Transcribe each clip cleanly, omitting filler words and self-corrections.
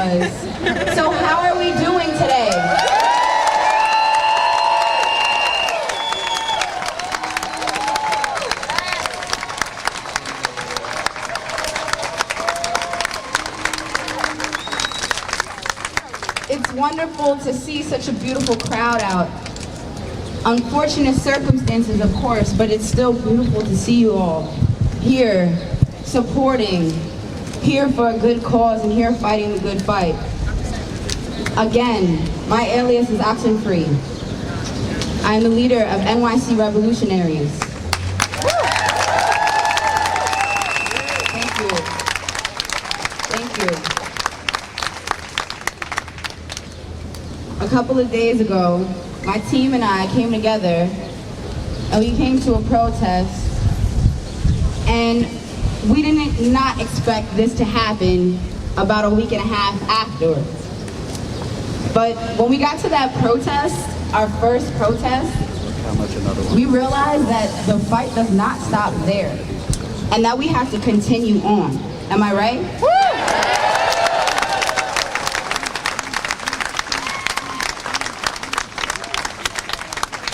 was. So how are we doing today? It's wonderful to see such a beautiful crowd out. Unfortunate circumstances, of course, but it's still beautiful to see you all here, supporting, here for a good cause, and here fighting the good fight. Again, my alias is Oxenfree. I am the leader of NYC Revolutionaries. Thank you. Thank you. A couple of days ago, my team and I came together and we came to a protest, and we did not expect this to happen about a week and a half afterwards. But when we got to that protest, our first protest, we realized that the fight does not stop there and that we have to continue on. Am I right? Woo!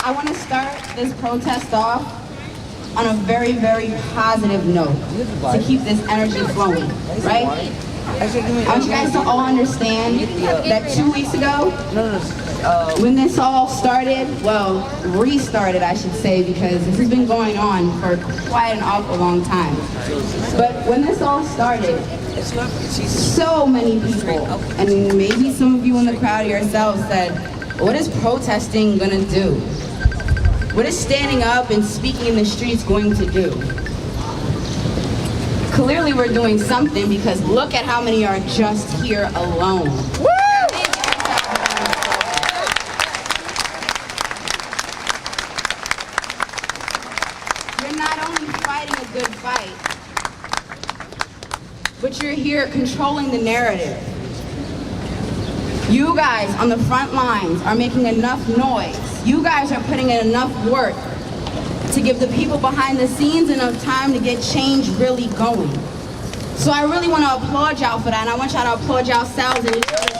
I want to start this protest off on a very, very positive note to keep this energy flowing, right? I want you guys to all understand that 2 weeks ago, when this all started, well, restarted I should say, because this has been going on for quite an awful long time. But when this all started, so many people, and maybe some of you in the crowd yourselves said, what is protesting gonna do? What is standing up and speaking in the streets going to do? Clearly we're doing something, because look at how many are just here alone. Woo! You're not only fighting a good fight, but you're here controlling the narrative. You guys on the front lines are making enough noise. You guys are putting in enough work to give the people behind the scenes enough time to get change really going. So I really want to applaud y'all for that, and I want y'all to applaud yourselves and each other.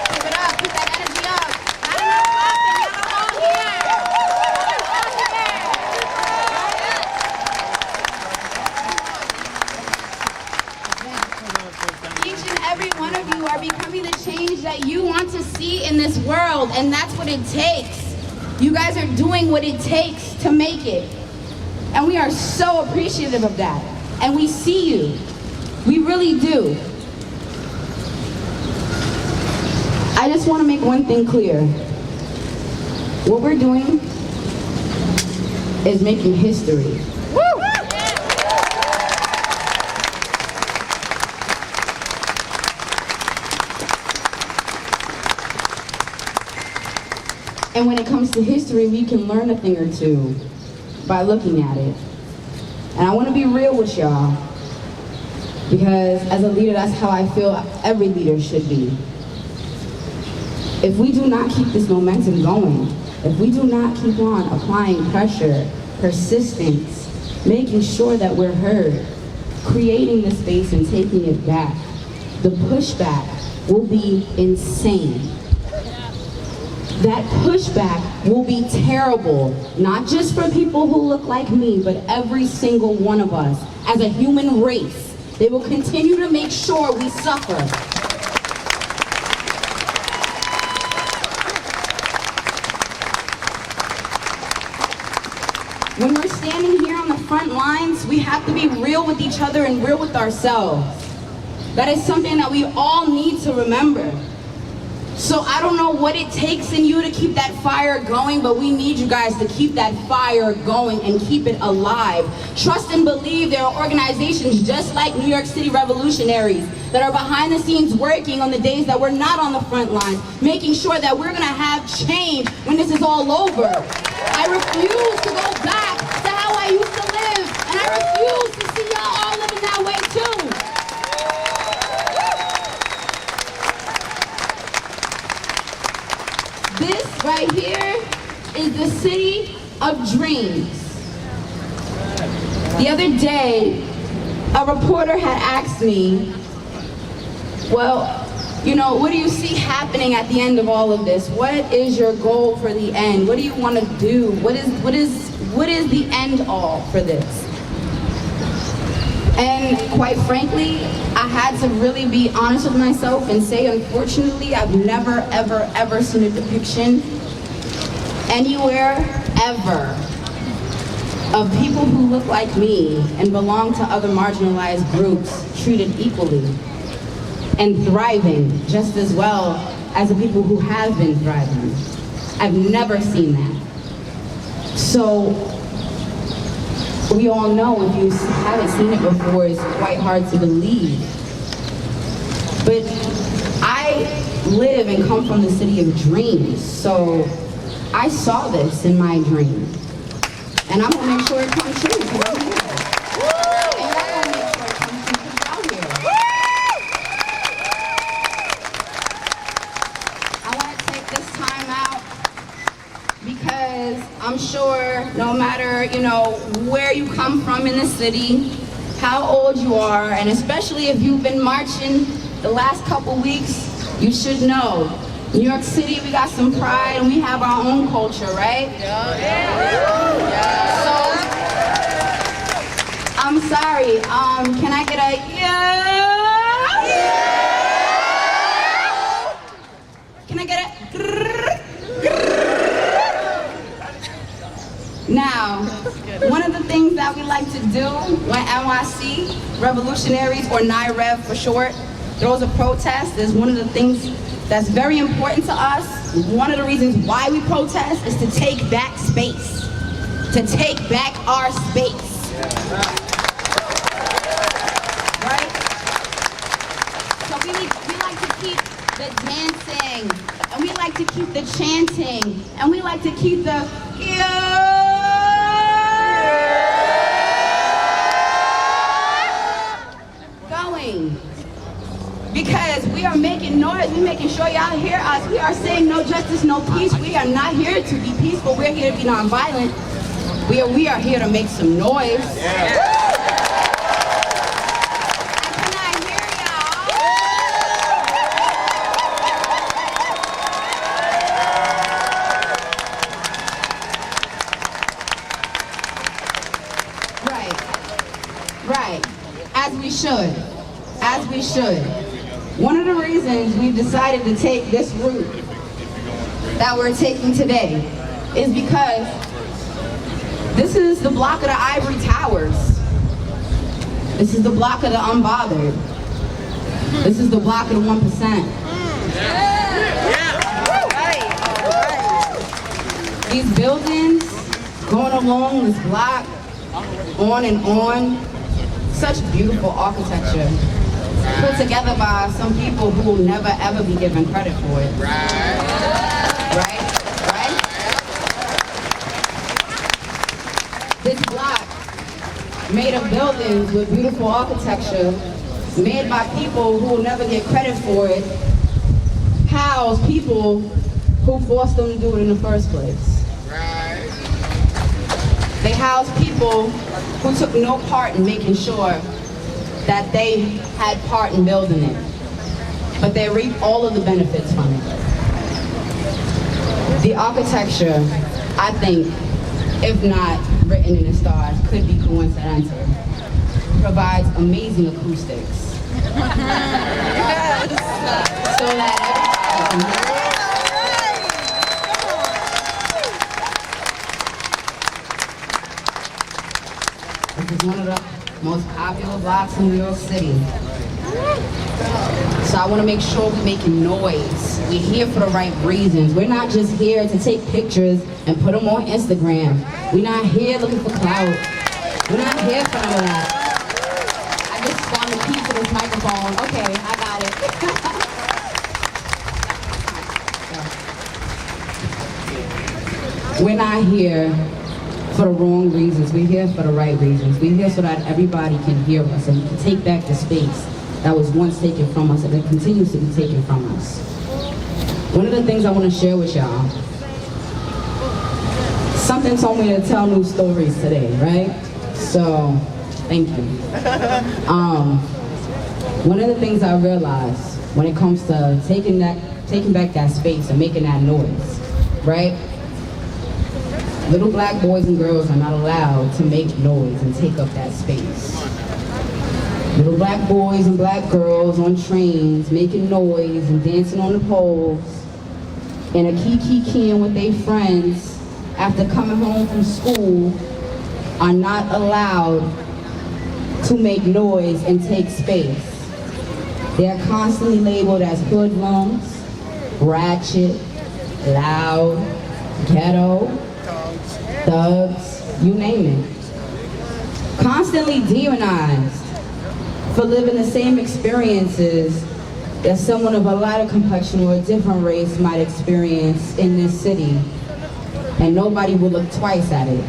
Keep it up, keep that energy up. Not enough laughing, y'all all here. Each and every one of you are becoming the change that you want to see in this world, and that's what it takes. You guys are doing what it takes to make it. And we are so appreciative of that. And we see you. We really do. I just want to make one thing clear. What we're doing is making history. Woo! And when it comes to history, we can learn a thing or two by looking at it. And I want to be real with y'all, because as a leader, that's how I feel every leader should be. If we do not keep this momentum going, if we do not keep on applying pressure, persistence, making sure that we're heard, creating the space and taking it back, the pushback will be insane. That pushback will be terrible, not just for people who look like me, but every single one of us. As a human race, they will continue to make sure we suffer. When we're standing here on the front lines, we have to be real with each other and real with ourselves. That is something that we all need to remember. So I don't know what it takes in you to keep that fire going, but we need you guys to keep that fire going and keep it alive. Trust and believe there are organizations just like New York City Revolutionaries that are behind the scenes working on the days that we're not on the front line, making sure that we're gonna have change when this is all over. I refuse to go back to how I used to live, and I refuse to see y'all all living that way too. This right here is the city of dreams. The other day, a reporter had asked me, Well, you know, what do you see happening at the end of all of this? What is your goal for the end? What do you want to do? What is the end all for this? And quite frankly, I had to really be honest with myself and say, unfortunately, I've never, ever, ever seen a depiction anywhere, ever, of people who look like me and belong to other marginalized groups treated equally and thriving just as well as the people who have been thriving. I've never seen that. So we all know, if you haven't seen it before, it's quite hard to believe. But I live and come from the city of dreams, so I saw this in my dream. And I'm gonna make sure it comes true, because I'm here. And y'all gonna make sure it comes true, because y'all here. I wanna take this time out because I'm sure no matter, you know, where you come from in the city, how old you are, and especially if you've been marching the last couple weeks, you should know. New York City, we got some pride and we have our own culture, right? So, I'm sorry, can I get a yeah? Can I get a Now, one of the things that we like to do when NYC revolutionaries, or NYREV for short, throws a protest is one of the things that's very important to us. One of the reasons why we protest is to take back space, to take back our space. Right? So we like to keep the dancing, and we like to keep the chanting, and we like to keep the going. Because we are making noise, we're making sure y'all hear us. We are saying no justice, no peace. We are not here to be peaceful. We're here to be nonviolent. We are here to make some noise. And can I hear y'all? Right. As we should. As we should. One of the reasons we've decided to take this route that we're taking today is because this is the block of the ivory towers. This is the block of the unbothered. This is the block of the 1%. These buildings going along this block, on and on, such beautiful architecture. Put together by some people who will never ever be given credit for it. Right? This block, made of buildings with beautiful architecture, made by people who will never get credit for it, house people who forced them to do it in the first place. They house people who took no part in making sure that they had part in building it, but they reap all of the benefits from it. The architecture, I think, if not written in the stars, could be coincidental. Provides amazing acoustics. So that everybody can hear. This is one of the most popular blocks in New York City. So I want to make sure we're making noise. We're here for the right reasons. We're not just here to take pictures and put them on Instagram. We're not here looking for clout. We're not here for none of that. I just found the key to this microphone. Okay, I got it. We're not here for the wrong reasons. We're here for the right reasons. We're here so that everybody can hear us and we can take back the space that was once taken from us and that continues to be taken from us. One of the things I want to share with y'all, something told me to tell new stories today, right? So, thank you. One of the things I realized when it comes to taking back that space and making that noise, right? Little black boys and girls are not allowed to make noise and take up that space. Little black boys and black girls on trains making noise and dancing on the poles and a kiki-keying with their friends after coming home from school are not allowed to make noise and take space. They are constantly labeled as hoodlums, ratchet, loud, ghetto, thugs, you name it. Constantly demonized for living the same experiences that someone of a lighter complexion or a different race might experience in this city, and nobody will look twice at it.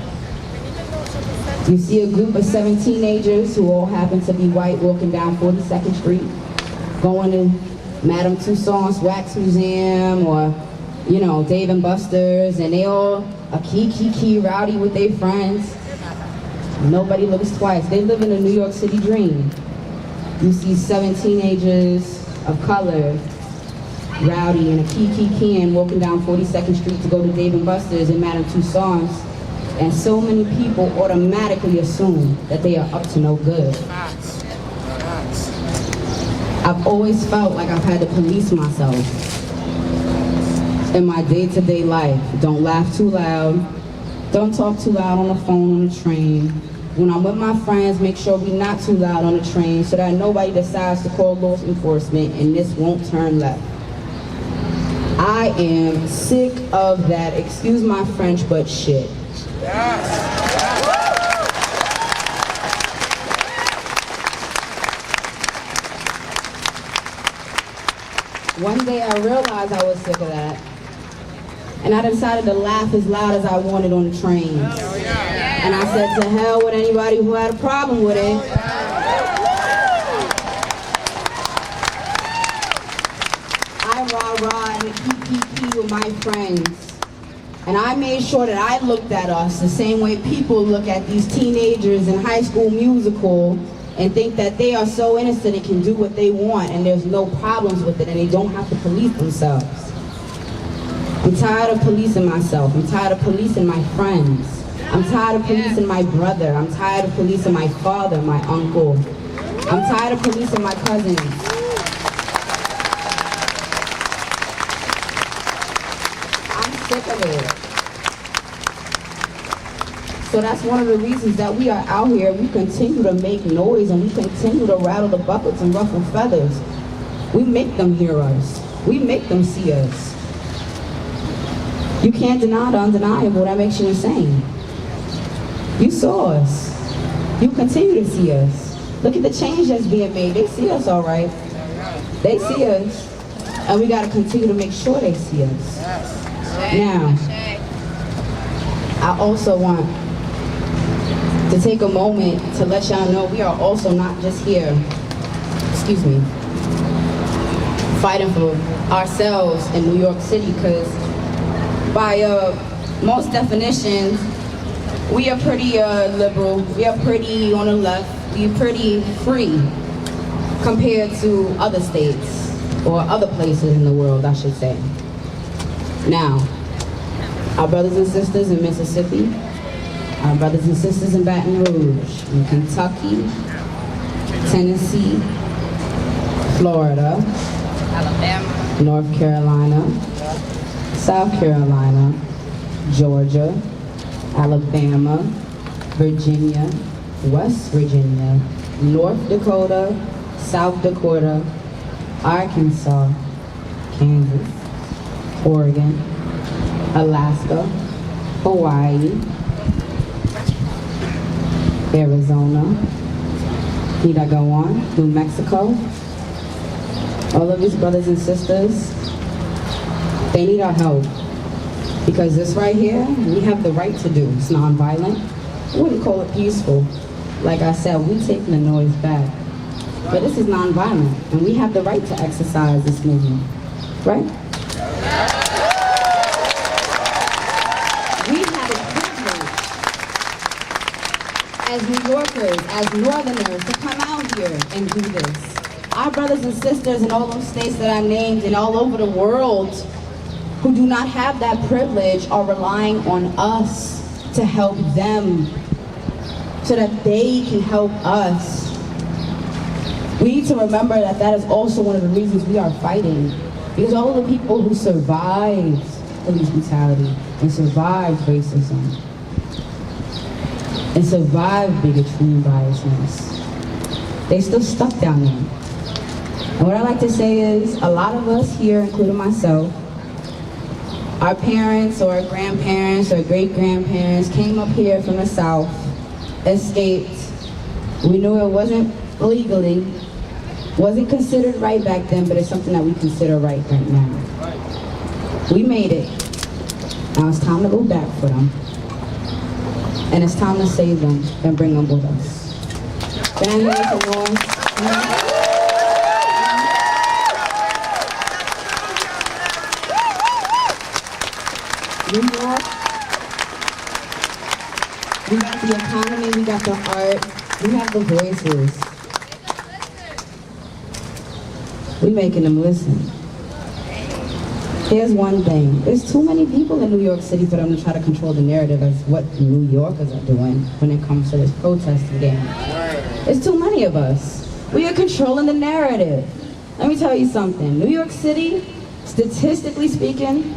You see a group of 7 teenagers who all happen to be white walking down 42nd Street, going to Madame Tussauds Wax Museum or, you know, Dave and Buster's, and they all a key rowdy with their friends. Nobody looks twice. They live in a New York City dream. You see 7 teenagers of color, rowdy and a key and walking down 42nd Street to go to Dave and Buster's and Madame Tussauds, and so many people automatically assume that they are up to no good. I've always felt like I've had to police myself in my day-to-day life. Don't laugh too loud. Don't talk too loud on the phone on the train. When I'm with my friends, make sure we're not too loud on the train so that nobody decides to call law enforcement and this won't turn left. I am sick of that, excuse my French, but shit. One day I realized I was sick of that, and I decided to laugh as loud as I wanted on the trains. And I said, to hell with anybody who had a problem with it. I rah-rah and key with my friends. And I made sure that I looked at us the same way people look at these teenagers in High School Musical and think that they are so innocent and can do what they want and there's no problems with it and they don't have to police themselves. I'm tired of policing myself. I'm tired of policing my friends. I'm tired of policing my brother. I'm tired of policing my father, my uncle. I'm tired of policing my cousins. I'm sick of it. So that's one of the reasons that we are out here. We continue to make noise and we continue to rattle the buckets and ruffle feathers. We make them hear us. We make them see us. You can't deny the undeniable. That makes you insane. You saw us. You continue to see us. Look at the change that's being made. They see us all right. They see us. And we got to continue to make sure they see us. Now, I also want to take a moment to let y'all know we are also not just here, fighting for ourselves in New York City, because by most definitions, we are pretty liberal, we are pretty on the left, we are pretty free compared to other states, or other places in the world, I should say. Now, our brothers and sisters in Mississippi, our brothers and sisters in Baton Rouge, in Kentucky, Tennessee, Florida, Alabama, North Carolina, South Carolina, Georgia, Alabama, Virginia, West Virginia, North Dakota, South Dakota, Arkansas, Kansas, Oregon, Alaska, Hawaii, Arizona, need I go on, New Mexico. All of these brothers and sisters, they need our help. Because this right here, we have the right to do. It's nonviolent. I wouldn't call it peaceful. Like I said, we taking the noise back. But this is nonviolent, and we have the right to exercise this movement, right? We have a privilege as New Yorkers, as Northerners, to come out here and do this. I our brothers and sisters in all those states that I named and all over the world who do not have that privilege are relying on us to help them so that they can help us. We need to remember that that is also one of the reasons we are fighting. Because all of the people who survived police brutality and survived racism and survived bigotry and biasness, they still stuck down there. And what I like to say is, a lot of us here, including myself, our parents or our grandparents or great-grandparents came up here from the South, escaped. We knew it wasn't legally, wasn't considered right back then, but it's something that we consider right now. We made it. Now it's time to go back for them. And it's time to save them and bring them with us. Can I hear some noise? New York, we got the economy, we got the art, we have the voices. We making them listen. Here's one thing. There's too many people in New York City for them to try to control the narrative as what New Yorkers are doing when it comes to this protesting game. There's too many of us. We are controlling the narrative. Let me tell you something. New York City, statistically speaking,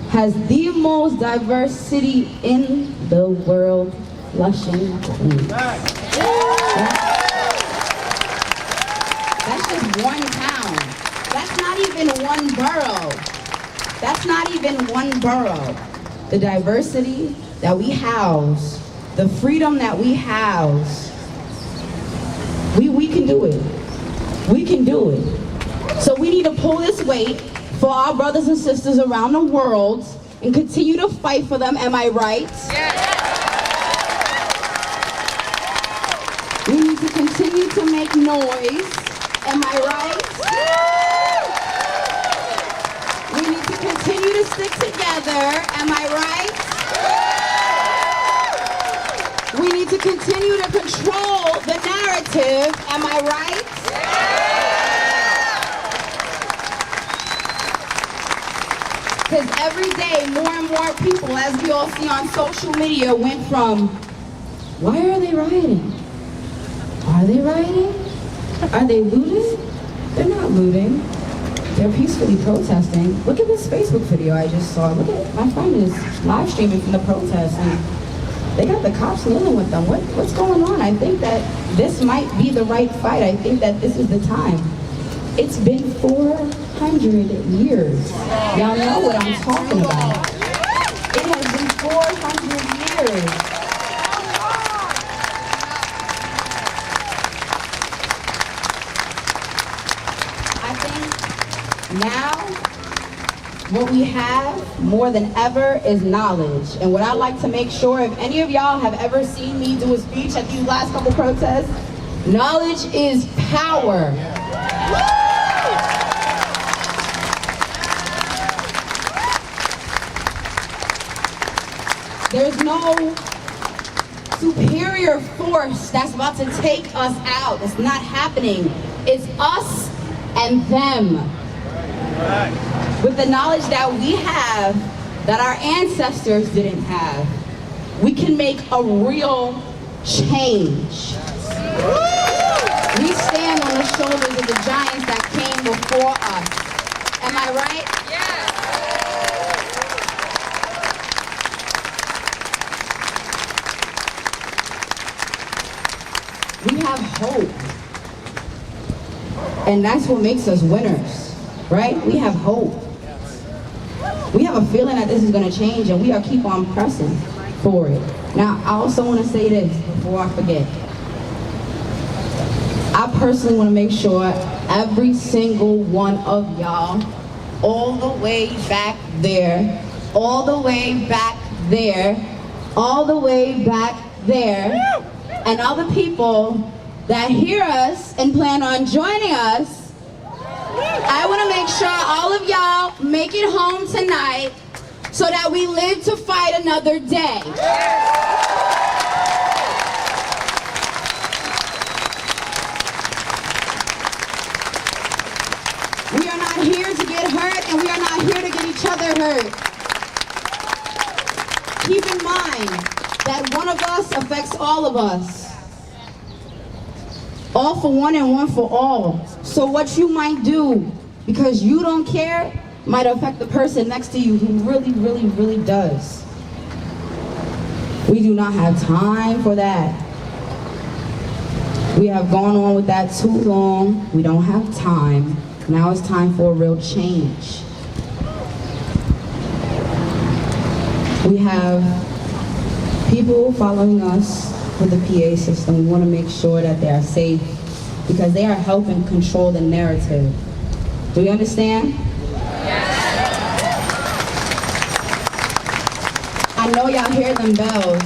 has the most diverse city in the world, Flushing, Queens. That's just one town. That's not even one borough. That's not even one borough. The diversity that we house, the freedom that we house, we can do it. We can do it. So we need to pull this weight for our brothers and sisters around the world and continue to fight for them, am I right? Yeah. We need to continue to make noise, am I right? We need to continue to stick together, am I right? We need to continue to control the narrative, am I right? Because every day, more and more people, as we all see on social media, went from, why are they rioting? Are they rioting? Are they looting? They're not looting. They're peacefully protesting. Look at this Facebook video I just saw. Look at, my friend is live streaming from the protest, and they got the cops kneeling with them. What's going on? I think that this might be the right fight. I think that this is the time. It's been 400 years. Y'all know what I'm talking about. It has been 400 years. I think now what we have more than ever is knowledge. And what I like to make sure, if any of y'all have ever seen me do a speech at these last couple protests, knowledge is power. There's no superior force that's about to take us out. It's not happening. It's us and them. With the knowledge that we have, that our ancestors didn't have, we can make a real change. We stand on the shoulders of the giants that came before us. Am I right? Yeah. We have hope. And that's what makes us winners, right? We have hope. We have a feeling that this is going to change, and we are keep on pressing for it. Now, I also want to say this before I forget. I personally want to make sure every single one of y'all, all the way back there, all the way back there, all the way back there, and other people that hear us and plan on joining us, I want to make sure all of y'all make it home tonight so that we live to fight another day. of us affects all of us. All for one and one for all. So what you might do because you don't care might affect the person next to you who really, really, really does. We do not have time for that. We have gone on with that too long. We don't have time. Now it's time for a real change. We have people following us with the PA system. We want to make sure that they are safe because they are helping control the narrative. Do you understand? Yes. I know y'all hear them bells.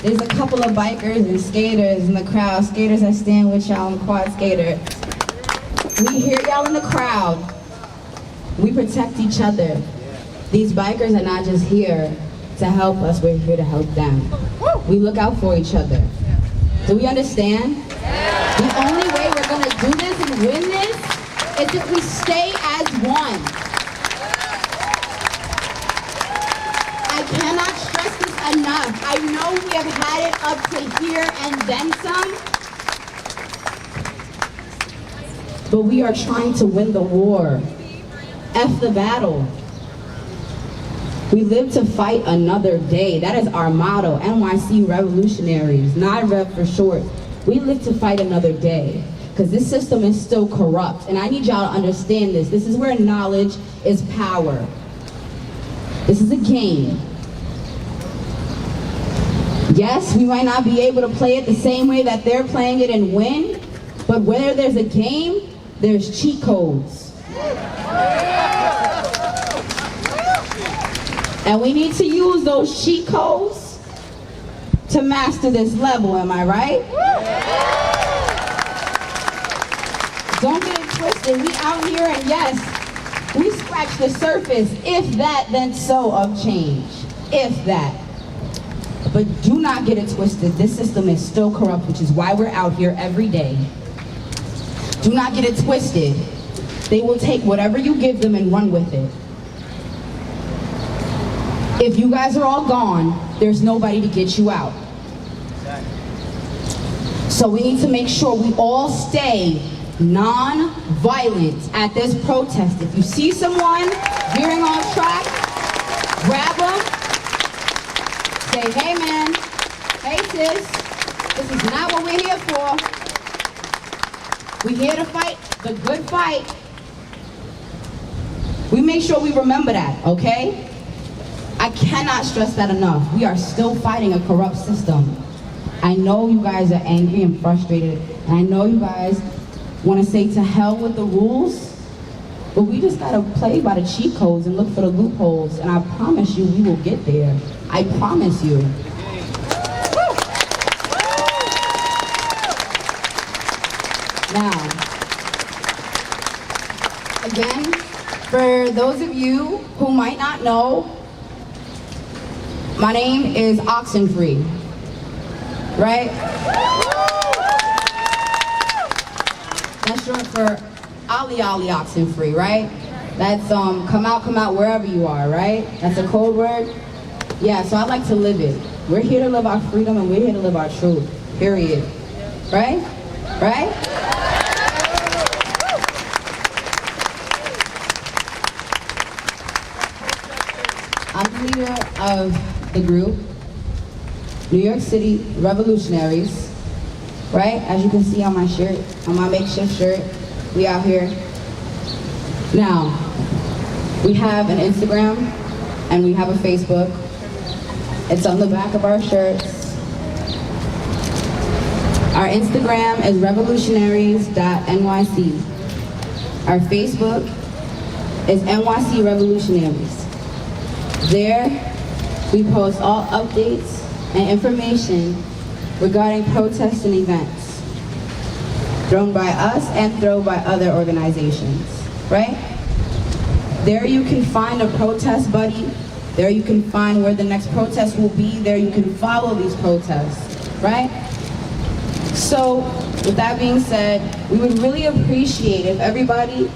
There's a couple of bikers and skaters in the crowd. Skaters, I stand with y'all. I'm a quad skater. We hear y'all in the crowd. We protect each other. These bikers are not just here to help us, we're here to help them. We look out for each other. Do we understand? The only way we're gonna do this and win this is if we stay as one. I cannot stress this enough. I know we have had it up to here and then some, but we are trying to win the war. F the battle. We live to fight another day. That is our motto, NYC Revolutionaries, not Rev for short. We live to fight another day because this system is still corrupt. And I need y'all to understand this. This is where knowledge is power. This is a game. Yes, we might not be able to play it the same way that they're playing it and win, but where there's a game, there's cheat codes. And we need to use those cheat codes to master this level, am I right? Don't get it twisted, we out here and yes, we scratch the surface, if that, then so, of change, if that. But do not get it twisted, this system is still corrupt, which is why we're out here every day. Do not get it twisted. They will take whatever you give them and run with it. If you guys are all gone, there's nobody to get you out. So we need to make sure we all stay non-violent at this protest. If you see someone veering off track, grab them, say, hey man, hey sis, this is not what we're here for. We're here to fight the good fight. We make sure we remember that, okay? I cannot stress that enough. We are still fighting a corrupt system. I know you guys are angry and frustrated, and I know you guys want to say to hell with the rules, but we just gotta play by the cheat codes and look for the loopholes, and I promise you we will get there. I promise you. Now, again, for those of you who might not know, my name is Oxenfree, right? That's short for Ali Ali Oxenfree, right? That's come out wherever you are, right? That's a code word. Yeah, so I like to live it. We're here to live our freedom and we're here to live our truth, period. Right? Right? I'm the leader of the group, New York City Revolutionaries, right? As you can see on my shirt, on my makeshift shirt, we out here. Now, we have an Instagram and we have a Facebook. It's on the back of our shirts. Our Instagram is revolutionaries.nyc. Our Facebook is NYC Revolutionaries. There, we post all updates and information regarding protests and events thrown by us and thrown by other organizations, right? There you can find a protest buddy. There you can find where the next protest will be. There you can follow these protests, right? So, with that being said, we would really appreciate if everybody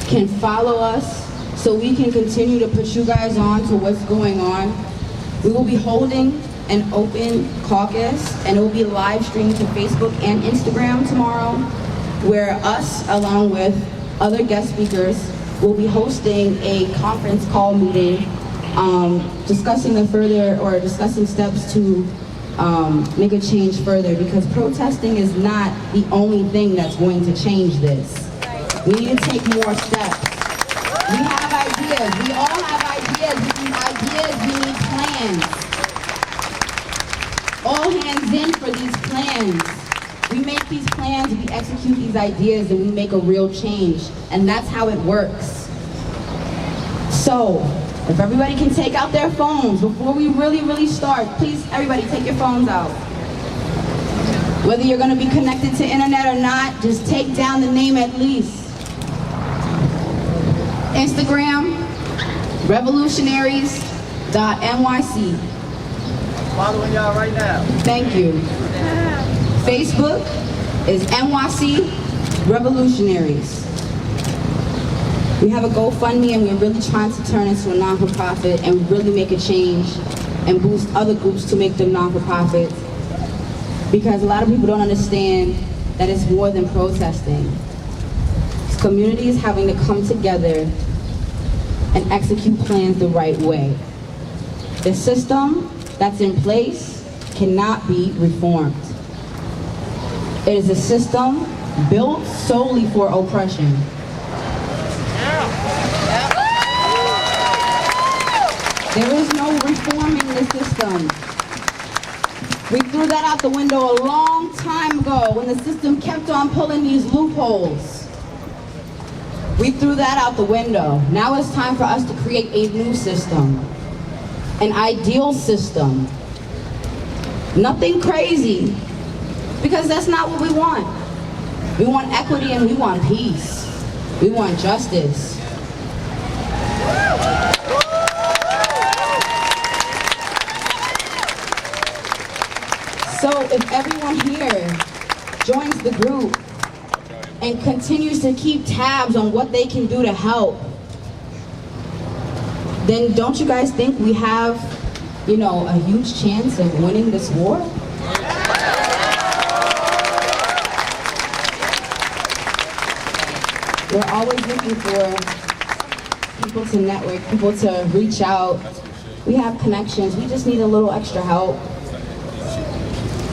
can follow us so we can continue to put you guys on to what's going on. We will be holding an open caucus, and it will be live streamed to Facebook and Instagram tomorrow, where us, along with other guest speakers, will be hosting a conference call meeting, discussing steps to make a change further, because protesting is not the only thing that's going to change this. We need to take more steps. We have ideas. We all have ideas. We need ideas. We need plans. All hands in for these plans. We make these plans, we execute these ideas, and we make a real change. And that's how it works. So, if everybody can take out their phones before we really start, please, everybody take your phones out. Whether you're going to be connected to internet or not, just take down the name at least. Instagram, revolutionaries.nyc. Following y'all right now. Thank you. Facebook is NYC Revolutionaries. We have a GoFundMe, and we're really trying to turn into a non-for-profit and really make a change and boost other groups to make them non-for-profits. Because a lot of people don't understand that it's more than protesting. It's communities having to come together and execute plans the right way. The system that's in place cannot be reformed. It is a system built solely for oppression. There is no reforming the system. We threw that out the window a long time ago when the system kept on pulling these loopholes. We threw that out the window. Now it's time for us to create a new system, an ideal system. Nothing crazy, because that's not what we want. We want equity and we want peace. We want justice. So if everyone here joins the group and continues to keep tabs on what they can do to help, then don't you guys think we have, a huge chance of winning this war? We're always looking for people to network, people to reach out. We have connections, we just need a little extra help.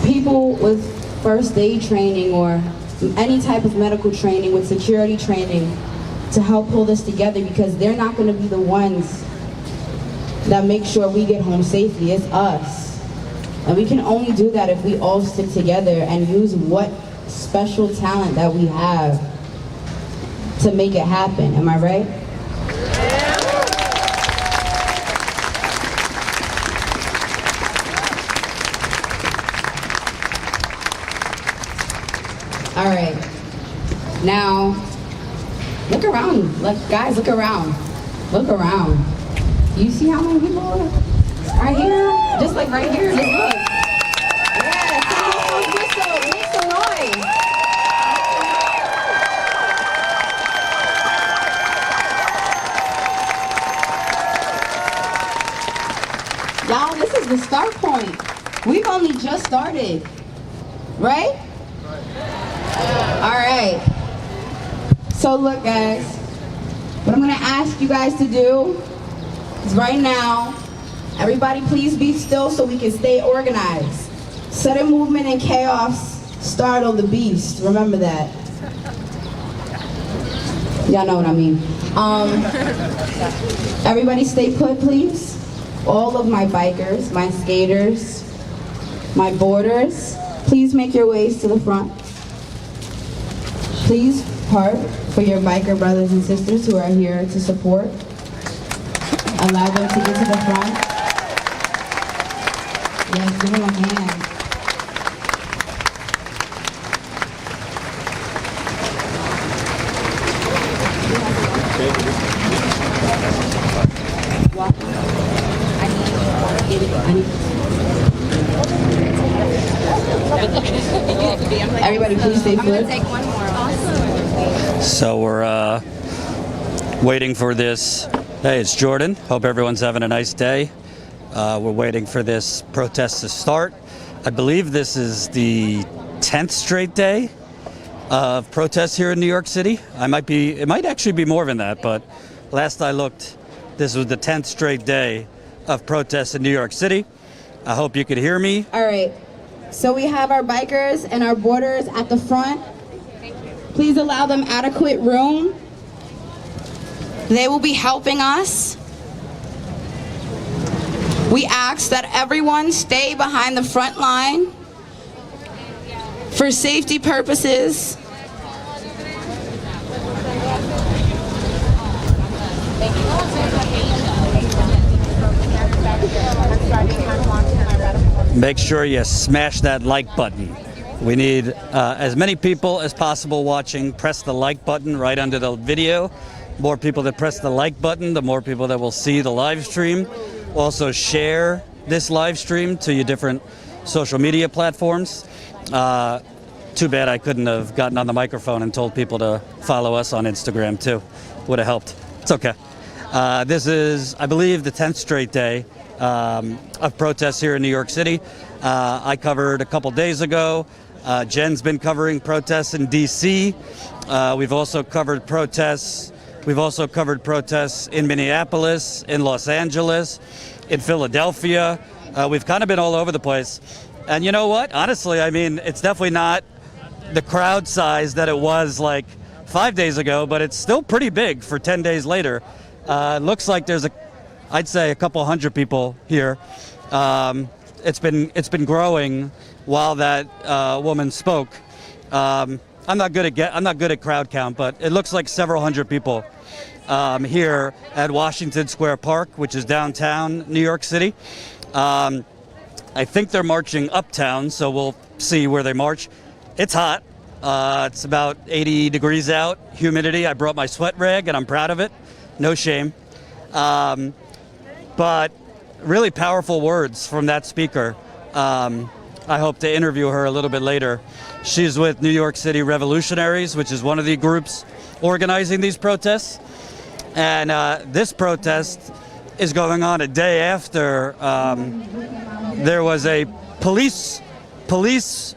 People with first aid training or any type of medical training, with security training, to help pull this together, because they're not going to be the ones that make sure we get home safely. It's us. And we can only do that if we all stick together and use what special talent that we have to make it happen. Am I right? All right. Now, look around. Guys, look around. Look around. You see how many people are right here? Just like right here, just look. Yeah, someone whistle, make some noise. Y'all, this is the start point. We've only just started, right? All right. So look, guys, what I'm gonna ask you guys to do is right now, everybody please be still so we can stay organized. Sudden movement and chaos startle the beast. Remember that. Y'all know what I mean. Everybody stay put, please. All of my bikers, my skaters, my boarders, please make your ways to the front. Please park for your biker brothers and sisters who are here to support. Allow them to get to the front. Yes, give them a hand. Everybody please stay put. I'm going to take one more. So we're waiting for this. Hey, it's Jordan. Hope everyone's having a nice day. We're waiting for this protest to start. I believe this is the 10th straight day of protests here in New York City. It might actually be more than that, but last I looked, this was the 10th straight day of protests in New York City. I hope you could hear me. All right, so we have our bikers and our boarders at the front. Please allow them adequate room. They will be helping us. We ask that everyone stay behind the front line for safety purposes. Make sure you smash that like button. We need as many people as possible watching. Press the like button right under the video. More people that press the like button, the more people that will see the live stream. Also share this live stream to your different social media platforms. Too bad I couldn't have gotten on the microphone and told people to follow us on Instagram too. Would have helped. It's okay. This is, I believe, the 10th straight day of protests here in New York City. I covered a couple days ago. Jen's been covering protests in D.C. We've also covered protests. We've also covered protests in Minneapolis, in Los Angeles, in Philadelphia. We've kind of been all over the place. And you know what? Honestly, I mean, it's definitely not the crowd size that it was like 5 days ago, but it's still pretty big for 10 days later. It looks like there's I'd say a couple hundred people here. It's been growing while that woman spoke. I'm not good at crowd count, but it looks like several hundred people here at Washington Square Park, which is downtown New York City. I think they're marching uptown, so we'll see where they march. It's hot. It's about 80 degrees out, humidity. I brought my sweat rag, and I'm proud of it. No shame. But really powerful words from that speaker. I hope to interview her a little bit later. She's with New York City Revolutionaries, which is one of the groups organizing these protests. And this protest is going on a day after there was a police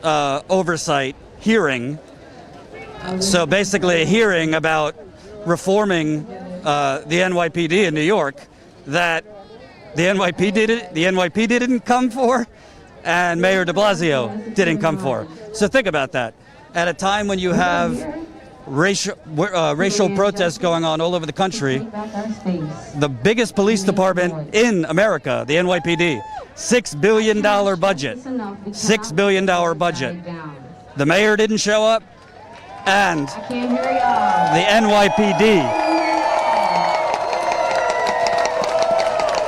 oversight hearing. So basically a hearing about reforming the NYPD in New York that the NYPD didn't come for, and Mayor de Blasio didn't come for. So think about that. At a time when you have racial protests going on all over the country, the biggest police department in America, the NYPD, $6 billion budget, $6 billion budget. The mayor didn't show up, and the NYPD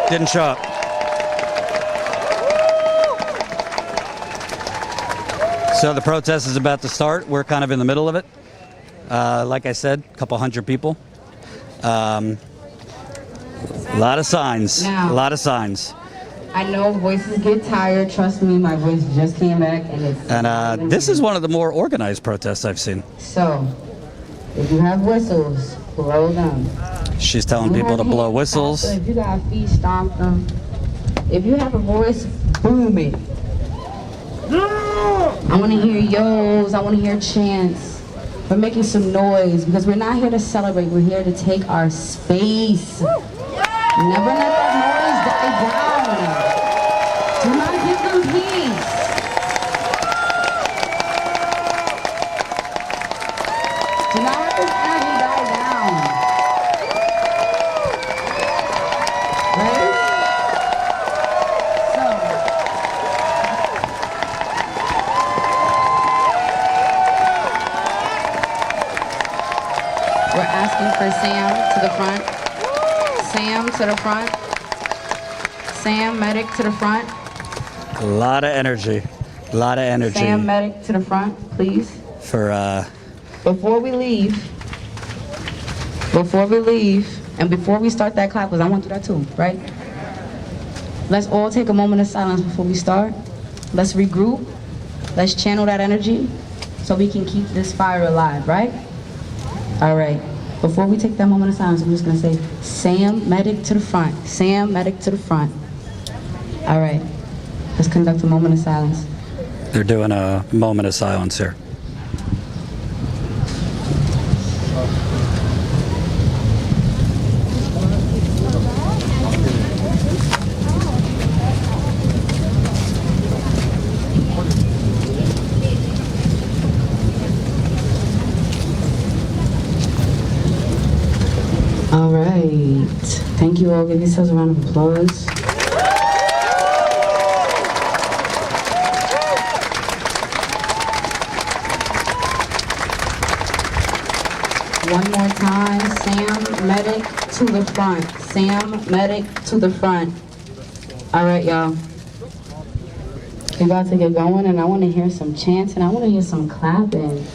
didn't show up. So the protest is about to start. We're kind of in the middle of it. Like I said, a couple hundred people. A lot of signs. A lot of signs. I know voices get tired. Trust me, my voice just came back, and it's. And this is one of the more organized protests I've seen. So, if you have whistles, blow them. She's telling people to blow whistles. If you got feet, stomp them. If you have a voice, boom it. I want to hear yo's. I want to hear chants. We're making some noise because we're not here to celebrate. We're here to take our space. Never let that noise die down. Do not give them peace. Do not let this energy die down. Right? So, we're asking for Sam to the front. Sam to the front. Sam, medic to the front. A lot of energy. A lot of energy. Sam, medic to the front, please. For Before we leave, and before we start that clap, because I want to do that too, right? Let's all take a moment of silence before we start. Let's regroup. Let's channel that energy so we can keep this fire alive, right? All right. Before we take that moment of silence, I'm just going to say, Sam, medic to the front. Sam, medic to the front. All right, let's conduct a moment of silence. They're doing a moment of silence here. All right, thank you all. Give yourselves a round of applause. One more time, Sam, medic to the front. Sam, medic to the front. All right, y'all. We're about to get going, and I want to hear some chanting. I want to hear some clapping.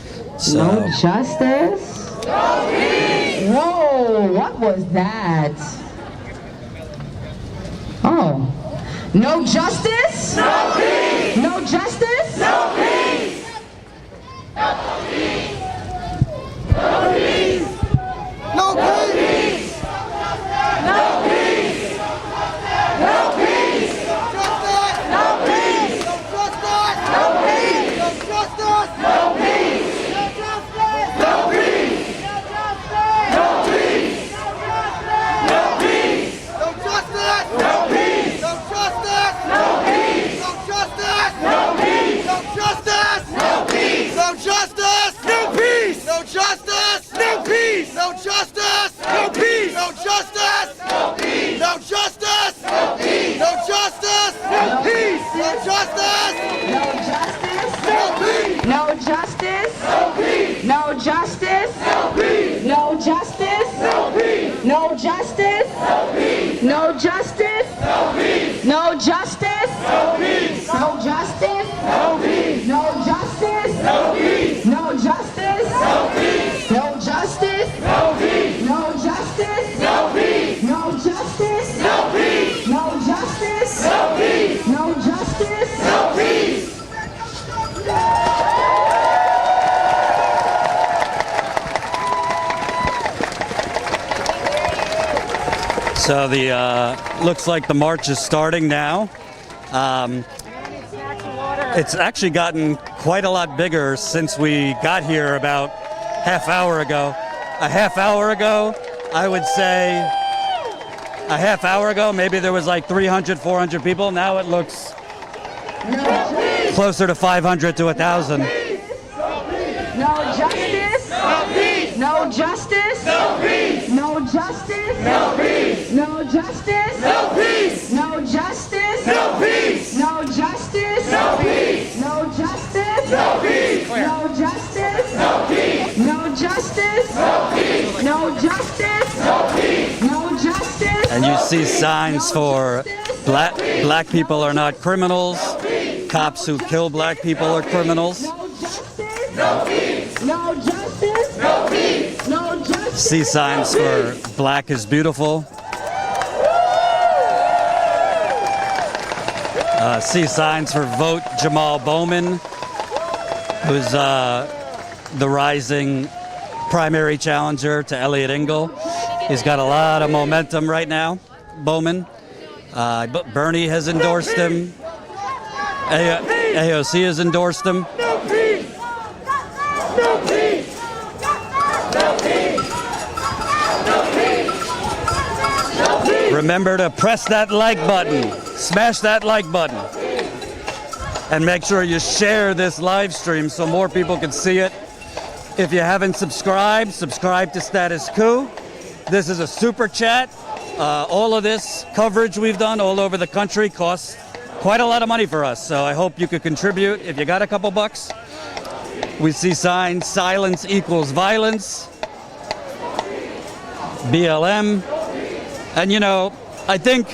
No justice? No peace! Whoa, what was that? Oh. No justice? No peace! No justice? No peace! No peace! No peace! No peace! No peace! No peace! No peace! No peace! No justice! No peace! No peace! No peace! No peace! No justice! No peace! No justice! No peace! No justice! No peace! No justice! No peace! No justice! No peace! No justice! No peace! No justice! No peace! No justice! No peace! No justice! No peace! No justice! No peace! No justice! No justice! No justice! No peace! No justice! No peace! No justice! No peace! No justice! No peace! No justice! No peace! No justice! No peace! No justice! No peace! No justice! No peace! No justice! No peace! No justice! No peace! No justice! No peace! No justice! No peace! No justice! No peace! No justice! No peace! So the looks like the march is starting now. It's actually gotten quite a lot bigger since we got here about half hour ago. A half hour ago, I would say, a half hour ago, maybe there was like 300, 400 people. Now it looks closer to 500 to 1,000. No justice. No peace. No justice. No peace. No justice. No peace. No justice. No peace. No justice. No peace. No justice. No peace. No justice. No peace. No justice. No peace. No justice. No peace. No justice. No peace. No justice. And you see signs for black people are not criminals. Cops who kill black people are criminals. No peace. No justice. No peace. No justice. See signs for black is beautiful. See signs for vote Jamal Bowman, who's the rising primary challenger to Elliot Engel. He's got a lot of momentum right now, Bowman. But Bernie has endorsed him. AOC has endorsed him. No peace. No peace. No peace. No peace. Remember to press that like button. Smash that like button. And make sure you share this live stream so more people can see it. If you haven't subscribed, subscribe to Status Quo. This is a super chat. All of this coverage we've done all over the country costs quite a lot of money for us. So I hope you could contribute if you got a couple bucks. We see signs, silence equals violence. BLM. And you know, I think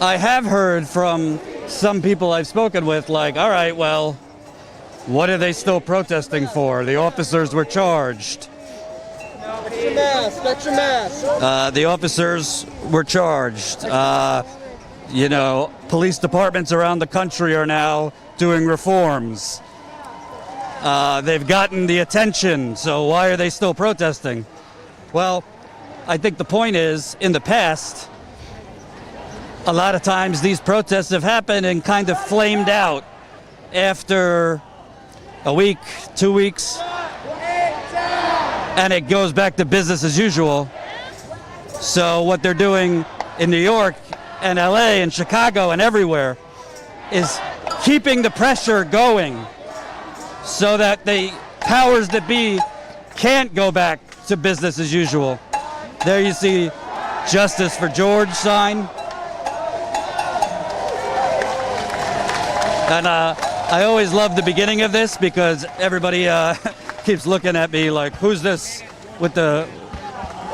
I have heard from some people I've spoken with, like, all right, well, what are they still protesting for? The officers were charged. Extra mask, extra mask. The officers were charged. You know, police departments around the country are now doing reforms. They've gotten the attention, so why are they still protesting? Well, I think the point is, in the past, a lot of times these protests have happened and kind of flamed out after a week, 2 weeks, and it goes back to business as usual. So what they're doing in New York and LA and Chicago and everywhere is keeping the pressure going so that the powers that be can't go back to business as usual. There you see Justice for George sign. And I always love the beginning of this because everybody keeps looking at me like, who's this with the,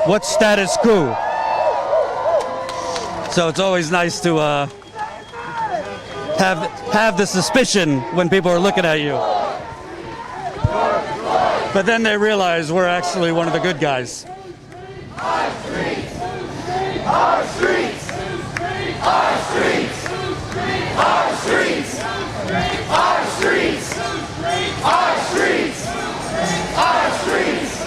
what status quo? So it's always nice to have the suspicion when people are looking at you. But then they realize we're actually one of the good guys. Our streets! Our streets! Our streets! Our streets! Our streets! Our streets! Our streets!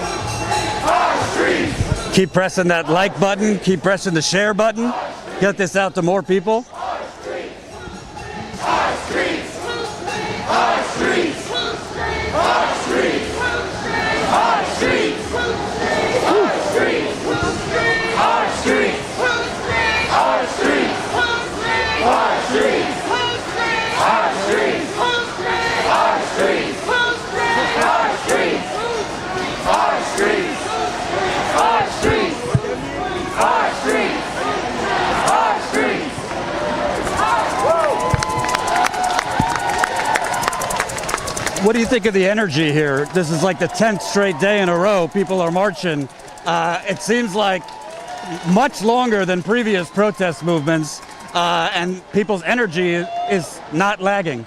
Our streets! Keep pressing that like button, keep pressing the share button. Get this out to more people. Our streets! Our streets! Our streets! Our streets! Our streets! Our streets! Our streets! Our streets! Our streets! Our streets! Our streets! Our streets! Our streets! Our streets! Our streets! Our streets! What do you think of the energy here? This is like the 10th straight day in a row. People are marching. It seems like much longer than previous protest movements, and people's energy is not lagging.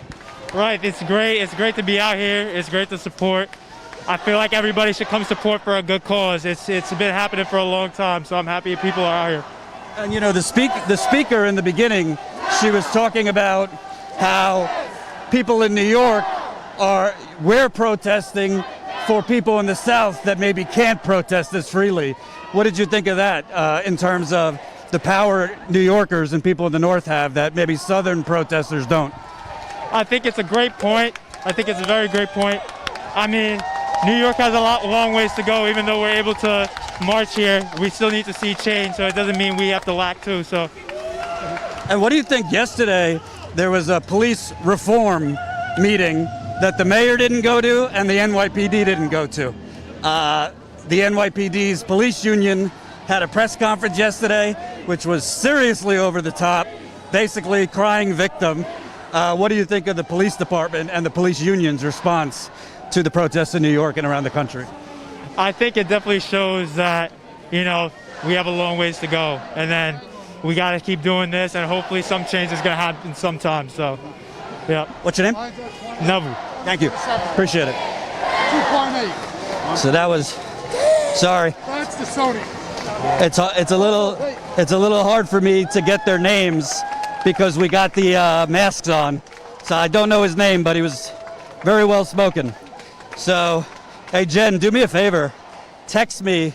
Right, it's great. It's great to be out here. It's great to support. I feel like everybody should come support for a good cause. It's been happening for a long time, so I'm happy people are out here. And you know, the speaker in the beginning, she was talking about how people in New York we're protesting for people in the South that maybe can't protest as freely. What did you think of that in terms of the power New Yorkers and people in the North have that maybe Southern protesters don't? I think it's a great point. I think it's a very great point. I mean, New York has a long ways to go. Even though we're able to march here, we still need to see change, so it doesn't mean we have to lack too. So. And what do you think? Yesterday there was a police reform meeting that the mayor didn't go to and the NYPD didn't go to. The NYPD's police union had a press conference yesterday, which was seriously over the top, basically crying victim. What do you think of the police department and the police union's response to the protests in New York and around the country? I think it definitely shows that, you know, we have a long ways to go, and then we got to keep doing this, and hopefully some change is going to happen sometime. So, yeah. What's your name? Navu. Thank you. Appreciate it. 2.8. So that was, sorry. That's the Sony. It's a little hard for me to get their names because we got the masks on. So I don't know his name, but he was very well spoken. So, hey Jen, do me a favor. Text me.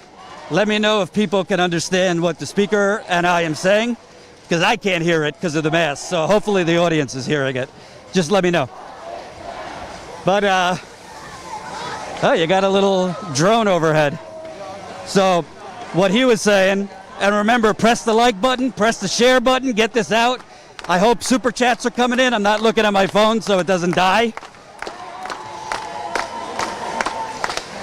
Let me know if people can understand what the speaker and I am saying, because I can't hear it because of the mask. So hopefully the audience is hearing it. Just let me know. But, oh, you got a little drone overhead. So what he was saying, and remember, press the like button, press the share button, get this out. I hope super chats are coming in. I'm not looking at my phone so it doesn't die.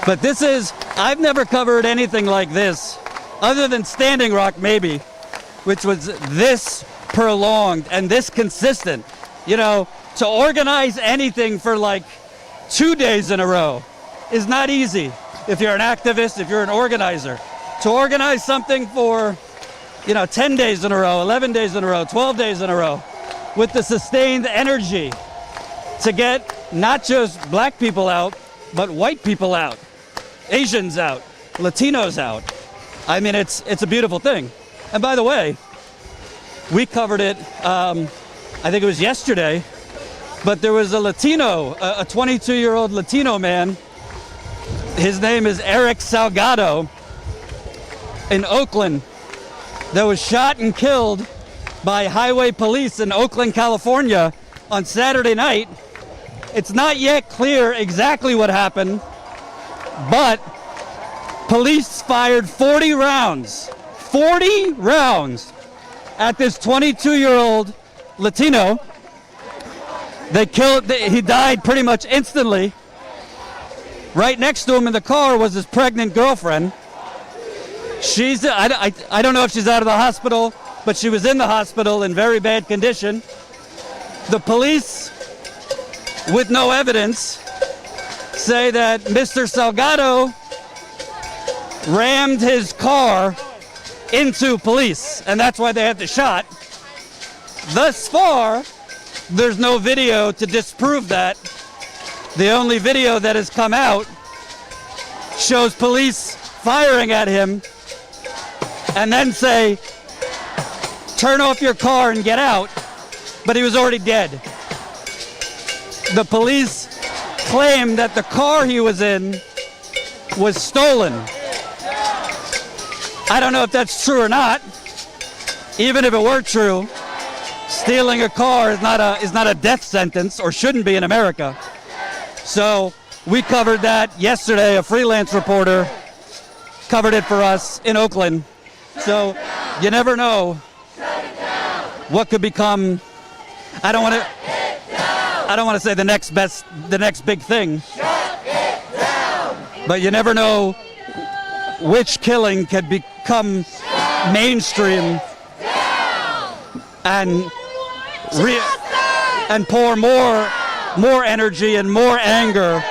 But this is, I've never covered anything like this, other than Standing Rock maybe, which was this prolonged and this consistent. You know, to organize anything for like 2 days in a row is not easy if you're an activist, if you're an organizer. To organize something for, 10 days in a row, 11 days in a row, 12 days in a row, with the sustained energy to get not just black people out, but white people out, Asians out, Latinos out. I mean, it's a beautiful thing. And by the way, we covered it, I think it was yesterday, but there was a Latino, a 22-year-old Latino man. His name is Eric Salgado in Oakland, that was shot and killed by highway police in Oakland, California on Saturday night. It's not yet clear exactly what happened, but police fired 40 rounds at this 22-year-old Latino. He died pretty much instantly. Right next to him in the car was his pregnant girlfriend. I don't know if she's out of the hospital, but she was in the hospital in very bad condition. The police, with no evidence, say that Mr. Salgado rammed his car into police, and that's why they had the shot. Thus far, there's no video to disprove that. The only video that has come out shows police firing at him and then say, "Turn off your car and get out," but he was already dead. The police claim that the car he was in was stolen. I don't know if that's true or not. Even if it were true, stealing a car is not a death sentence, or shouldn't be in America. So we covered that yesterday. A freelance reporter covered it for us in Oakland. So you never know what could become. I don't want to say the next big thing. But you never know which killing could become mainstream and pour more energy and more anger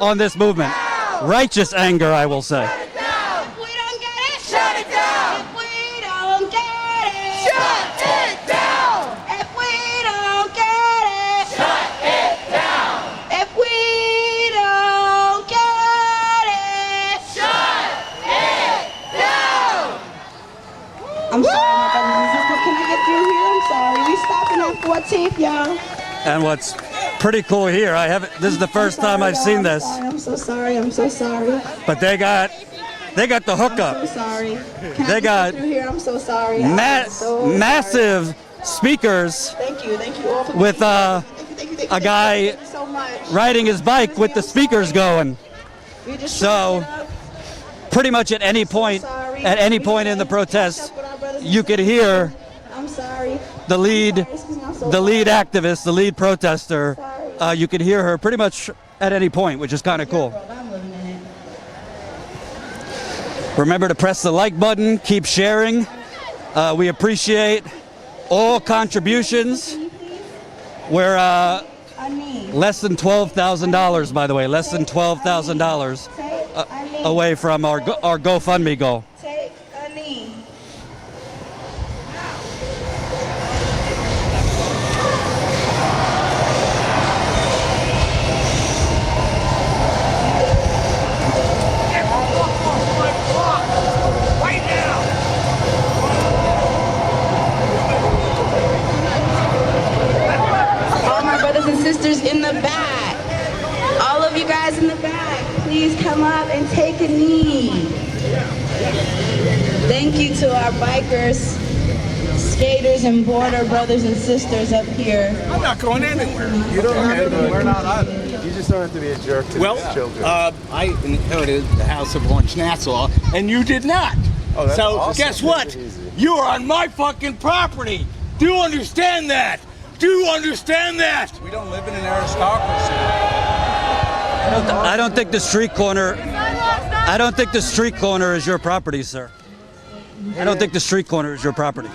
on this movement. Righteous anger, I will say. I'm sorry, my brothers and sisters. Can I get through here? I'm sorry. We stopping at 14th, y'all. And what's pretty cool here, this is the first time I've seen this. I'm so sorry. I'm so sorry. But they got the hookup. I'm so sorry. They got through here. I'm so sorry. massive speakers. Thank you all for with a guy Thank you so much. riding his bike with the speakers going. We're just So pretty much at any point in the protest, you could hear I'm sorry. the lead activist, the lead protester. You could hear her pretty much at any point, which is kind of cool. Remember to press the like button, keep sharing. We appreciate all contributions. We're less than $12,000, by the way, less than $12,000 away from our GoFundMe goal. Take a knee. All my brothers and sisters in the back, all of you guys in the back, please come up and take a knee. Thank you to our bikers, skaters, and border brothers and sisters up here. I'm not going anywhere. You don't have to. We're not either. You just don't have to be a jerk to these children. I inherited the House of Orange Nassau, and you did not. Oh, that's so awesome. guess what? You are on my fucking property. Do you understand that? Do you understand that? We don't live in an aristocracy. I don't think the street corner. I don't think the street corner is your property, sir. I don't think the street corner is your property.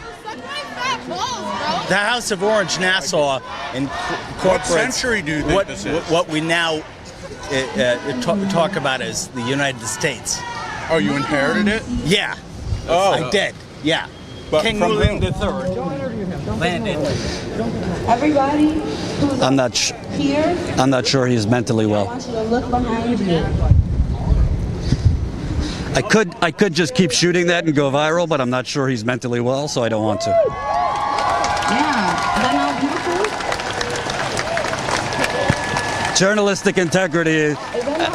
The House of Orange Nassau incorporates century do you think this is? what we now talk about as the United States. Oh, you inherited it? Yeah. Oh. I did. Yeah. But King from William whom? III landed. Everybody who's I'm not here, sure he's mentally I well. want you to look behind you. I could just keep shooting that and go viral, but I'm not sure he's mentally well, so I don't want to. Yeah. Is that not beautiful? Journalistic integrity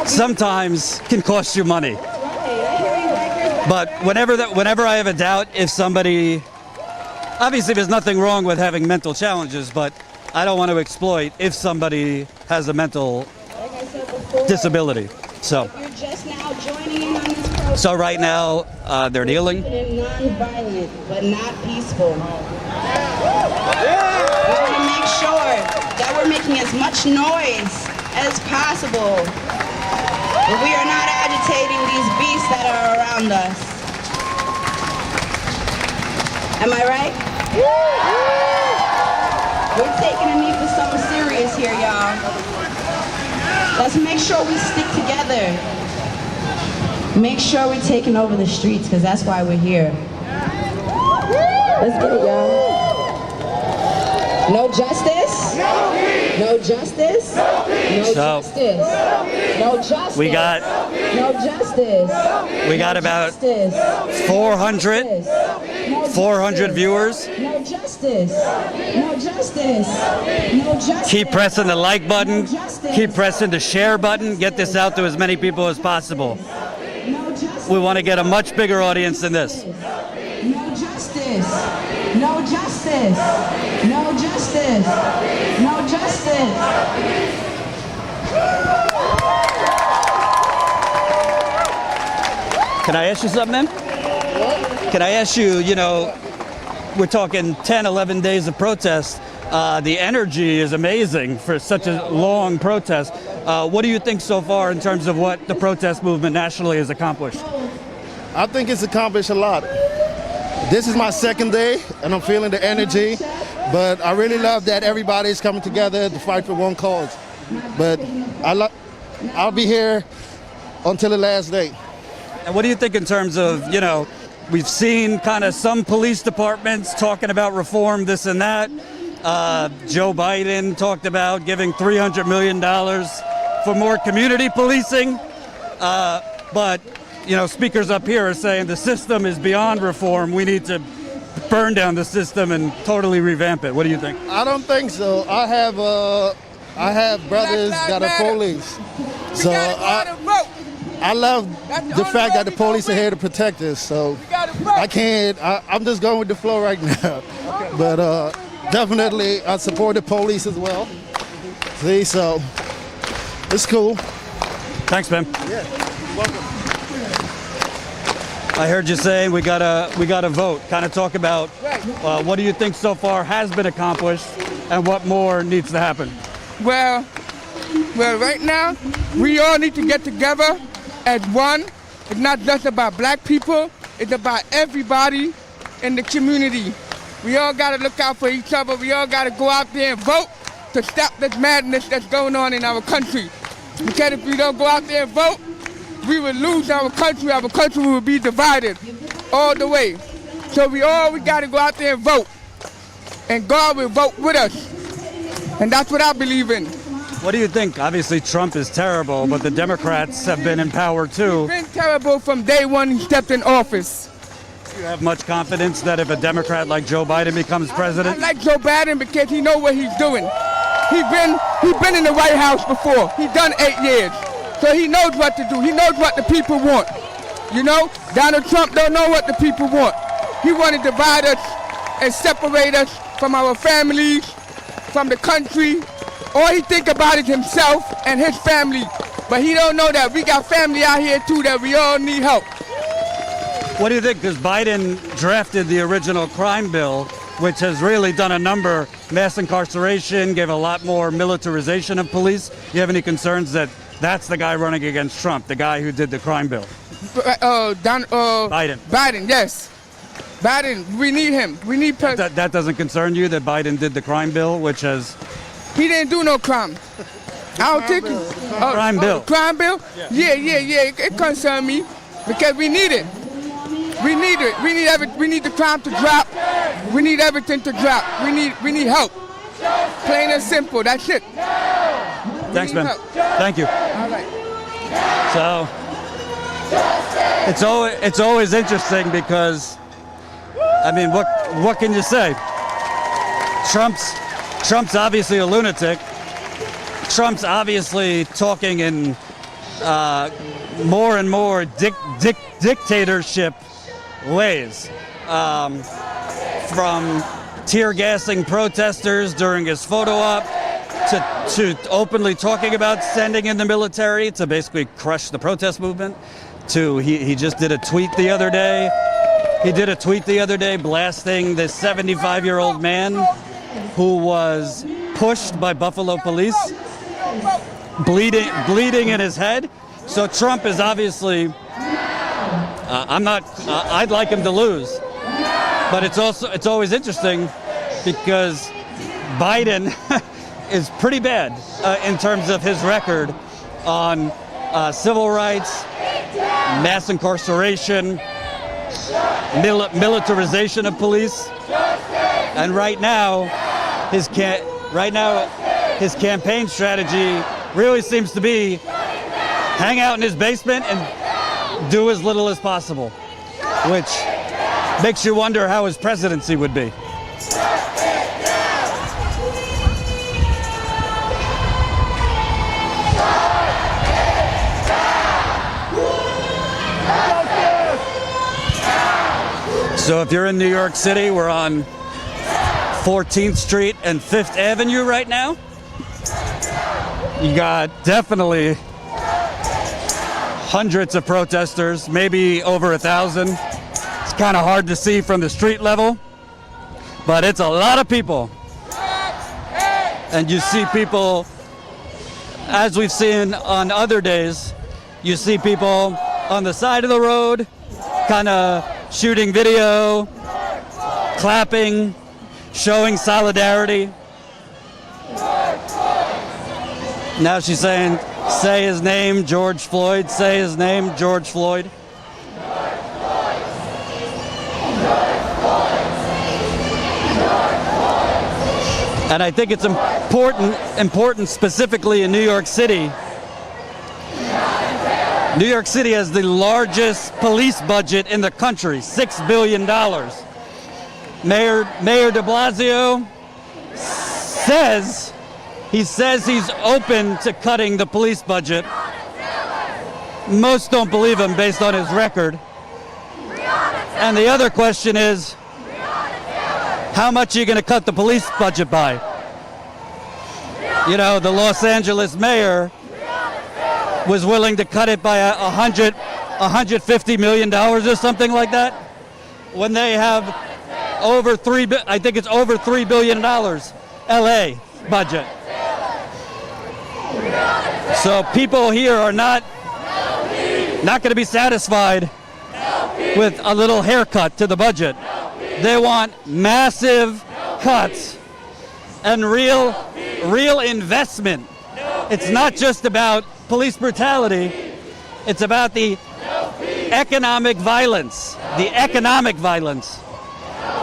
sometimes can cost you money. Right. I hear you, bikers. But whenever I have a doubt if somebody obviously there's nothing wrong with having mental challenges, but I don't want to exploit if somebody has a mental Like I said before, disability. So, if you're just now joining in on this protest, so right now they're kneeling. non-violent, but not peaceful. We want to make sure that we're making as much noise as possible. But we are not agitating these beasts that are around us. Am I right? We're taking a knee for something serious here, y'all. Let's make sure we stick together. Make sure we're taking over the streets, because that's why we're here. Let's get it, y'all. No justice? No justice? No justice? No justice? We got No justice? about Justice? 400 viewers. No justice? No justice? No justice? Keep pressing the like button. Keep pressing the share button. Get this out to as many people as possible. No justice? We want to get a much bigger audience than this. No justice. No justice. No justice. No justice. Can I ask you something, man? Can I ask you, we're talking 10, 11 days of protest. The energy is amazing for such a long protest. What do you think so far in terms of what the protest movement nationally has accomplished? I think it's accomplished a lot. This is my second day, and I'm feeling the energy. But I really love that everybody's coming together to fight for one cause. But I'll be here until the last day. And what do you think in terms of, we've seen kind of some police departments talking about reform, this and that. Joe Biden talked about giving $300 million for more community policing. But, speakers up here are saying the system is beyond reform. We need to burn down the system and totally revamp it. What do you think? I don't think so. I have brothers that are police. So I love the fact that the police are here to protect us. So I'm just going with the flow right now. But definitely I support the police as well. See, so it's cool. Thanks, man. Yeah, welcome. I heard you saying we gotta vote. Kind of talk about what do you think so far has been accomplished and what more needs to happen. Well, right now we all need to get together as one. It's not just about black people. It's about everybody in the community. We all got to look out for each other. We all got to go out there and vote to stop this madness that's going on in our country. Because if we don't go out there and vote, we will lose our country. Our country will be divided all the way. So we got to go out there and vote. And God will vote with us. And that's what I believe in. What do you think? Obviously Trump is terrible, but the Democrats have been in power too. He's been terrible from day one he stepped in office. Do you have much confidence that if a Democrat like Joe Biden becomes president? I like Joe Biden because he knows what he's doing. He been in the White House before. He done 8 years. So he knows what to do. He knows what the people want. Donald Trump don't know what the people want. He want to divide us and separate us from our families, from the country. All he think about is himself and his family. But he don't know that we got family out here too, that we all need help. What do you think? Because Biden drafted the original crime bill, which has really done a number, mass incarceration, gave a lot more militarization of police. You have any concerns that that's the guy running against Trump, the guy who did the crime bill? Biden. Biden, yes. Biden, we need him. We need that doesn't concern you that Biden did the crime bill, which has... He didn't do no crime. I don't think crime bill. Crime bill? Yeah. It concerns me because we need it. We need it. We need the crime to drop. We need everything to drop. We need help. Plain and simple. That's it. Thanks, man. Thank you. All right. So it's always interesting because what can you say? Trump's obviously a lunatic. Trump's obviously talking in more and more dictatorship ways. from tear gassing protesters during his photo op to openly talking about sending in the military to basically crush the protest movement. To he just did a tweet the other day. He did a tweet the other day blasting this 75-year-old man who was pushed by Buffalo police, bleeding in his head. So Trump is obviously, I'd like him to lose. But it's always interesting because Biden is pretty bad in terms of his record on civil rights, mass incarceration, militarization of police, and right now his campaign strategy really seems to be hang out in his basement and do as little as possible, which makes you wonder how his presidency would be. So if you're in New York City, we're on 14th Street and 5th Avenue right now. You got definitely hundreds of protesters, maybe over 1,000. It's kind of hard to see from the street level, but it's a lot of people. And you see people, as we've seen on other days, you see people on the side of the road, kind of shooting video, clapping, showing solidarity. Now she's saying, say his name, George Floyd, say his name, George Floyd. And I think it's important specifically in New York City. New York City has the largest police budget in the country, $6 billion. Mayor de Blasio says he's open to cutting the police budget. Most don't believe him based on his record. And the other question is, how much are you going to cut the police budget by? You know, the Los Angeles mayor was willing to cut it by $150 million or something like that, when they have over $3 billion LA budget. So people here are not going to be satisfied with a little haircut to the budget. They want massive cuts and real investment. It's not just about police brutality, it's about the economic violence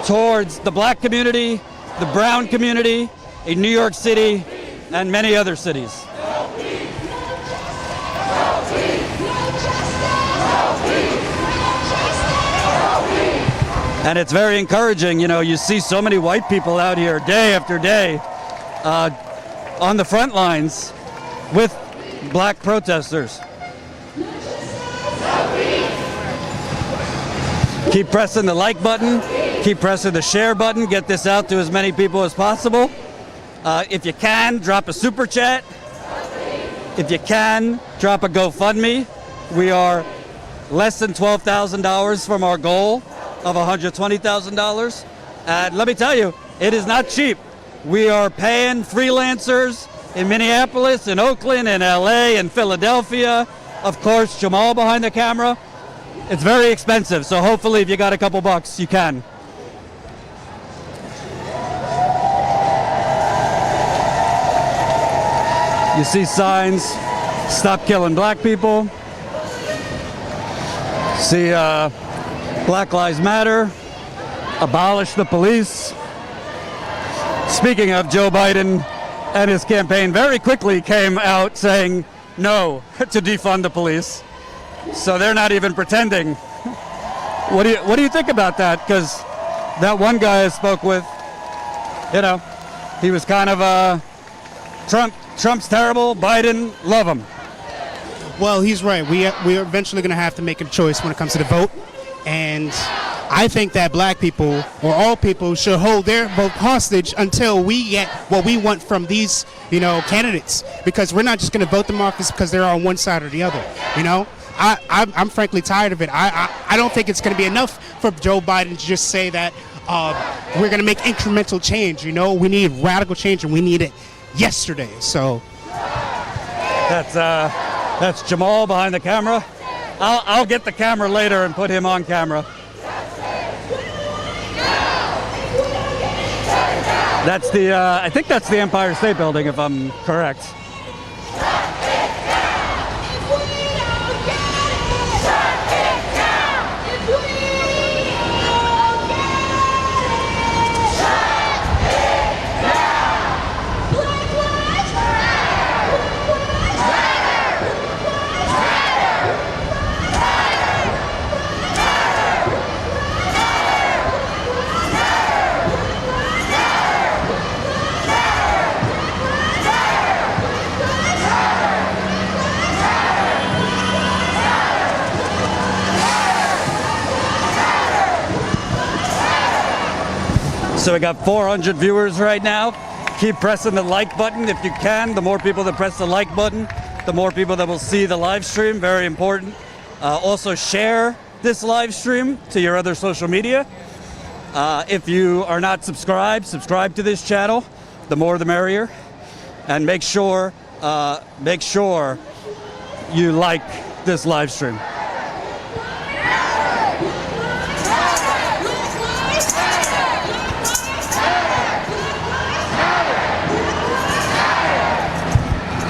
towards the black community, the brown community in New York City and many other cities. And it's very encouraging, you know, you see so many white people out here day after day on the front lines with black protesters. Keep pressing the like button, keep pressing the share button, get this out to as many people as possible. If you can, drop a super chat. If you can, drop a GoFundMe. We are less than $12,000 from our goal of $120,000. And let me tell you, it is not cheap. We are paying freelancers in Minneapolis, in Oakland, in LA, in Philadelphia. Of course, Jamal behind the camera. It's very expensive, so hopefully if you got a couple bucks, you can. You see signs, stop killing black people. See Black Lives Matter, abolish the police. Speaking of, Joe Biden and his campaign very quickly came out saying no to defund the police. So they're not even pretending. What do you think about that? Because that one guy I spoke with, you know, he was kind of Trump's terrible, Biden, love him. Well, he's right. We're eventually going to have to make a choice when it comes to the vote. And I think that black people or all people should hold their vote hostage until we get what we want from these, candidates. Because we're not just going to vote them off just because they're on one side or the other. I'm frankly tired of it. I don't think it's going to be enough for Joe Biden to just say that we're going to make incremental change. We need radical change, and we need it yesterday. So that's Jamal behind the camera. I'll get the camera later and put him on camera. That's I think that's the Empire State Building, if I'm correct. So we got 400 viewers right now. Keep pressing the like button if you can. The more people that press the like button, the more people that will see the live stream. Very important. Also share this live stream to your other social media. If you are not subscribed, subscribe to this channel. The more the merrier. And make sure you like this live stream.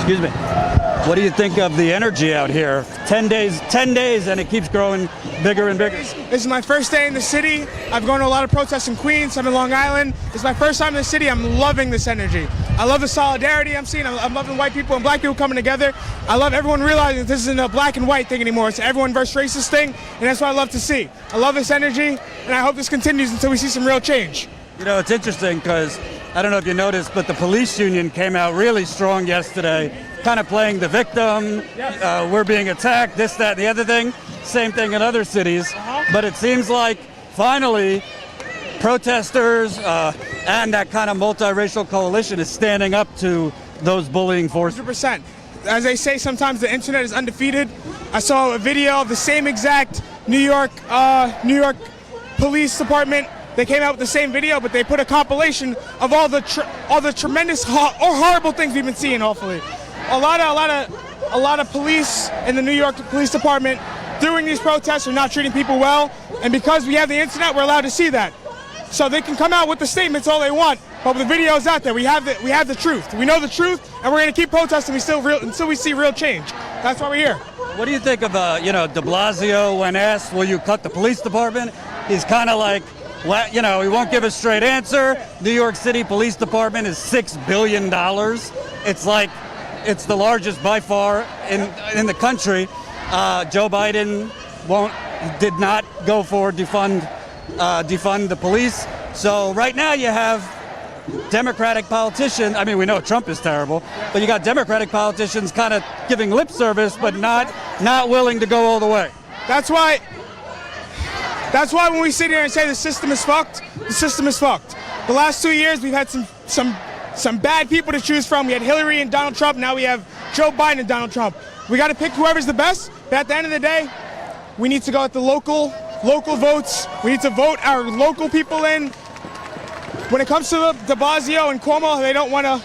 Excuse me. What do you think of the energy out here? 10 days, and it keeps growing bigger and bigger. This is my first day in the city. I've gone to a lot of protests in Queens. I'm in Long Island. It's my first time in the city. I'm loving this energy. I love the solidarity I'm seeing. I'm loving white people and black people coming together. I love everyone realizing that this isn't a black and white thing anymore. It's an everyone versus racist thing, and that's what I love to see. I love this energy, and I hope this continues until we see some real change. It's interesting because I don't know if you noticed, but the police union came out really strong yesterday, kind of playing the victim. We're being attacked, this, that, and the other thing. Same thing in other cities. But it seems like finally protesters and that kind of multiracial coalition is standing up to those bullying forces. 100%. As they say, sometimes the internet is undefeated. I saw a video of the same exact New York Police Department. They came out with the same video, but they put a compilation of all the tremendous or horrible things we've been seeing. Hopefully, a lot of police in the New York Police Department during these protests are not treating people well, and because we have the internet, we're allowed to see that. So they can come out with the statements all they want, but the video's out there. We have the truth. We know the truth, and we're going to keep protesting until we see real change. That's why we're here. What do you think of de Blasio when asked, "Will you cut the police department?" He's kind of like, well, he won't give a straight answer. New York City Police Department is $6 billion. It's the largest by far in the country. Joe Biden did not go for defund the police. So right now you have Democratic politicians. I mean, we know Trump is terrible, but you got Democratic politicians kind of giving lip service, but not willing to go all the way. That's why when we sit here and say the system is fucked, the system is fucked. The last 2 years, we've had some bad people to choose from. We had Hillary and Donald Trump. Now we have Joe Biden and Donald Trump. We got to pick whoever's the best. But at the end of the day, we need to go at the local votes. We need to vote our local people in. When it comes to de Blasio and Cuomo, they don't want to.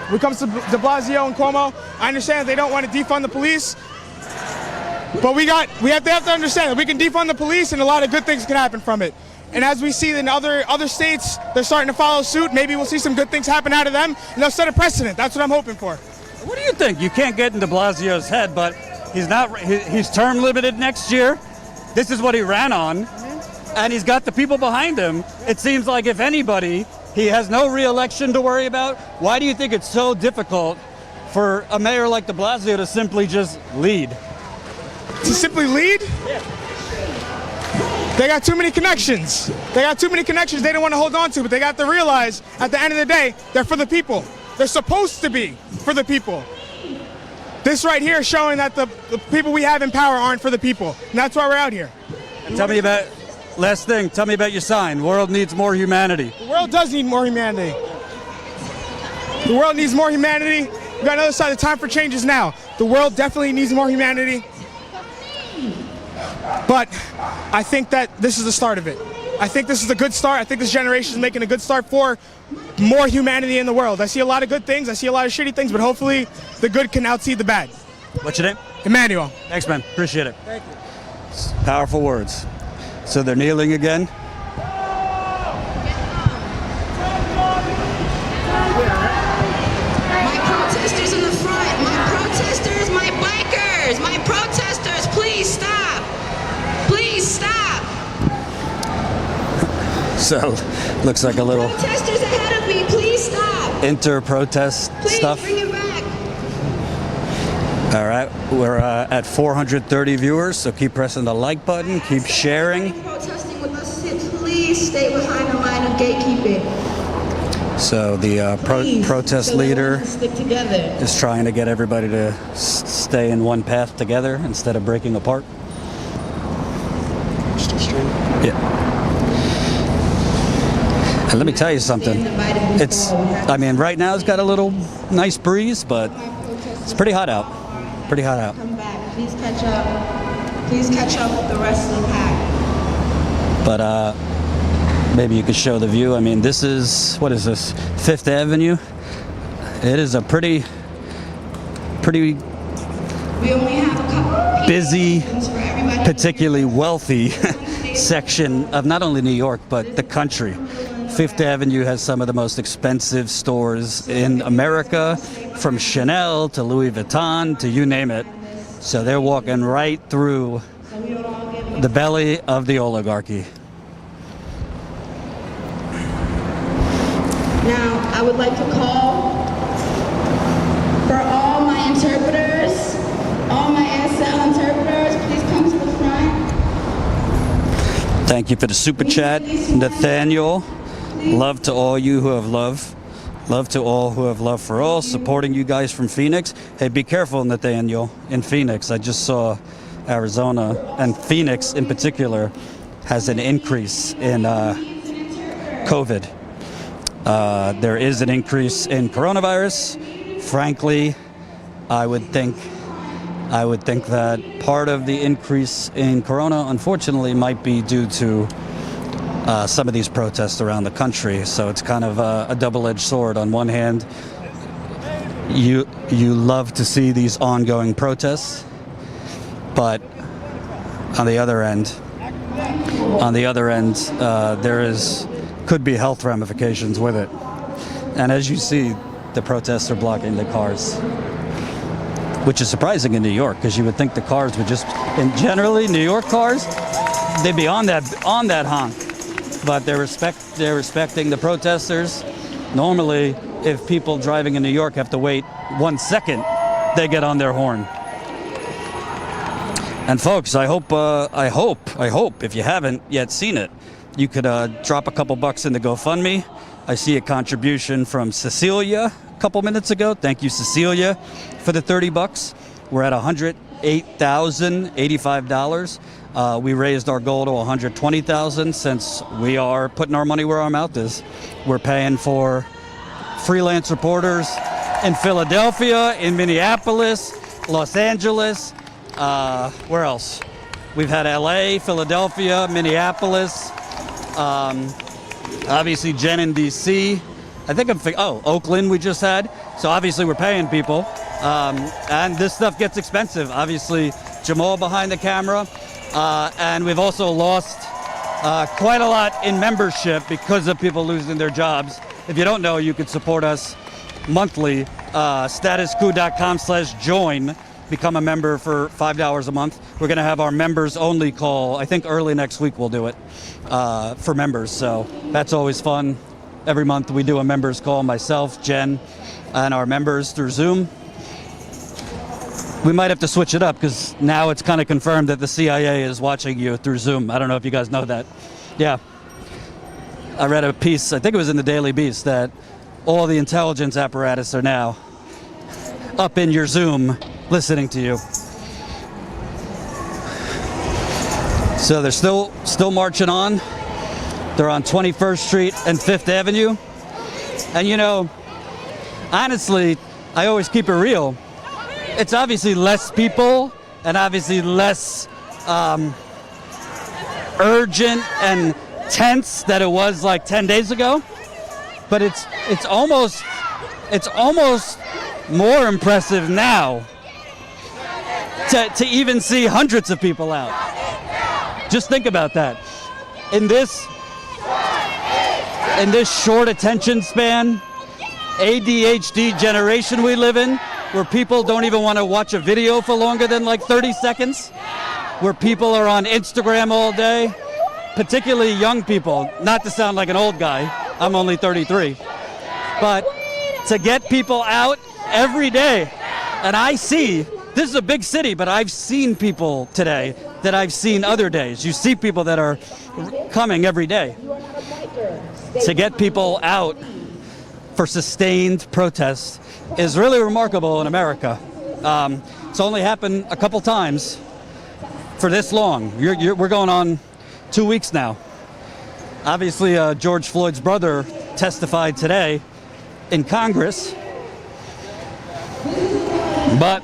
When it comes to de Blasio and Cuomo, I understand that they don't want to defund the police. But we have to understand that we can defund the police and a lot of good things can happen from it. And as we see in other states, they're starting to follow suit. Maybe we'll see some good things happen out of them, and they'll set a precedent. That's what I'm hoping for. What do you think? You can't get into Blasio's head, but he's term limited next year. This is what he ran on, and he's got the people behind him. It seems like if anybody, he has no re-election to worry about. Why do you think it's so difficult for a mayor like de Blasio to simply just lead? To simply lead? Yeah. They got too many connections. They don't want to hold on to, but they got to realize at the end of the day, they're for the people. They're supposed to be for the people. This right here is showing that the people we have in power aren't for the people. And that's why we're out here. Tell me about last thing. Tell me about your sign. World needs more humanity. The world does need more humanity. The world needs more humanity. We got another side. The time for change is now. The world definitely needs more humanity. But I think that this is the start of it. I think this is a good start. I think this generation is making a good start for more humanity in the world. I see a lot of good things. I see a lot of shitty things, but hopefully the good can outsee the bad. What's your name? Emmanuel. Thanks, man. Appreciate it. Thank you. Powerful words. So they're kneeling again. My protesters in the front, my protesters, my bikers, my protesters, please stop. Please stop. So, looks like a little Protesters ahead of me, please stop. inter-protest Please stuff. bring it back. All right, we're at 430 viewers, so keep pressing the like button, keep sharing. Protesting with us, please stay behind the line of gatekeeping. So the Please, protest so that we leader can stick together. is trying to get everybody to stay in one path together instead of breaking apart. Yeah. And let me tell you something. I mean, right now it's got a little nice breeze, but it's pretty hot out. Pretty hot out. Come back, please catch up. Please catch up with the rest of the pack. But maybe you could show the view. I mean, this is, what is this, 5th Avenue? It is a pretty We only have a couple busy, for everybody. particularly wealthy section of not only New York, but the country. 5th Avenue has some of the most expensive stores in America, from Chanel to Louis Vuitton to you name it. So they're walking right through the belly of the oligarchy. Now, I would like to call for all my interpreters, all my ASL interpreters, please come to the front. Thank you for the super chat, Nathaniel. Love to all you who have love. Love to all who have love for all. Supporting you guys from Phoenix. Hey, be careful, Nathaniel, in Phoenix. I just saw Arizona, and Phoenix in particular, has an increase in COVID. There is an increase in coronavirus. Frankly, I would think that part of the increase in corona, unfortunately, might be due to some of these protests around the country. So it's kind of a double-edged sword. On one hand, you love to see these ongoing protests, but on the other end, there could be health ramifications with it. And as you see, the protests are blocking the cars, which is surprising in New York, because you would think the cars would just, and generally New York cars, they'd be on that honk. But they're respecting the protesters. Normally, if people driving in New York have to wait 1 second, they get on their horn. And folks, I hope if you haven't yet seen it, you could drop a couple bucks in the GoFundMe. I see a contribution from Cecilia a couple minutes ago. Thank you, Cecilia, for the 30 bucks. We're at $108,085. We raised our goal to $120,000 since we are putting our money where our mouth is. We're paying for freelance reporters in Philadelphia, in Minneapolis, Los Angeles. Where else? We've had LA, Philadelphia, Minneapolis. Obviously, Jen in DC. I think Oakland we just had. So obviously we're paying people. And this stuff gets expensive. Obviously, Jamal behind the camera. And we've also lost quite a lot in membership because of people losing their jobs. If you don't know, you could support us monthly. Statusquo.com/join. Become a member for $5 a month. We're going to have our members only call. I think early next week we'll do it for members. So that's always fun. Every month we do a members call, myself, Jen, and our members through Zoom. We might have to switch it up because now it's kind of confirmed that the CIA is watching you through Zoom. I don't know if you guys know that. Yeah. I read a piece, I think it was in the Daily Beast, that all the intelligence apparatus are now up in your Zoom listening to you. So they're still marching on. They're on 21st Street and 5th Avenue. And you know, honestly, I always keep it real. It's obviously less people and obviously less urgent and tense than it was like 10 days ago. But it's almost more impressive now to even see hundreds of people out. Just think about that. In this short attention span, ADHD generation we live in, where people don't even want to watch a video for longer than like 30 seconds, where people are on Instagram all day, particularly young people, not to sound like an old guy, I'm only 33, but to get people out every day. And I see, this is a big city, but I've seen people today that I've seen other days. You see people that are coming every day. To get people out for sustained protests is really remarkable in America. It's only happened a couple times for this long. We're going on 2 weeks now. Obviously, George Floyd's brother testified today in Congress, but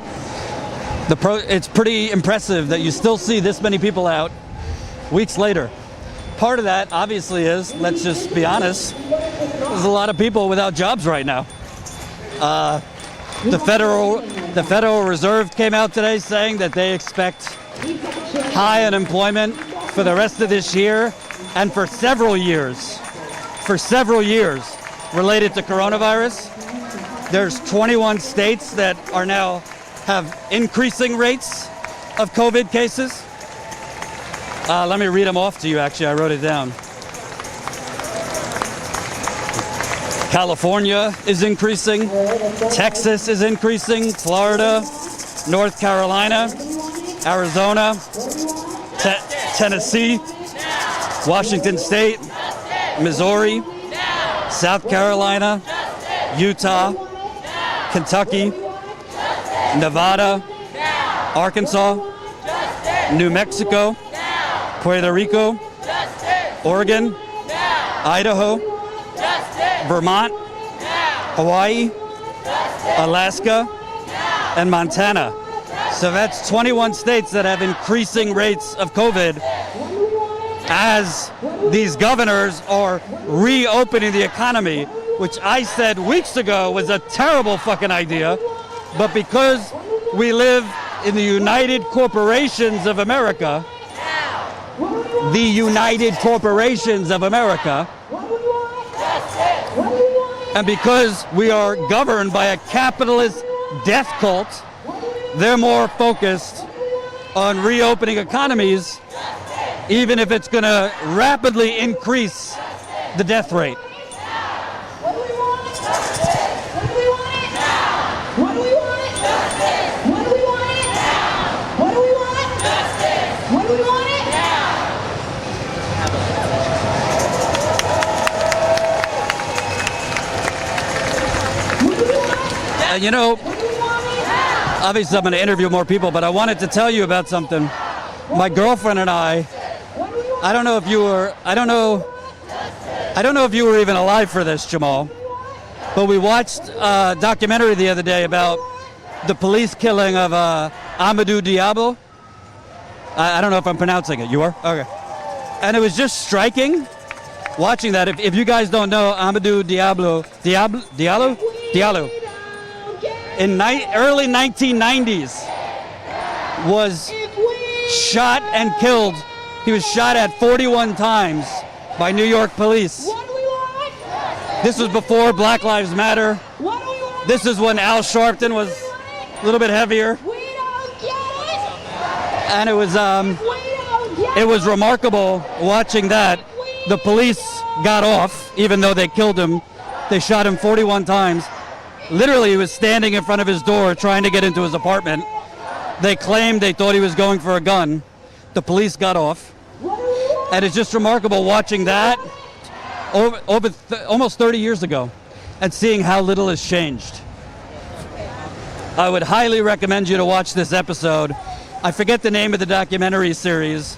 it's pretty impressive that you still see this many people out weeks later. Part of that, obviously, is, let's just be honest, there's a lot of people without jobs right now. The Federal Reserve came out today saying that they expect high unemployment for the rest of this year and for several years related to coronavirus. There's 21 states that are now have increasing rates of COVID cases. Let me read them off to you, actually. I wrote it down. California is increasing. Texas is increasing. Florida, North Carolina, Arizona, Tennessee, Washington State, Missouri, South Carolina, Utah, Kentucky, Nevada, Arkansas, New Mexico, Puerto Rico, Oregon, Idaho, Vermont, Hawaii, Alaska, and Montana. So that's 21 states that have increasing rates of COVID as these governors are reopening the economy, which I said weeks ago was a terrible fucking idea. But because we live in the United Corporations of America, the United Corporations of America, and because we are governed by a capitalist death cult, they're more focused on reopening economies, even if it's going to rapidly increase the death rate. And you know, obviously I'm going to interview more people, but I wanted to tell you about something. My girlfriend and I don't know if you were even alive for this, Jamal, but we watched a documentary the other day about the police killing of Amadou Diallo. I don't know if I'm pronouncing it. You are? Okay. And it was just striking watching that. If you guys don't know, Amadou Diallo, in early 1990s was shot and killed. He was shot at 41 times by New York police. This was before Black Lives Matter. This is when Al Sharpton was a little bit heavier. And it was remarkable watching that. The police got off, even though they killed him. They shot him 41 times. Literally, he was standing in front of his door trying to get into his apartment. They claimed they thought he was going for a gun. The police got off. And it's just remarkable watching that almost 30 years ago and seeing how little has changed. I would highly recommend you to watch this episode. I forget the name of the documentary series,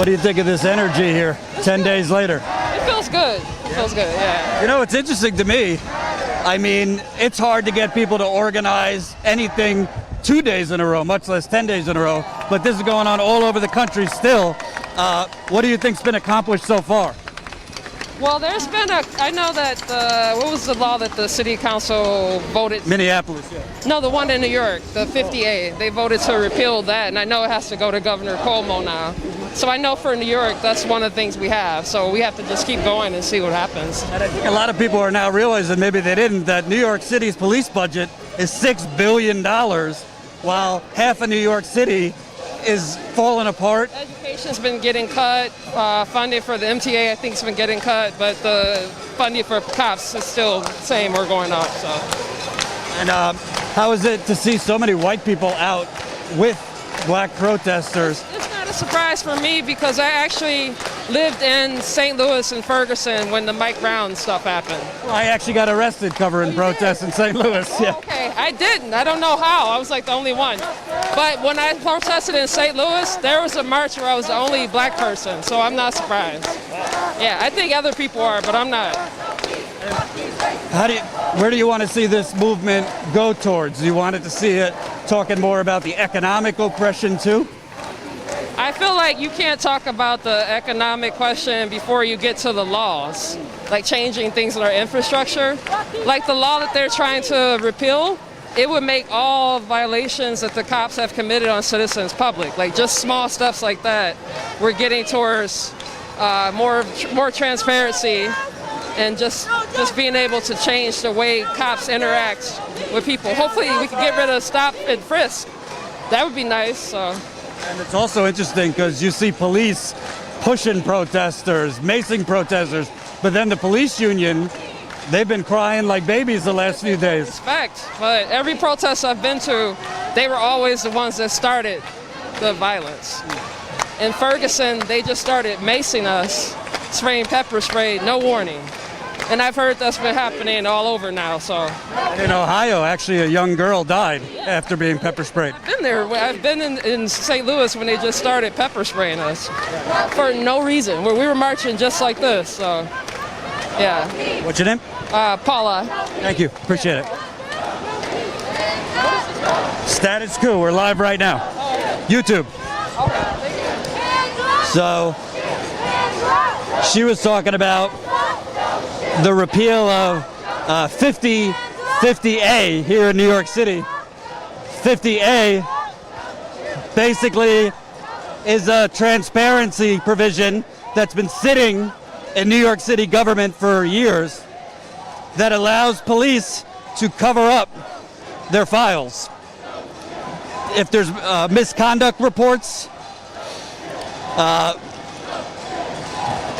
What do you think of this energy here 10 days later? It feels good. It feels good, yeah. You know, it's interesting to me. I mean, it's hard to get people to organize anything 2 days in a row, much less 10 days in a row. But this is going on all over the country still. What do you think's been accomplished so far? Well, there's been I know that, what was the law that the city council voted? Minneapolis, yeah. No, the one in New York, the 50A. They voted to repeal that, and I know it has to go to Governor Cuomo now. So I know for New York, that's one of the things we have. So we have to just keep going and see what happens. And I think a lot of people are now realizing, maybe they didn't, that New York City's police budget is $6 billion, while half of New York City is falling apart. Education's been getting cut. Funding for the MTA, I think, has been getting cut, but the funding for cops is still the same or going up. So. And how is it to see so many white people out with black protesters? It's not a surprise for me because I actually lived in St. Louis and Ferguson when the Mike Brown stuff happened. Well, I actually got arrested covering protests in St. Louis. Yeah. Okay, I didn't. I don't know how. I was like the only one. But when I protested in St. Louis, there was a march where I was the only black person, so I'm not surprised. Yeah, I think other people are, but I'm not. Where do you want to see this movement go towards? Do you want it to see it talking more about the economic oppression too? I feel like you can't talk about the economic question before you get to the laws, like changing things in our infrastructure. Like the law that they're trying to repeal, it would make all violations that the cops have committed on citizens public. Like just small steps like that. We're getting towards more transparency and just being able to change the way cops interact with people. Hopefully we can get rid of stop and frisk. That would be nice. So. And it's also interesting because you see police pushing protesters, macing protesters, but then the police union, they've been crying like babies the last few days. Respect, but every protest I've been to, they were always the ones that started the violence. In Ferguson, they just started macing us, spraying pepper spray, no warning. And I've heard that's been happening all over now, so. In Ohio, actually, a young girl died after being pepper sprayed. I've been there. I've been in St. Louis when they just started pepper spraying us for no reason, where we were marching just like this, so, yeah. What's your name? Paula. Thank you, appreciate it. Status Quo, we're live right now. YouTube. So, she was talking about the repeal of 50A here in New York City. 50A basically is a transparency provision that's been sitting in New York City government for years that allows police to cover up their files. If there's misconduct reports,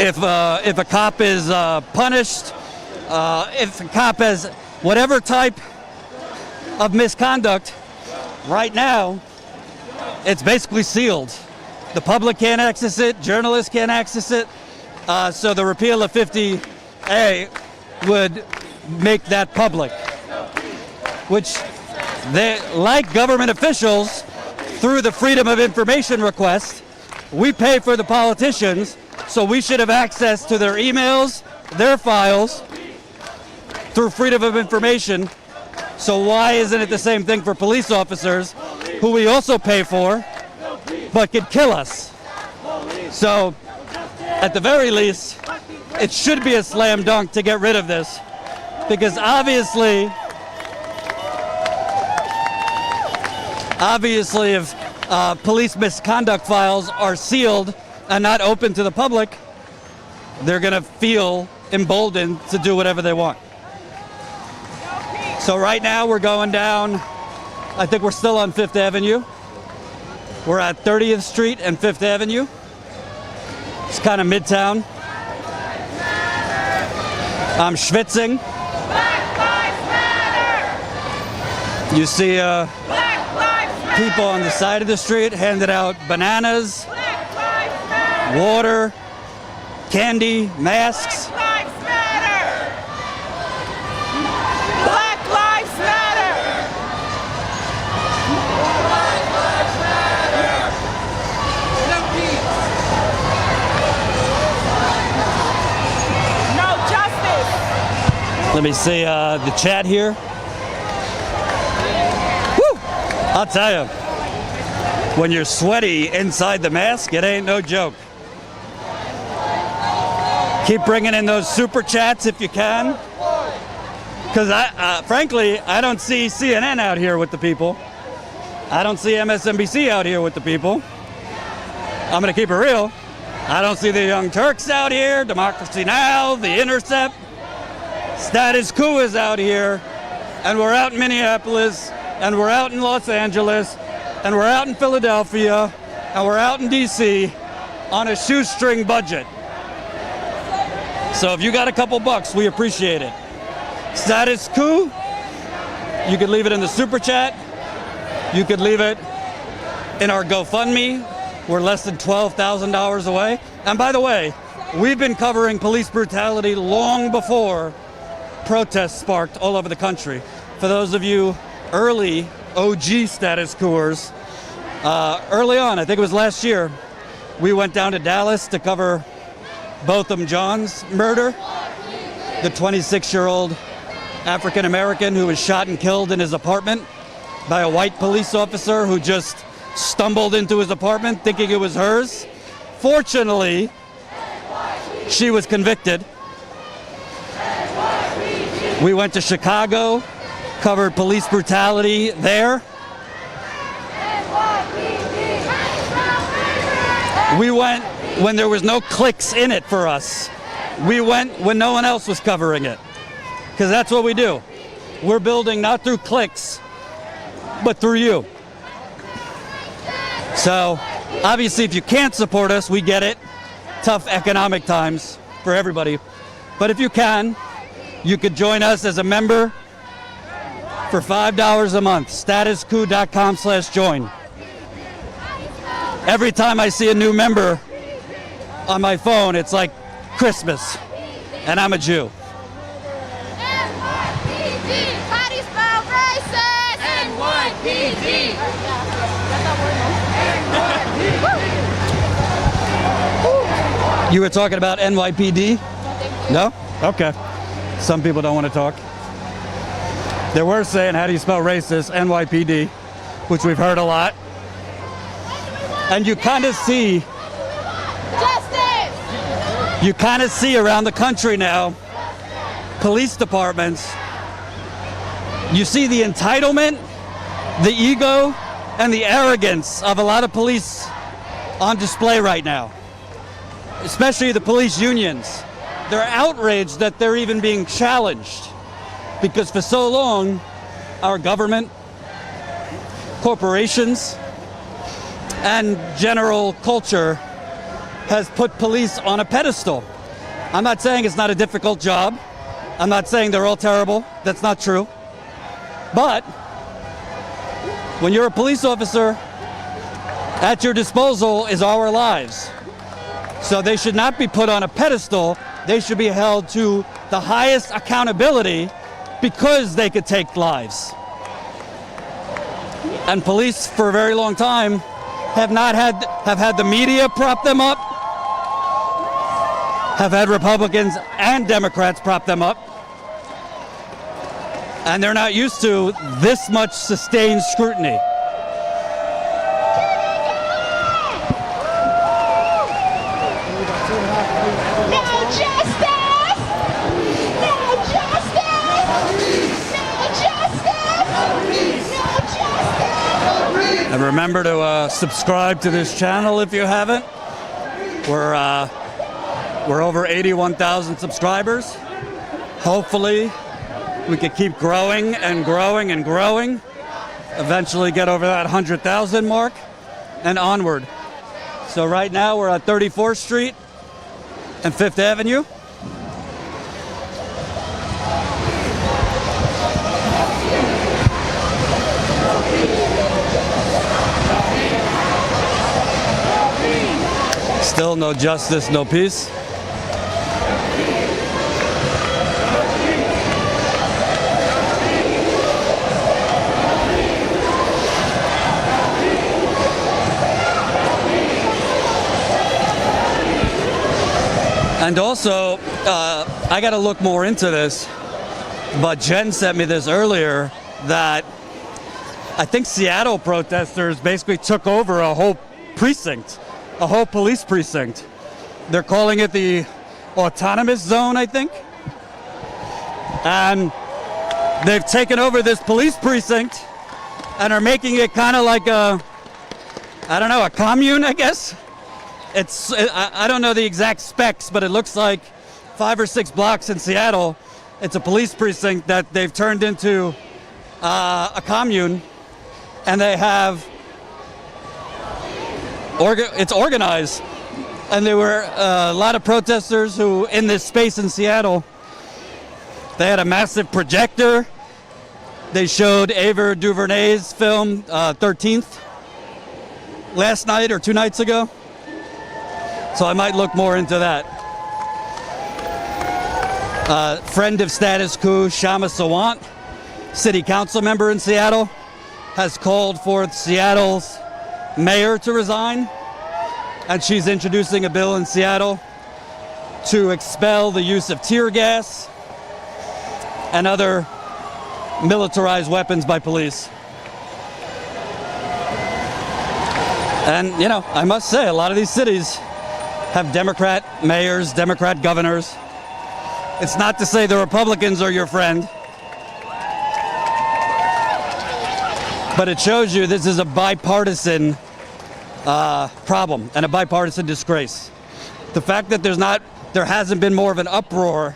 if a cop is punished, if a cop has whatever type of misconduct, right now, it's basically sealed. The public can't access it, journalists can't access it, so the repeal of 50A would make that public, which they, like government officials, through the Freedom of Information request, we pay for the politicians, so we should have access to their emails, their files, through Freedom of Information. So why isn't it the same thing for police officers, who we also pay for, but could kill us? So, at the very least, it should be a slam dunk to get rid of this, because obviously if police misconduct files are sealed and not open to the public, they're going to feel emboldened to do whatever they want. So right now we're going down, I think we're still on 5th Avenue. We're at 30th Street and 5th Avenue. It's kind of midtown. I'm schwitzing. Black Lives Matter! You see Black Lives Matter! people on the side of the street handing out bananas, Black Lives Matter! water, candy, masks. Black Lives Matter! Black Lives Matter! Black Lives Matter! Let me see the chat here. Woo! I'll tell you, when you're sweaty inside the mask, it ain't no joke. Keep bringing in those super chats if you can. Because frankly, I don't see CNN out here with the people. I don't see MSNBC out here with the people. I'm going to keep it real. I don't see the Young Turks out here, Democracy Now!, The Intercept. Status Quo is out here, and we're out in Minneapolis, and we're out in Los Angeles, and we're out in Philadelphia, and we're out in DC on a shoestring budget. So if you got a couple bucks, we appreciate it. Status Quo, you could leave it in the super chat. You could leave it in our GoFundMe. We're less than $12,000 away. And by the way, we've been covering police brutality long before protests sparked all over the country. For those of you early OG status quoers, early on, I think it was last year, we went down to Dallas to cover Botham Jean's murder, the 26-year-old African-American who was shot and killed in his apartment by a white police officer who just stumbled into his apartment thinking it was hers. Fortunately, she was convicted. We went to Chicago, covered police brutality there. We went when there was no clicks in it for us. We went when no one else was covering it. Because that's what we do. We're building not through clicks, but through you. So, obviously, if you can't support us, we get it. Tough economic times for everybody. But if you can, you could join us as a member for $5 a month. Statusquo.com/join. Every time I see a new member on my phone, it's like Christmas. And I'm a Jew. NYPD, how do you spell racist? NYPD. You were talking about NYPD? No? Okay. Some people don't want to talk. They were saying, how do you spell racist? NYPD, which we've heard a lot. And you kind of see, Justice! you kind of see around the country now, police departments, you see the entitlement, the ego, and the arrogance of a lot of police on display right now, especially the police unions. They're outraged that they're even being challenged because for so long, our government, corporations, and general culture has put police on a pedestal. I'm not saying it's not a difficult job. I'm not saying they're all terrible. That's not true. But when you're a police officer, at your disposal is our lives. So they should not be put on a pedestal. They should be held to the highest accountability because they could take lives. And police for a very long time have had the media prop them up, have had Republicans and Democrats prop them up, and they're not used to this much sustained scrutiny. And remember to subscribe to this channel if you haven't. We're over 81,000 subscribers. Hopefully, we can keep growing and growing and growing. Eventually get over that 100,000 mark and onward. So right now we're at 34th Street and 5th Avenue. Still no justice, no peace. And also, I got to look more into this. but Jen sent me this earlier that I think Seattle protesters basically took over a whole precinct, a whole police precinct. They're calling it the autonomous zone, I think. And they've taken over this police precinct and are making it kind of like a, I don't know, a commune, I guess. I don't know the exact specs, but it looks like 5 or 6 blocks in Seattle. It's a police precinct that they've turned into a commune, and they have, it's organized. And there were a lot of protesters who, in this space in Seattle, they had a massive projector. They showed Ava DuVernay's film, 13th, last night or 2 nights ago. So I might look more into that. Friend of status quo, Shama Sawant, city council member in Seattle, has called for Seattle's mayor to resign. And she's introducing a bill in Seattle to expel the use of tear gas and other militarized weapons by police. And, you know, I must say, a lot of these cities have Democrat mayors, Democrat governors. It's not to say the Republicans are your friend, but it shows you this is a bipartisan problem and a bipartisan disgrace. The fact that there hasn't been more of an uproar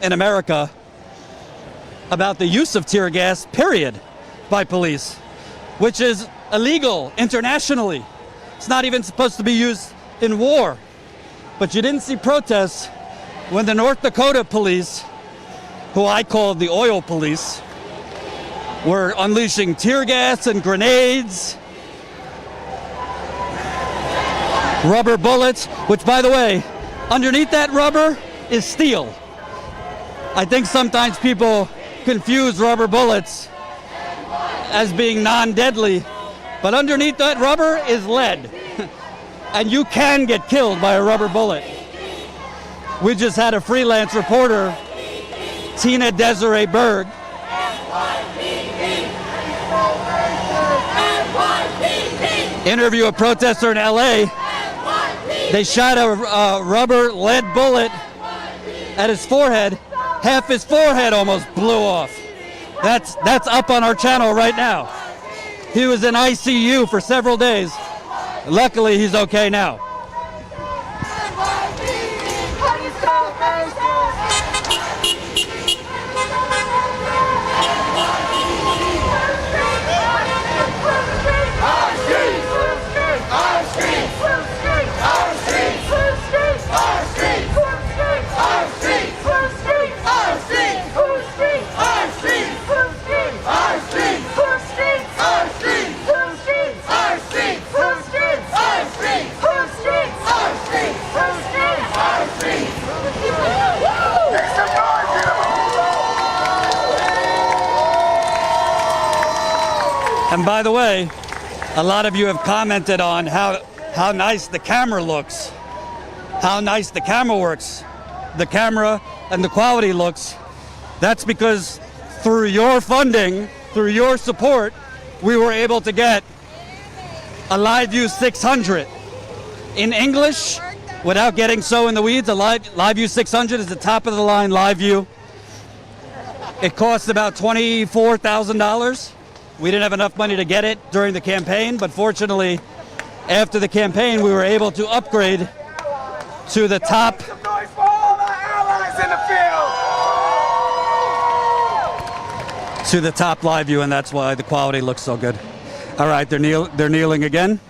in America about the use of tear gas, period, by police, which is illegal internationally. It's not even supposed to be used in war. But you didn't see protests when the North Dakota police, who I called the oil police, were unleashing tear gas and grenades, rubber bullets, which, by the way, underneath that rubber is steel. I think sometimes people confuse rubber bullets as being non-deadly, but underneath that rubber is lead. And you can get killed by a rubber bullet. We just had a freelance reporter, Tina Desiree Berg, interview a protester in LA. They shot a rubber lead bullet at his forehead. Half his forehead almost blew off. That's up on our channel right now. He was in ICU for several days. Luckily, he's okay now. And by the way, a lot of you have commented on how nice the camera looks, how nice the camera works, the camera and the quality looks. That's because through your funding, through your support, we were able to get a LiveView 600. In English, without getting so in the weeds, a LiveView 600 is the top of the line LiveView. It costs about $24,000. We didn't have enough money to get it during the campaign, but fortunately, after the campaign, we were able to upgrade to the top. To the top LiveView, and that's why the quality looks so good. All right, they're kneeling again.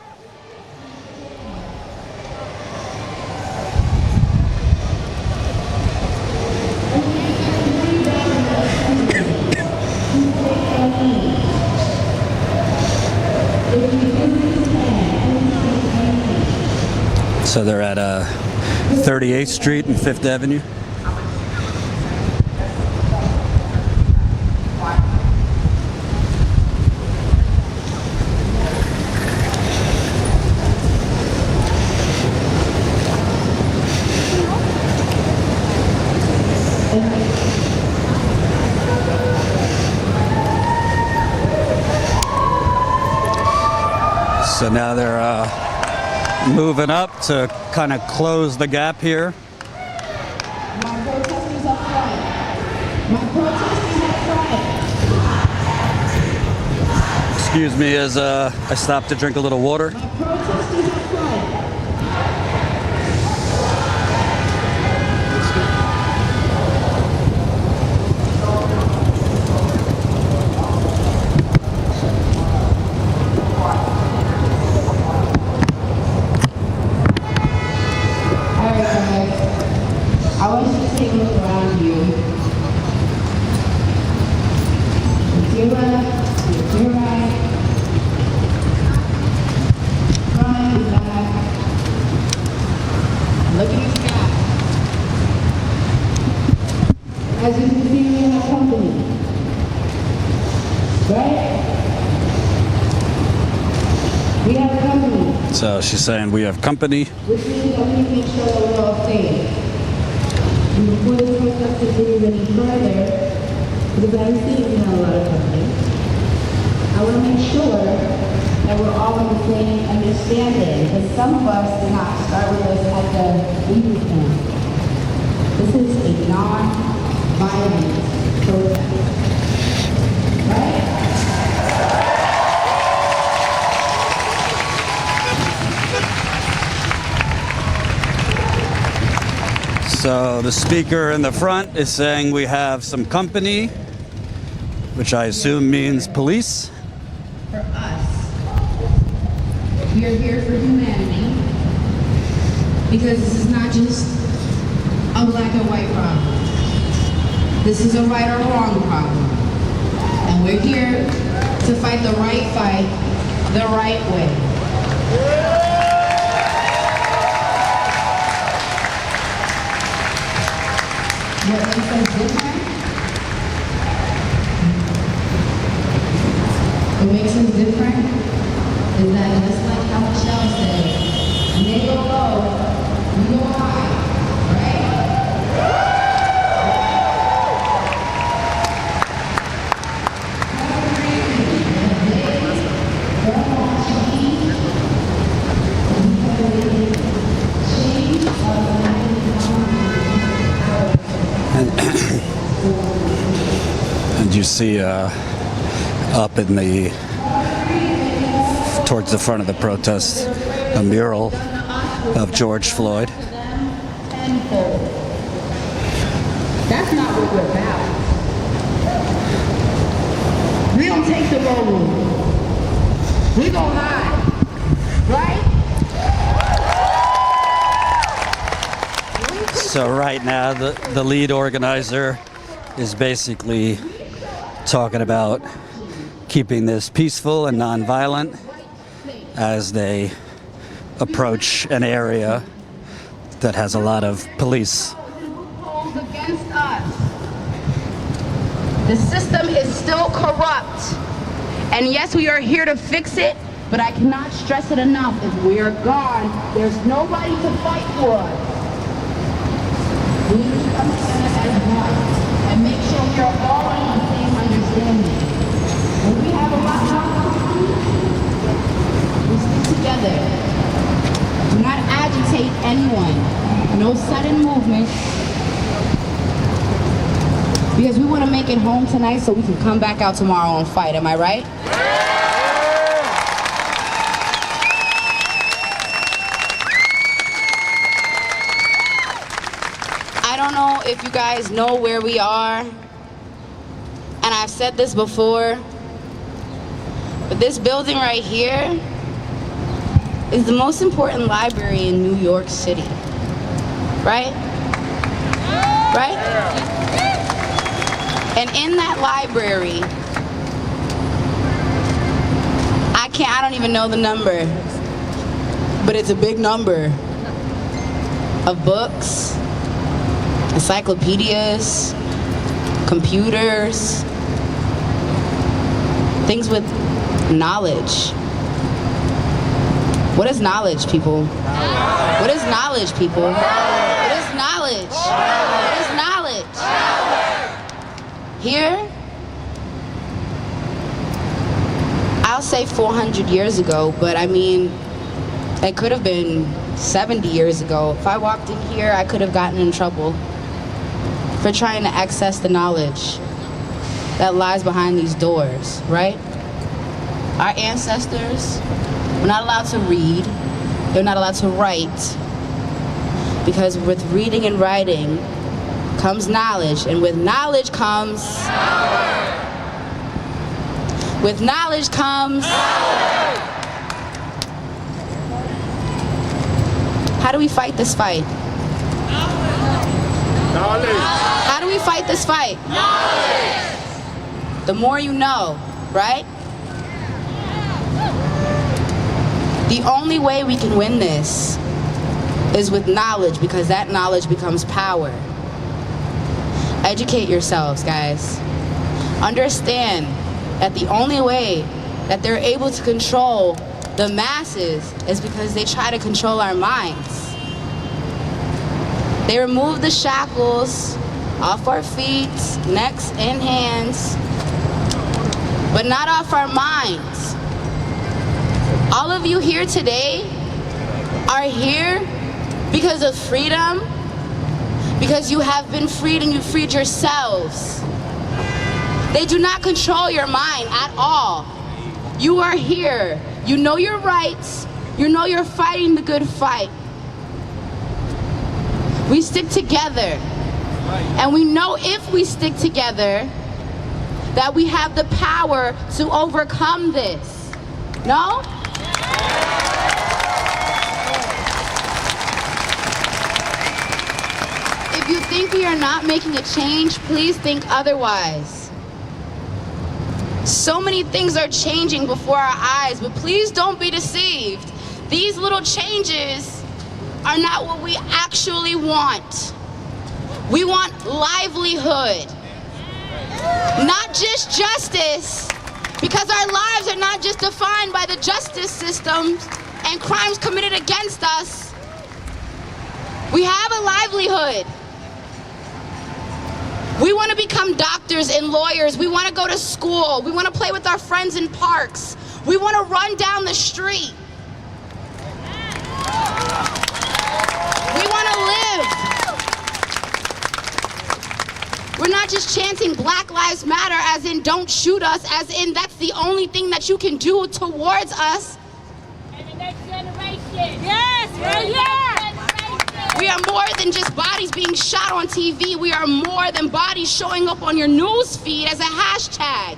So they're at 38th Street and 5th Avenue. So now they're moving up to kind of close the gap here. My protesters up front. My protesters up front. Excuse me as I stop to drink a little water. My protesters up front. I want you to take a look around you. To your left, to your right, front and back. Look at your back. As you can see, we have company. Right? We have company. So she's saying we have company. Which means that we need to make sure that we're all safe. And before this protest continues any further, because I see we have a lot of company, I want to make sure that we're all on the same understanding, because some of us did not start with us at the legal camp. This is a non-violent protest. Right? So the speaker in the front is saying we have some company, which I assume means police. For us, we are here for humanity, because this is not just a black and white problem. This is a right or wrong problem. And we're here to fight the right fight the right way. What makes us different? What makes us different is that just like how Michelle said, when they go low, we go high, right? And you see up in the, towards the front of the protest, a mural of George Floyd. That's not what we're about. We don't take the low road. We go high, right? So right now, the lead organizer is basically talking about keeping this peaceful and nonviolent as they approach an area that has a lot of police. Against us. The system is still corrupt. And yes, we are here to fix it, but I cannot stress it enough. If we are gone, there's nobody to fight for us. We need to come together as one and make sure we are all on the same understanding. When we have a lot of we stick together. Do not agitate anyone. No sudden movement. Because we want to make it home tonight so we can come back out tomorrow and fight. Am I right? I don't know if you guys know where we are, and I've said this before, but this building right here is the most important library in New York City, right? Right? And in that library, I don't even know the number, but it's a big number of books, encyclopedias, computers, things with knowledge. What is knowledge, people? What is knowledge, people? What is knowledge? What is knowledge? Here, I I'll say 400 years ago, but I mean, it could have been 70 years ago. If I walked in here, I could have gotten in trouble for trying to access the knowledge that lies behind these doors, right? Our ancestors were not allowed to read, they're not allowed to write, because with reading and writing comes knowledge, and with knowledge comes power. With knowledge comes power. How do we fight this fight? Knowledge. How do we fight this fight? Knowledge. The more you know, right? The only way we can win this is with knowledge, because that knowledge becomes power. Educate yourselves, guys. Understand that the only way that they're able to control the masses is because they try to control our minds. They remove the shackles off our feet, necks, and hands, but not off our minds. All of you here today are here because of freedom, because you have been freed and you freed yourselves. They do not control your mind at all. You are here. You know your rights. You know you're fighting the good fight. We stick together. And we know if we stick together that we have the power to overcome this. No? If you think we are not making a change, please think otherwise. So many things are changing before our eyes, but please don't be deceived. These little changes are not what we actually want. We want livelihood, not just justice, because our lives are not just defined by the justice systems and crimes committed against us. We have a livelihood. We want to become doctors and lawyers. We want to go to school. We want to play with our friends in parks. We want to run down the street. We want to live. We're not just chanting Black Lives Matter as in don't shoot us, as in that's the only thing that you can do towards us. And the next generation. Yes, yeah. We are more than just bodies being shot on TV. We are more than bodies showing up on your news feed as a hashtag.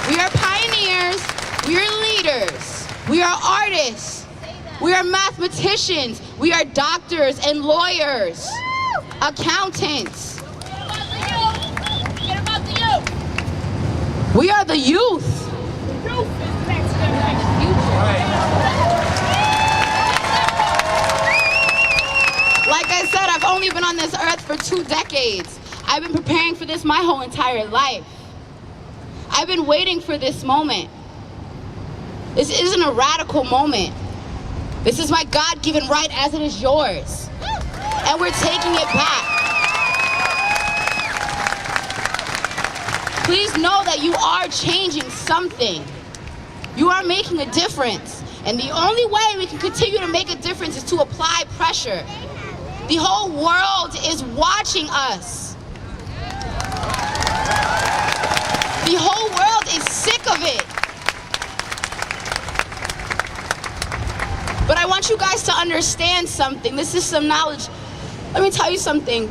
We are pioneers. We are leaders. We are artists. We are mathematicians. We are doctors and lawyers, accountants. We are the youth. Like I said, I've only been on this earth for 2 decades. I've been preparing for this my whole entire life. I've been waiting for this moment. This isn't a radical moment. This is my God-given right as it is yours. And we're taking it back. Please know that you are changing something. You are making a difference. And the only way we can continue to make a difference is to apply pressure. The whole world is watching us. The whole world is sick of it. But I want you guys to understand something. This is some knowledge. Let me tell you something.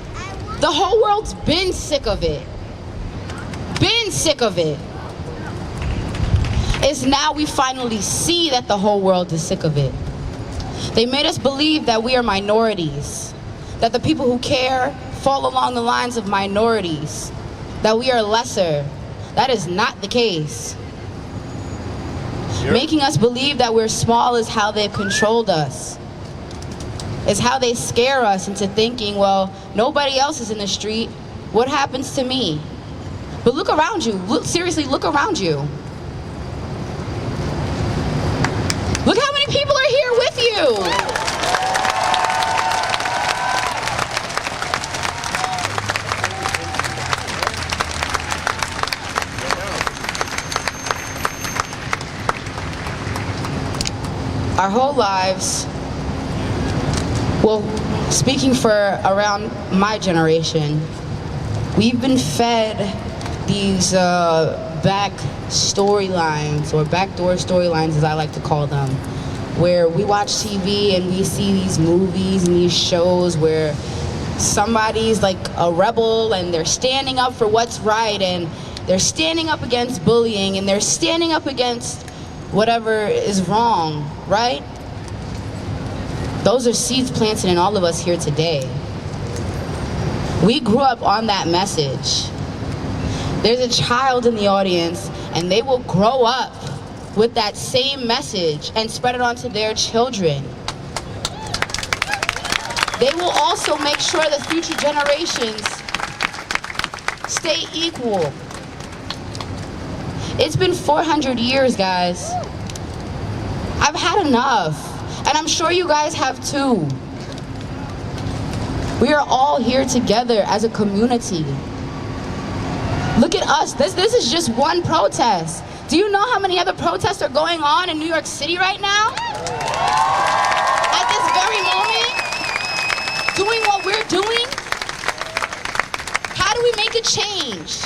The whole world's been sick of it. Been sick of it. It's now we finally see that the whole world is sick of it. They made us believe that we are minorities, that the people who care fall along the lines of minorities, that we are lesser. That is not the case. Sure. Making us believe that we're small is how they've controlled us. It's how they scare us into thinking, well, nobody else is in the street. What happens to me? But look around you. Look, seriously, look around you. Look how many people are here with you. Our whole lives, well, speaking for around my generation, we've been fed these back storylines, or backdoor storylines as I like to call them, where we watch TV and we see these movies and these shows where somebody's like a rebel and they're standing up for what's right, and they're standing up against bullying, and they're standing up against whatever is wrong, right? Those are seeds planted in all of us here today. We grew up on that message. There's a child in the audience, and they will grow up with that same message and spread it onto their children. They will also make sure that future generations stay equal. It's been 400 years, guys. I've had enough, and I'm sure you guys have too. We are all here together as a community. Look at us. This is just one protest. Do you know how many other protests are going on in New York City right now? At this very moment, doing what we're doing? How do we make a change?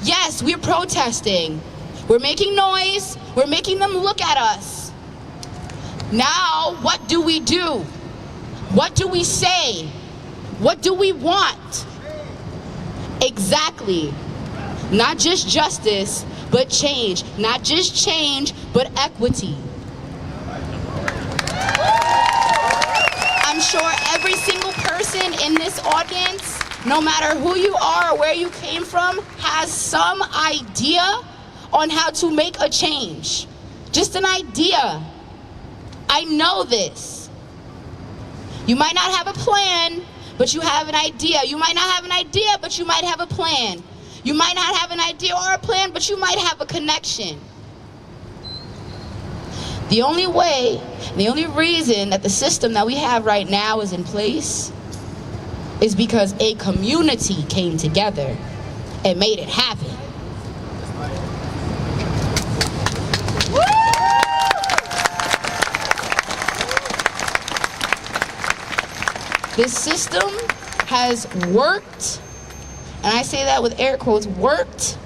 Yes, we're protesting. We're making noise. We're making them look at us. Now, what do we do? What do we say? What do we want? Exactly. Not just justice, but change. Not just change, but equity. I'm sure every single person in this audience, no matter who you are or where you came from, has some idea on how to make a change. Just an idea. I know this. You might not have a plan, but you have an idea. You might not have an idea, but you might have a plan. You might not have an idea or a plan, but you might have a connection. The only way, the only reason that the system that we have right now is in place is because a community came together and made it happen. This system has worked, and I say that with air quotes, worked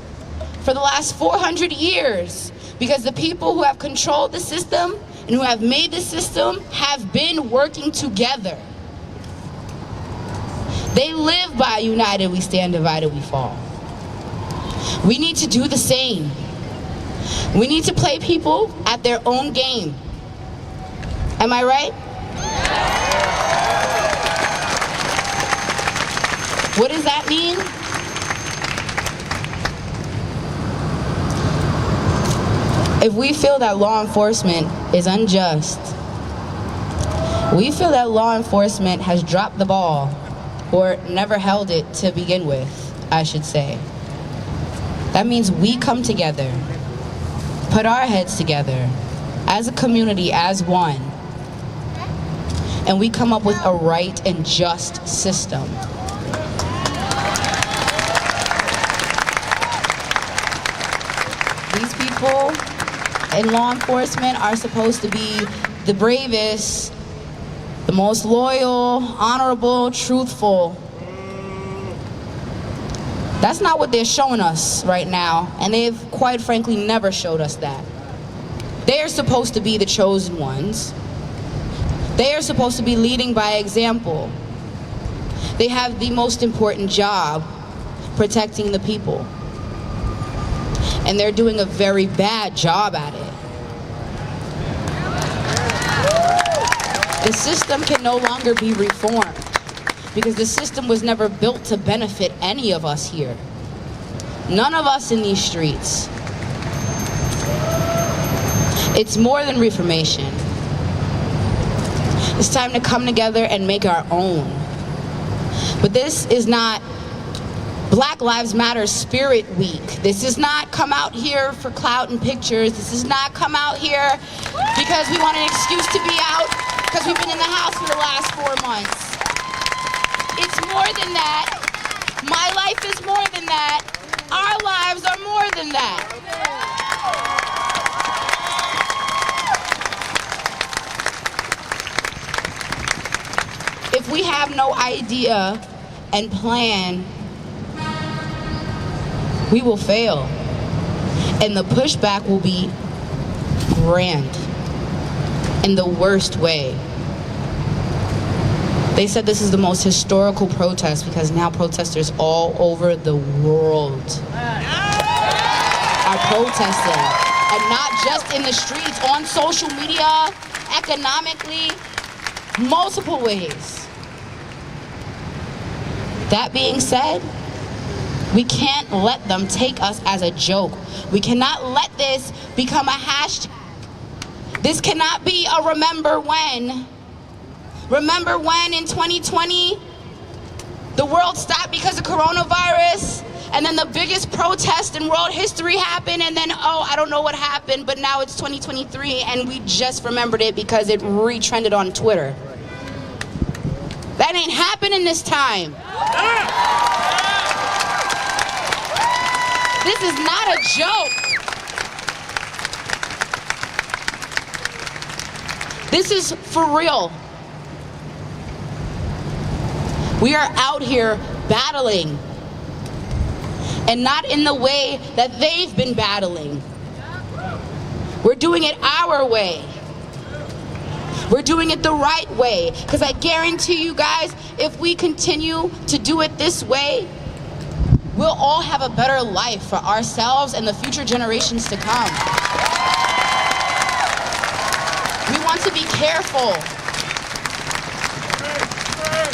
for the last 400 years because the people who have controlled the system and who have made the system have been working together. They live by united we stand, divided we fall. We need to do the same. We need to play people at their own game. Am I right? What does that mean? If we feel that law enforcement is unjust, we feel that law enforcement has dropped the ball, or never held it to begin with, I should say. That means we come together, put our heads together, as a community, as one, and we come up with a right and just system. These people in law enforcement are supposed to be the bravest, the most loyal, honorable, truthful. That's not what they're showing us right now, and they've quite frankly never showed us that. They are supposed to be the chosen ones. They are supposed to be leading by example. They have the most important job, protecting the people. And they're doing a very bad job at it. The system can no longer be reformed because the system was never built to benefit any of us here. None of us in these streets. It's more than reformation. It's time to come together and make our own. But this is not Black Lives Matter Spirit Week. This is not come out here for clout and pictures. This is not come out here because we want an excuse to be out because we've been in the house for the last 4 months. It's more than that. My life is more than that. Our lives are more than that. we have no idea and plan, we will fail. And the pushback will be grand in the worst way. They said this is the most historical protest because now protesters all over the world are protesting. And not just in the streets, on social media, economically, multiple ways. That being said, we can't let them take us as a joke. We cannot let this become a hashtag. This cannot be a remember when. Remember when in 2020, the world stopped because of coronavirus, and then the biggest protest in world history happened, and then, oh, I don't know what happened, but now it's 2023, and we just remembered it because it retrended on Twitter. That ain't happening this time. This is not a joke. This is for real. We are out here battling, and not in the way that they've been battling. We're doing it our way. We're doing it the right way, because I guarantee you guys, if we continue to do it this way, we'll all have a better life for ourselves and the future generations to come. We want to be careful.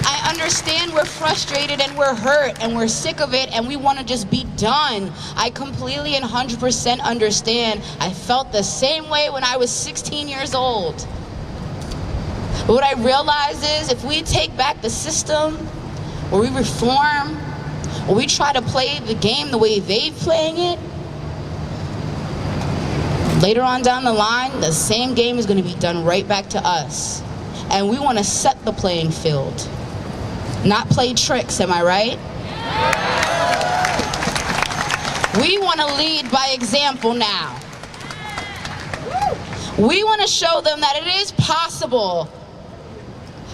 I understand we're frustrated and we're hurt and we're sick of it and we want to just be done. I completely and 100% understand. I felt the same way when I was 16 years old. But what I realize is if we take back the system, or we reform, or we try to play the game the way they're playing it, later on down the line, the same game is going to be done right back to us. And we want to set the playing field, not play tricks, am I right? We want to lead by example now. We want to show them that it is possible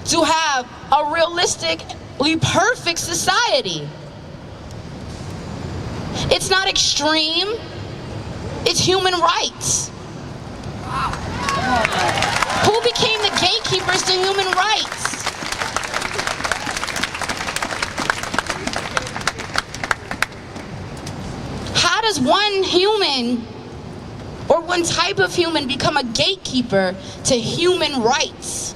to have a realistically perfect society. It's not extreme, it's human rights. Who became the gatekeepers to human rights? How does one human or one type of human become a gatekeeper to human rights?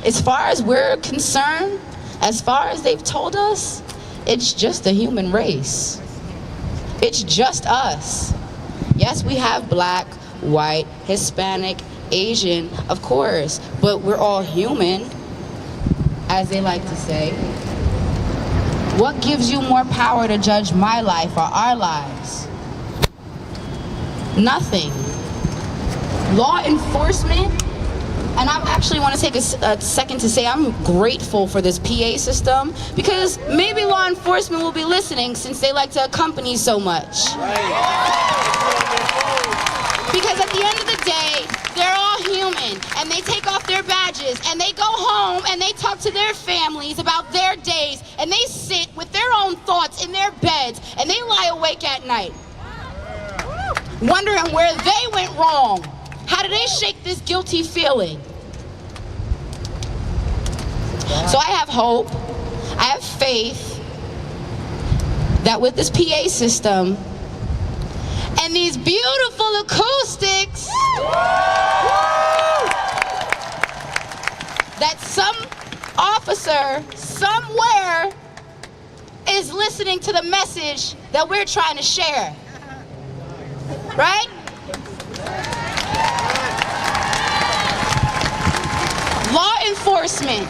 As far as we're concerned, as far as they've told us, it's just the human race. It's just us. Yes, we have black, white, Hispanic, Asian, of course, but we're all human, as they like to say. What gives you more power to judge my life or our lives? Nothing. Law enforcement, and I actually want to take a second to say I'm grateful for this PA system, because maybe law enforcement will be listening since they like to accompany so much. Because at the end of the day, they're all human, and they take off their badges, and they go home, and they talk to their families about their days, and they sit with their own thoughts in their beds, and they lie awake at night, wondering where they went wrong. How do they shake this guilty feeling? So I have hope, I have faith that with this PA system and these beautiful acoustics, that some officer somewhere is listening to the message that we're trying to share. Right? Law enforcement.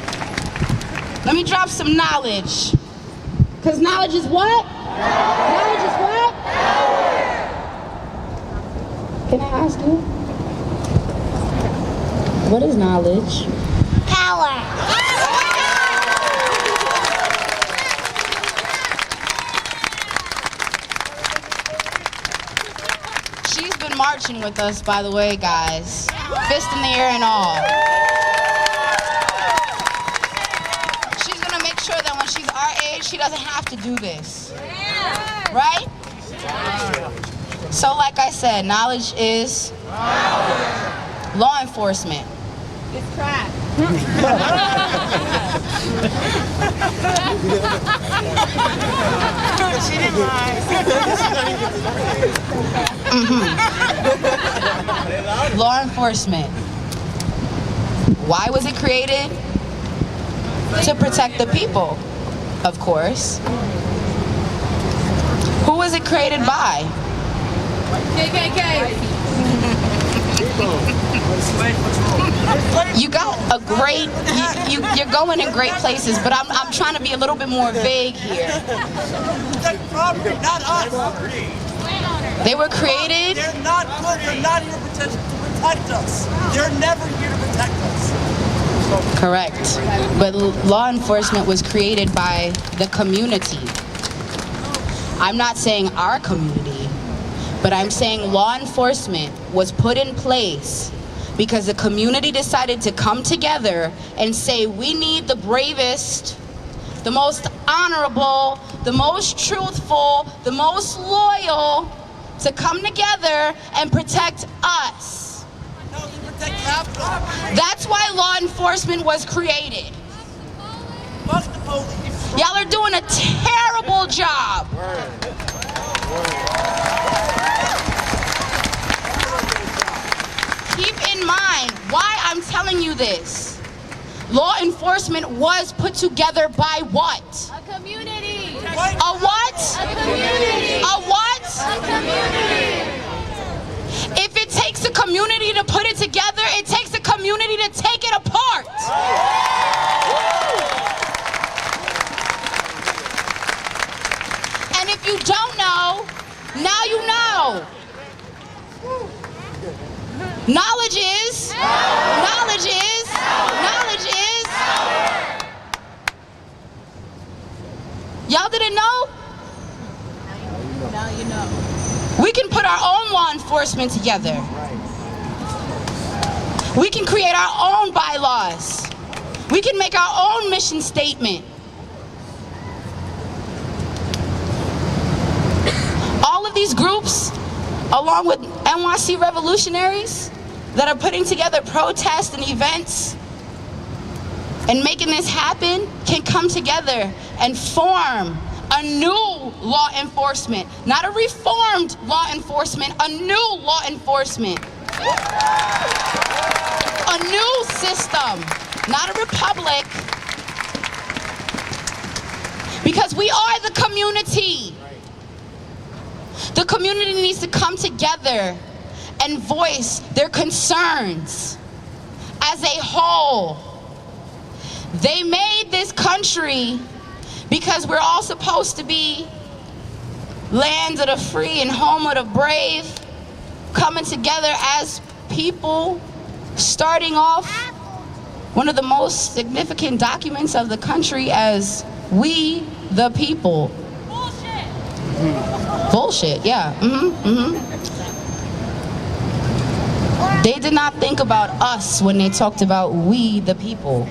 Let me drop some knowledge. Because knowledge is what? Knowledge is what? Can I ask you? What is knowledge? Power. She's been marching with us, by the way, guys. Fist in the air and all. doesn't have to do this. Right? So like I said, knowledge is law enforcement. It's crack. She didn't lie. Law enforcement. Why was it created? To protect the people, of course. Who was it created by? KKK. You got a great, you're going in great places, but I'm trying to be a little bit more vague here. Protect property, not us. They were created. They're not good. They're not here to protect us. They're never here to protect us. Correct. But law enforcement was created by the community. I'm not saying our community, but I'm saying law enforcement was put in place because the community decided to come together and say, we need the bravest, the most honorable, the most truthful, the most loyal to come together and protect us. No, to protect capital. That's why law enforcement was created. Fuck the police. Y'all are doing a terrible job. Keep in mind why I'm telling you this. Law enforcement was put together by what? A community. A what? A community. A what? A community. If it takes a community to put it together, it takes a community to take it apart. And if you don't know, now you know. Knowledge is. Knowledge is. Knowledge is. Y'all didn't know? Now you know. We can put our own law enforcement together. We can create our own bylaws. We can make our own mission statement. All of these groups, along with NYC revolutionaries that are putting together protests and events and making this happen, can come together and form a new law enforcement, not a reformed law enforcement, a new law enforcement. A new system, not a republic. Because we are the community. The community needs to come together and voice their concerns as a whole. They made this country because we're all supposed to be land of the free and home of the brave, coming together as people, starting off one of the most significant documents of the country as we the people. Bullshit. Bullshit, yeah. They did not think about us when they talked about we the people.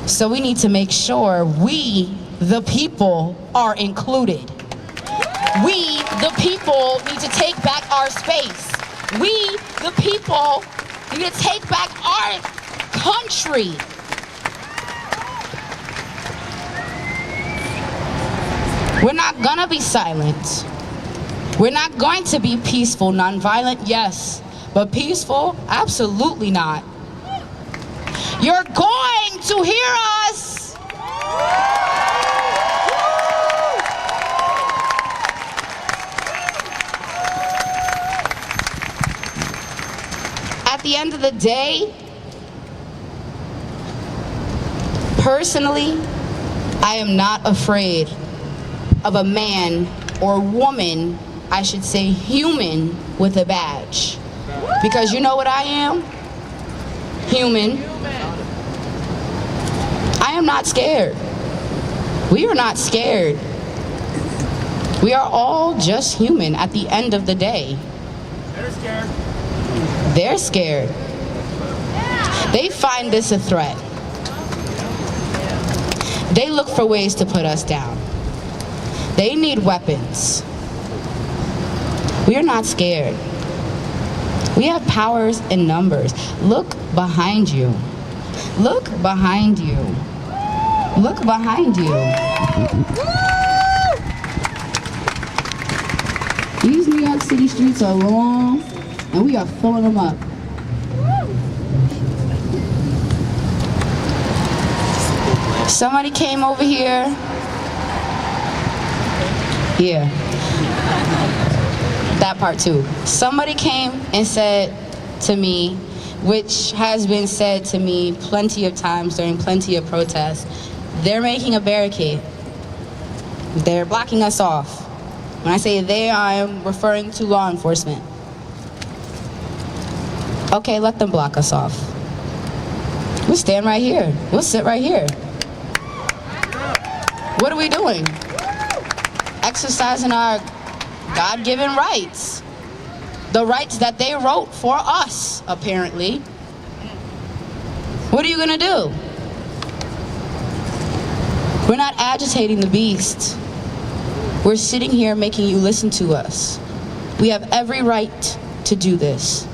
So we need to make sure we, the people, are included. We, the people, need to take back our space. We, the people, need to take back our country. We're not gonna be silent. We're not going to be peaceful, nonviolent, yes, but peaceful, absolutely not. You're going to hear us. At the end of the day, personally, I am not afraid of a man or woman, I should say human, with a badge. Because you know what I am? Human. I am not scared. We are not scared. We are all just human at the end of the day. They're scared. They're scared. They find this a threat. They look for ways to put us down. They need weapons. We are not scared. We have powers in numbers. Look behind you. Look behind you. Look behind you. These New York City streets are long, and we are filling them up. Somebody came over here. Yeah. That part too. Somebody came and said to me, which has been said to me plenty of times during plenty of protests, they're making a barricade. They're blocking us off. When I say they, I am referring to law enforcement. Okay, let them block us off. We'll stand right here. We'll sit right here. What are we doing? Exercising our God-given rights. The rights that they wrote for us, apparently. What are you gonna do? We're not agitating the beast. We're sitting here making you listen to us. We have every right to do this.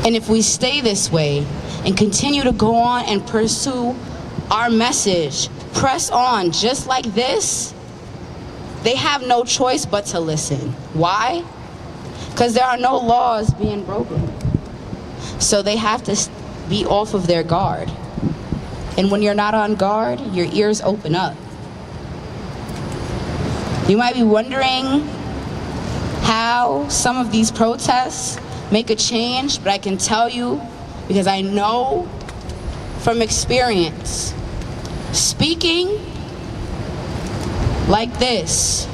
And if we stay this way and continue to go on and pursue our message, press on just like this, they have no choice but to listen. Why? Because there are no laws being broken. So they have to be off of their guard. And when you're not on guard, your ears open up. You might be wondering how some of these protests make a change, but I can tell you, because I know from experience, speaking like this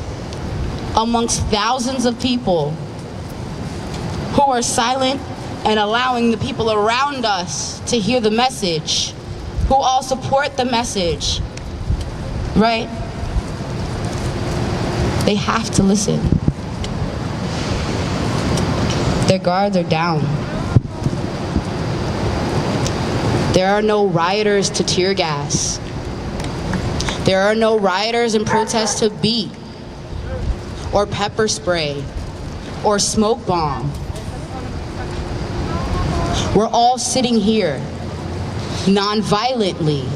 amongst thousands of people who are silent and allowing the people around us to hear the message, who all support the message, right? They have to listen. Their guards are down. There are no rioters to tear gas. There are no rioters and protests to beat, or pepper spray, or smoke bomb. We're all sitting here, non-violently.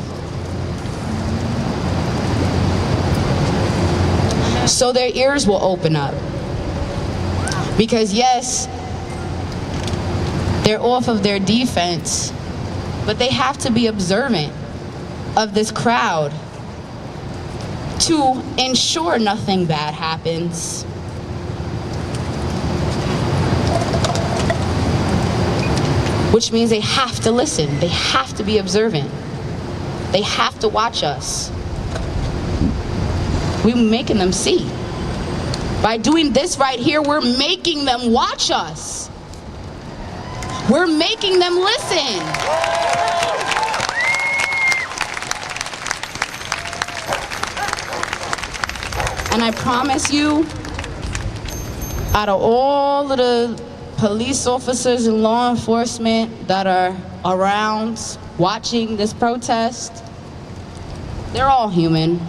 So their ears will open up. Because yes, they're off of their defense, but they have to be observant of this crowd to ensure nothing bad happens. Which means they have to listen, they have to be observant. They have to watch us. We're making them see. By doing this right here, we're making them watch us. We're making them listen. And I promise you, out of all of the police officers and law enforcement that are around watching this protest, they're all human.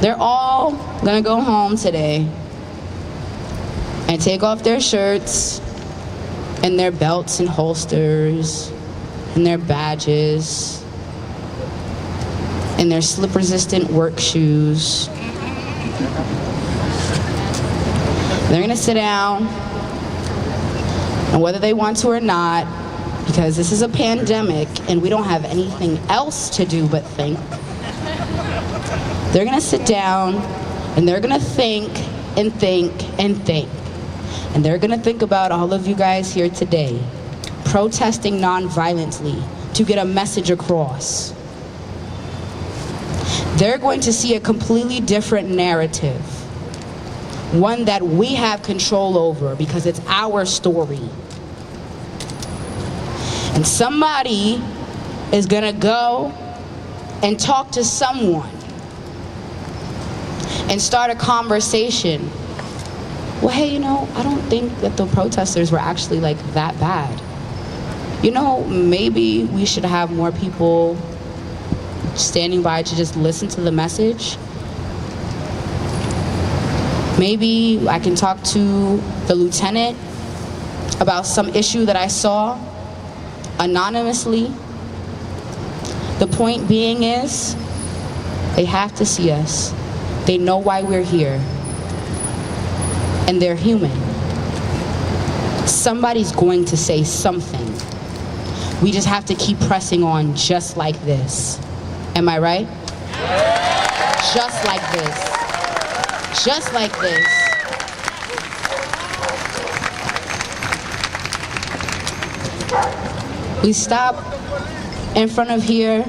They're all gonna go home today and take off their shirts and their belts and holsters and their badges and their slip-resistant work shoes. They're gonna sit down, and whether they want to or not, because this is a pandemic and we don't have anything else to do but think, they're gonna sit down and they're gonna think and think and think. And they're gonna think about all of you guys here today, protesting non-violently to get a message across. They're going to see a completely different narrative, one that we have control over because it's our story. And somebody is gonna go and talk to someone and start a conversation. Well, hey, you know, I don't think that the protesters were actually like that bad. You know, maybe we should have more people standing by to just listen to the message. Maybe I can talk to the lieutenant about some issue that I saw anonymously. The point being is, they have to see us. They know why we're here. And they're human. Somebody's going to say something. We just have to keep pressing on just like this. Am I right? Just like this. Just like this. We stop in front of here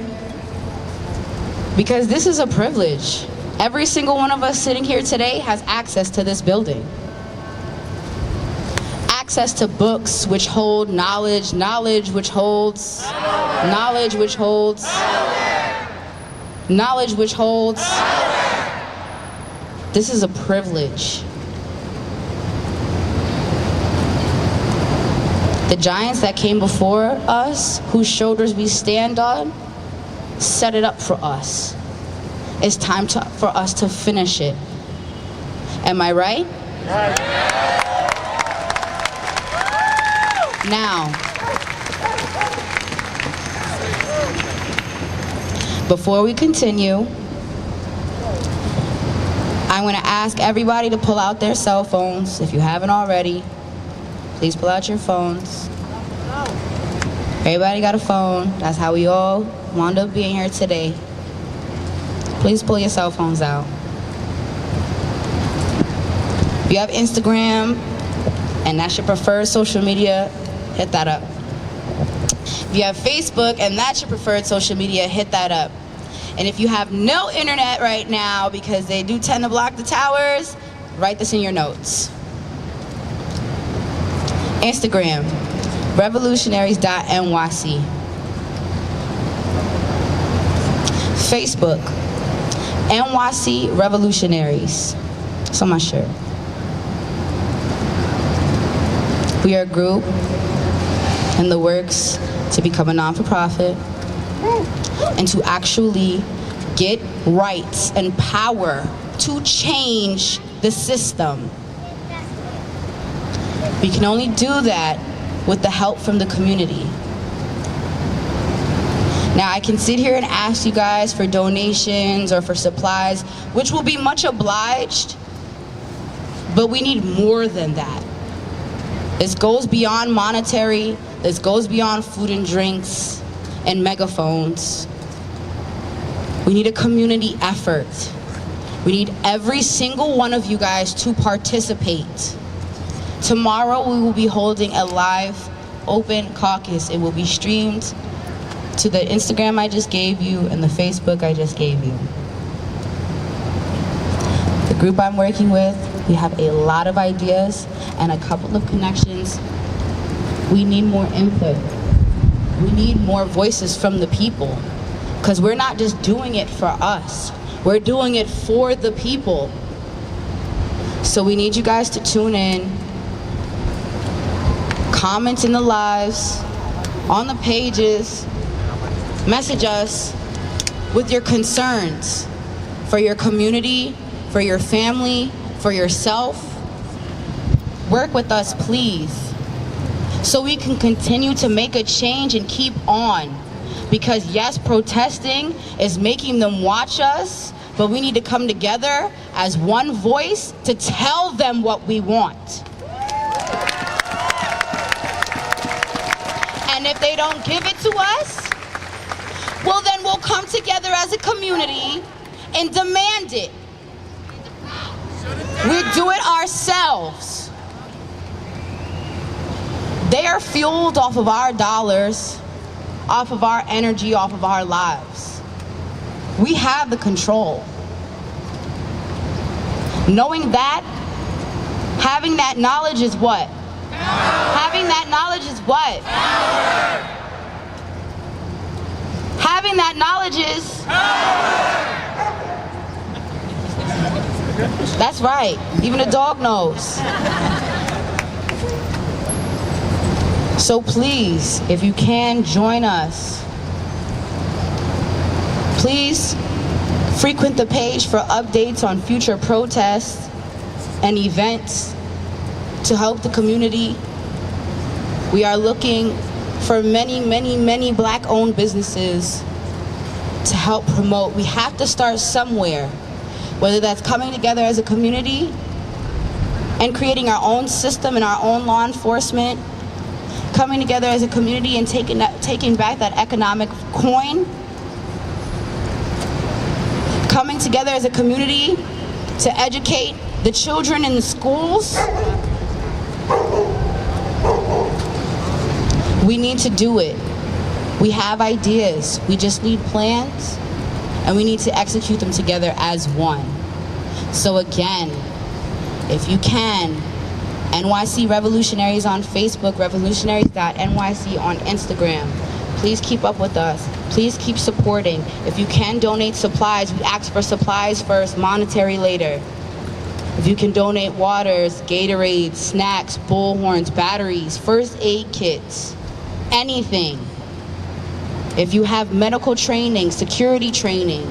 because this is a privilege. Every single one of us sitting here today has access to this building. Access to books which hold knowledge, knowledge which holds, knowledge which holds, knowledge which holds. This is a privilege. The giants that came before us, whose shoulders we stand on, set it up for us. It's time for us to finish it. Am I right? Now, before we continue, I want to ask everybody to pull out their cell phones. If you haven't already, please pull out your phones. Everybody got a phone. That's how we all wound up being here today. Please pull your cell phones out. If you have Instagram and that's your preferred social media, hit that up. If you have Facebook and that's your preferred social media, hit that up. And if you have no internet right now, because they do tend to block the towers, write this in your notes. Instagram, revolutionaries.nyc. Facebook, NYC Revolutionaries. It's on my shirt. We are a group in the works to become a non-for-profit and to actually get rights and power to change the system. We can only do that with the help from the community. Now, I can sit here and ask you guys for donations or for supplies, which will be much obliged, but we need more than that. This goes beyond monetary, this goes beyond food and drinks and megaphones. We need a community effort. We need every single one of you guys to participate. Tomorrow we will be holding a live open caucus. It will be streamed to the Instagram I just gave you and the Facebook I just gave you. The group I'm working with, we have a lot of ideas and a couple of connections. We need more input. We need more voices from the people, because we're not just doing it for us. We're doing it for the people. So we need you guys to tune in, comment in the lives, on the pages, message us with your concerns for your community, for your family, for yourself. Work with us, please, so we can continue to make a change and keep on. Because yes, protesting is making them watch us, but we need to come together as one voice to tell them what we want. And if they don't give it to us, well then we'll come together as a community and demand it. We do it ourselves. They are fueled off of our dollars, off of our energy, off of our lives. We have the control. Knowing that, having that knowledge is what? Power. Having that knowledge is what? Power. Having that knowledge is power. That's right. Even a dog knows. So please, if you can, join us. Please frequent the page for updates on future protests and events to help the community. We are looking for many Black-owned businesses to help promote. We have to start somewhere, whether that's coming together as a community and creating our own system and our own law enforcement, coming together as a community and taking back that economic coin, coming together as a community to educate the children in the schools. We need to do it. We have ideas. We just need plans, and we need to execute them together as one. So again, if you can, NYC Revolutionaries on Facebook, revolutionaries.nyc on Instagram. Please keep up with us. Please keep supporting. If you can donate supplies, we ask for supplies first, monetary later. If you can donate waters, Gatorades, snacks, bullhorns, batteries, first aid kits, anything. If you have medical training, security training,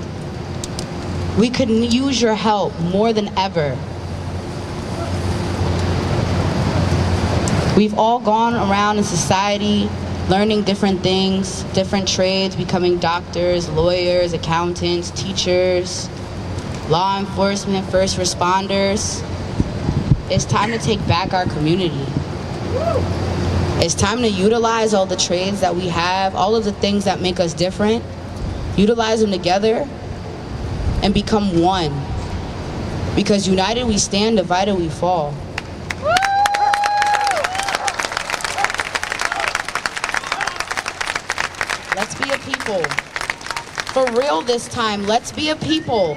we could use your help more than ever. We've all gone around in society learning different things, different trades, becoming doctors, lawyers, accountants, teachers, law enforcement, first responders. It's time to take back our community. It's time to utilize all the trades that we have, all of the things that make us different, utilize them together and become one. Because united we stand, divided we fall. Let's be a people. For real this time, let's be a people.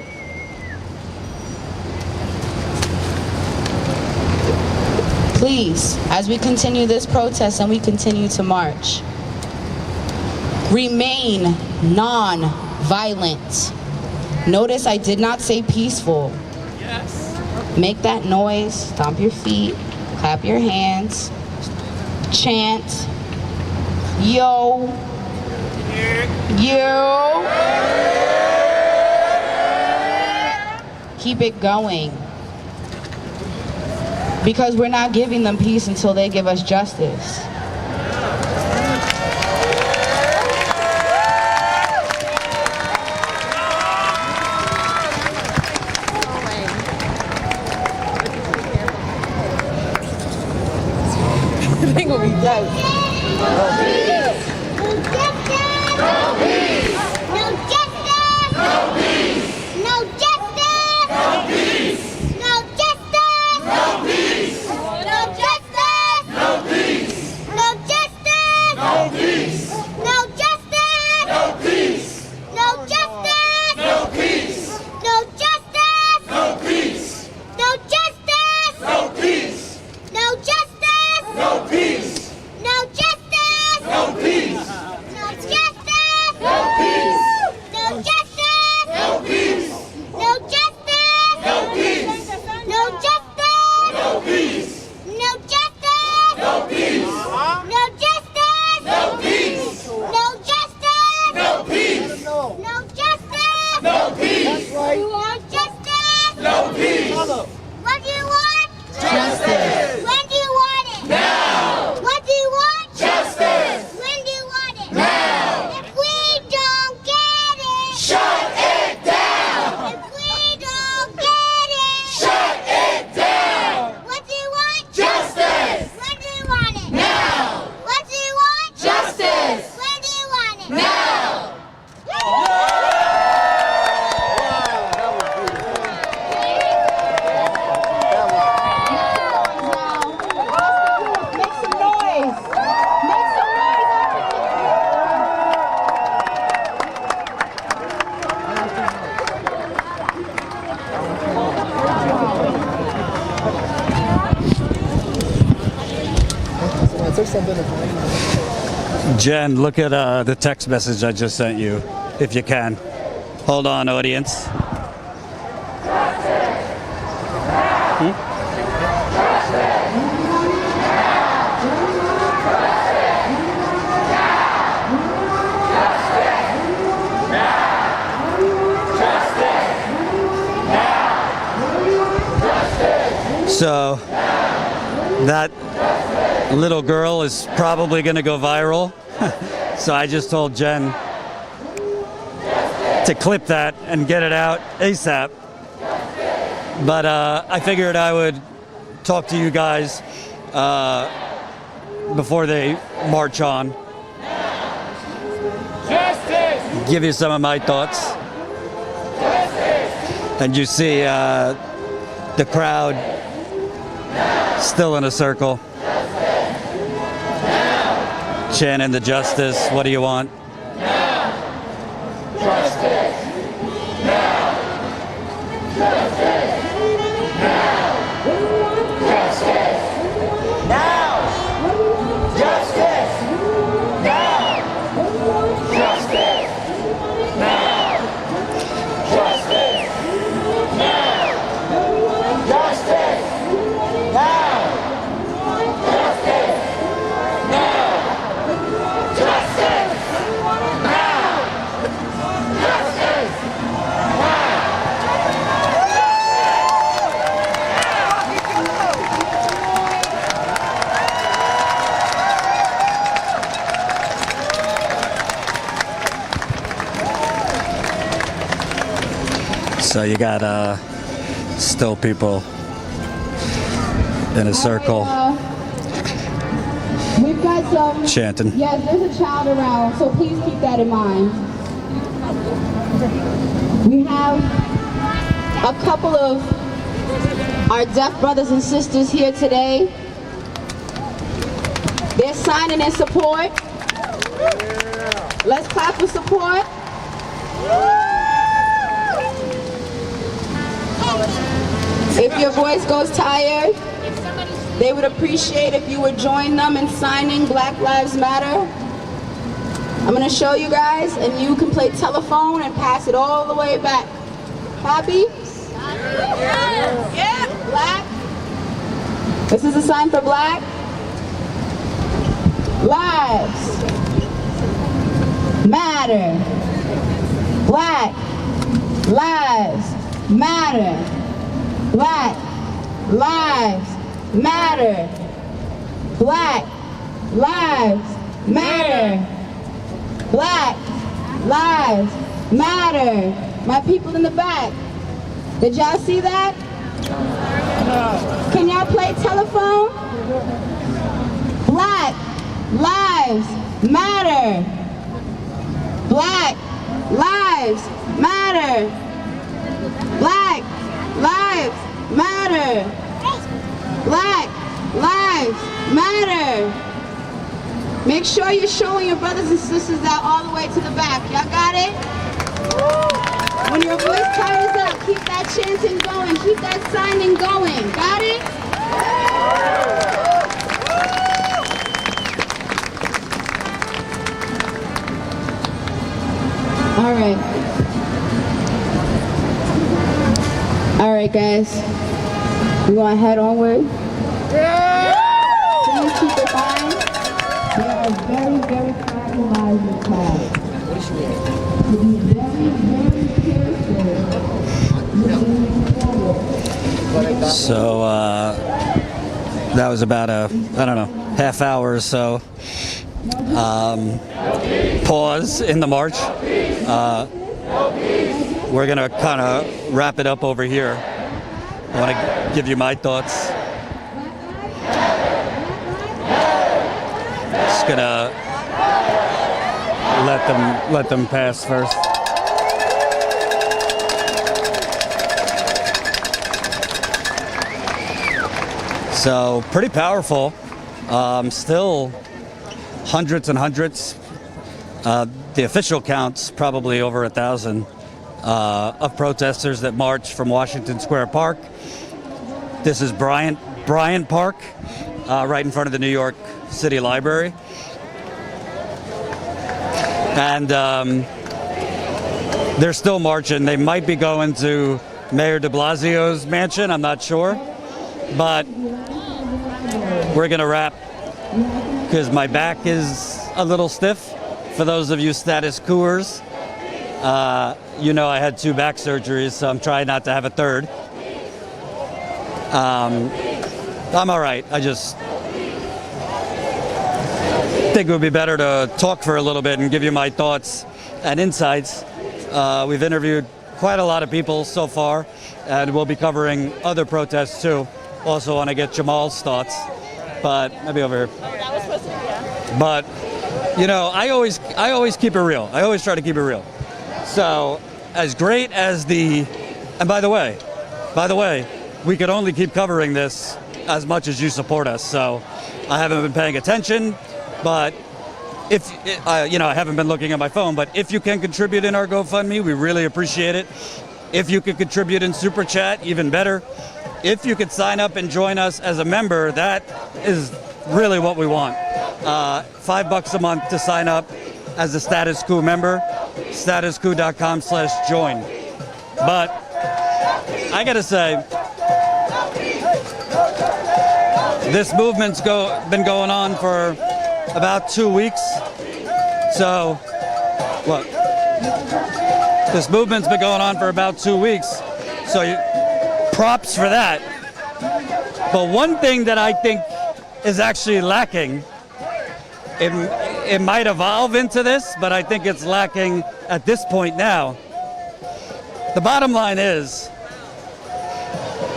Please, as we continue this protest and we continue to march, remain non-violent. Notice I did not say peaceful. Yes. Make that noise, stomp your feet, clap your hands, chant, yo, yo. Keep it going. Because we're not giving them peace until they give us justice. I think we'll be dead. Jen, look at the text message I just sent you, if you can. Hold on, audience. So that little girl is probably going to go viral. So I just told Jen to clip that and get it out ASAP. But I figured I would talk to you guys before they march on. Justice! Give you some of my thoughts. Justice! And you see the crowd still in a circle. Chanting the justice. What do you want? Justice! So you got still people in a circle We've got some chanting. Yes, there's a child around, so please keep that in mind. We have a couple of our deaf brothers and sisters here today. They're signing in support. Let's clap for support. If your voice goes tired, they would appreciate if you would join them in signing Black Lives Matter. I'm going to show you guys, and you can play telephone and pass it all the way back. Happy? Yeah. Black? This is a sign for Black Lives Matter. Black Lives Matter. Black Lives Matter. Black Lives Matter. Black Lives Matter. My people in the back, did y'all see that? Can y'all play telephone? Black Lives Matter. Black Lives Matter. Black Lives Matter. Black Lives Matter. Make sure you're showing your brothers and sisters that all the way to the back. Y'all got it? When your voice tires out, keep that chanting going. Keep that signing going. Got it? All right. All right, guys. We want to head onward. Please keep in mind, there are very, very fragile lives in class. To be very, very careful. So that was about a, I don't know, half hour or so pause in the march. We're gonna kind of wrap it up over here. I want to give you my thoughts. Just gonna let them pass first. So pretty powerful. Still hundreds and hundreds. The official count's probably over 1,000 of protesters that marched from Washington Square Park. This is Bryant Park, right in front of the New York City Library. And they're still marching. They might be going to Mayor de Blasio's mansion, I'm not sure. But we're gonna wrap because my back is a little stiff. For those of you status quoers, you know I had 2 back surgeries, so I'm trying not to have a third. I'm all right. I just think it would be better to talk for a little bit and give you my thoughts and insights. We've interviewed quite a lot of people so far, and we'll be covering other protests too. Also want to get Jamal's thoughts, but maybe over here. But you know, I always keep it real. I always try to keep it real. So as great as and by the way, we could only keep covering this as much as you support us. So I haven't been paying attention, but if you know, I haven't been looking at my phone. But if you can contribute in our GoFundMe, we really appreciate it. If you could contribute in Super Chat, even better. If you could sign up and join us as a member, that is really what we want. $5 a month to sign up as a Status Quo member. statusquo.com/join. But I gotta say, this movement's been going on for about 2 weeks. So, look, this movement's been going on for about 2 weeks. So, props for that. But one thing that I think is actually lacking, it might evolve into this, but I think it's lacking at this point now. The bottom line is,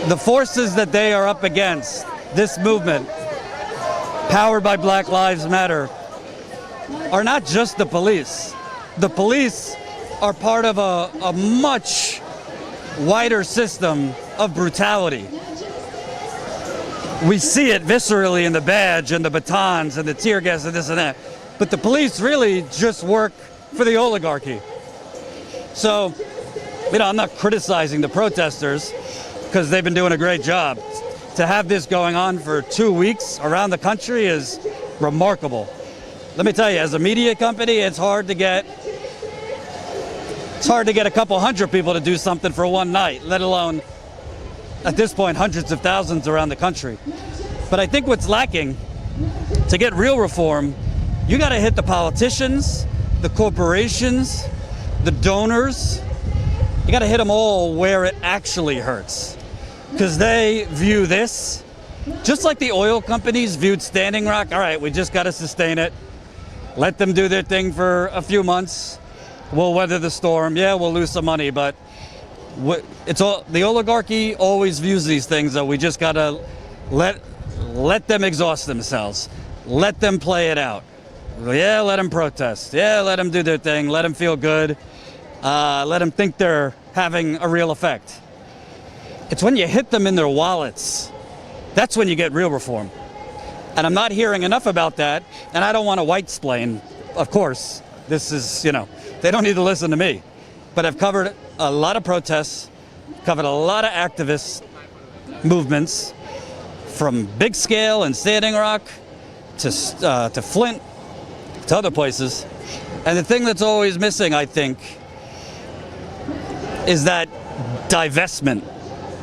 the forces that they are up against, this movement, powered by Black Lives Matter, are not just the police. The police are part of a much wider system of brutality. We see it viscerally in the badge and the batons and the tear gas and this and that. But the police really just work for the oligarchy. So, you know, I'm not criticizing the protesters because they've been doing a great job. To have this going on for 2 weeks around the country is remarkable. Let me tell you, as a media company, it's hard to get a couple hundred people to do something for one night, let alone, at this point, hundreds of thousands around the country. But I think what's lacking, to get real reform, you got to hit the politicians, the corporations, the donors. You got to hit them all where it actually hurts. Because they view this, just like the oil companies viewed Standing Rock. All right, we just got to sustain it. Let them do their thing for a few months. We'll weather the storm. Yeah, we'll lose some money, but it's all, the oligarchy always views these things that we just got to let them exhaust themselves. Let them play it out. Yeah, let them protest. Yeah, let them do their thing. Let them feel good. Let them think they're having a real effect. It's when you hit them in their wallets, that's when you get real reform. And I'm not hearing enough about that, and I don't want to white-splain, of course. This is, you know, they don't need to listen to me. But I've covered a lot of protests, covered a lot of activist movements, from big scale and Standing Rock to Flint to other places. And the thing that's always missing, I think, is that divestment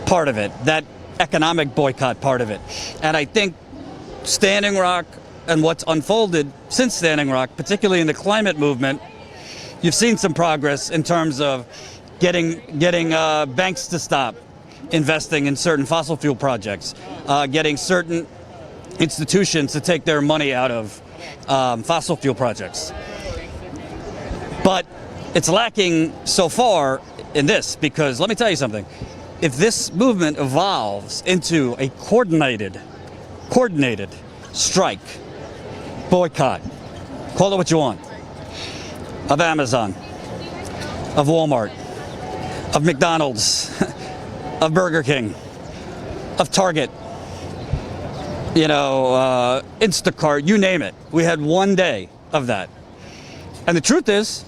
part of it, that economic boycott part of it. And I think Standing Rock and what's unfolded since Standing Rock, particularly in the climate movement, you've seen some progress in terms of getting banks to stop investing in certain fossil fuel projects, getting certain institutions to take their money out of fossil fuel projects. But it's lacking so far in this, because let me tell you something. If this movement evolves into a coordinated strike, boycott, call it what you want, of Amazon, of Walmart, of McDonald's, of Burger King, of Target, you know, Instacart, you name it. We had 1 day of that. And the truth is,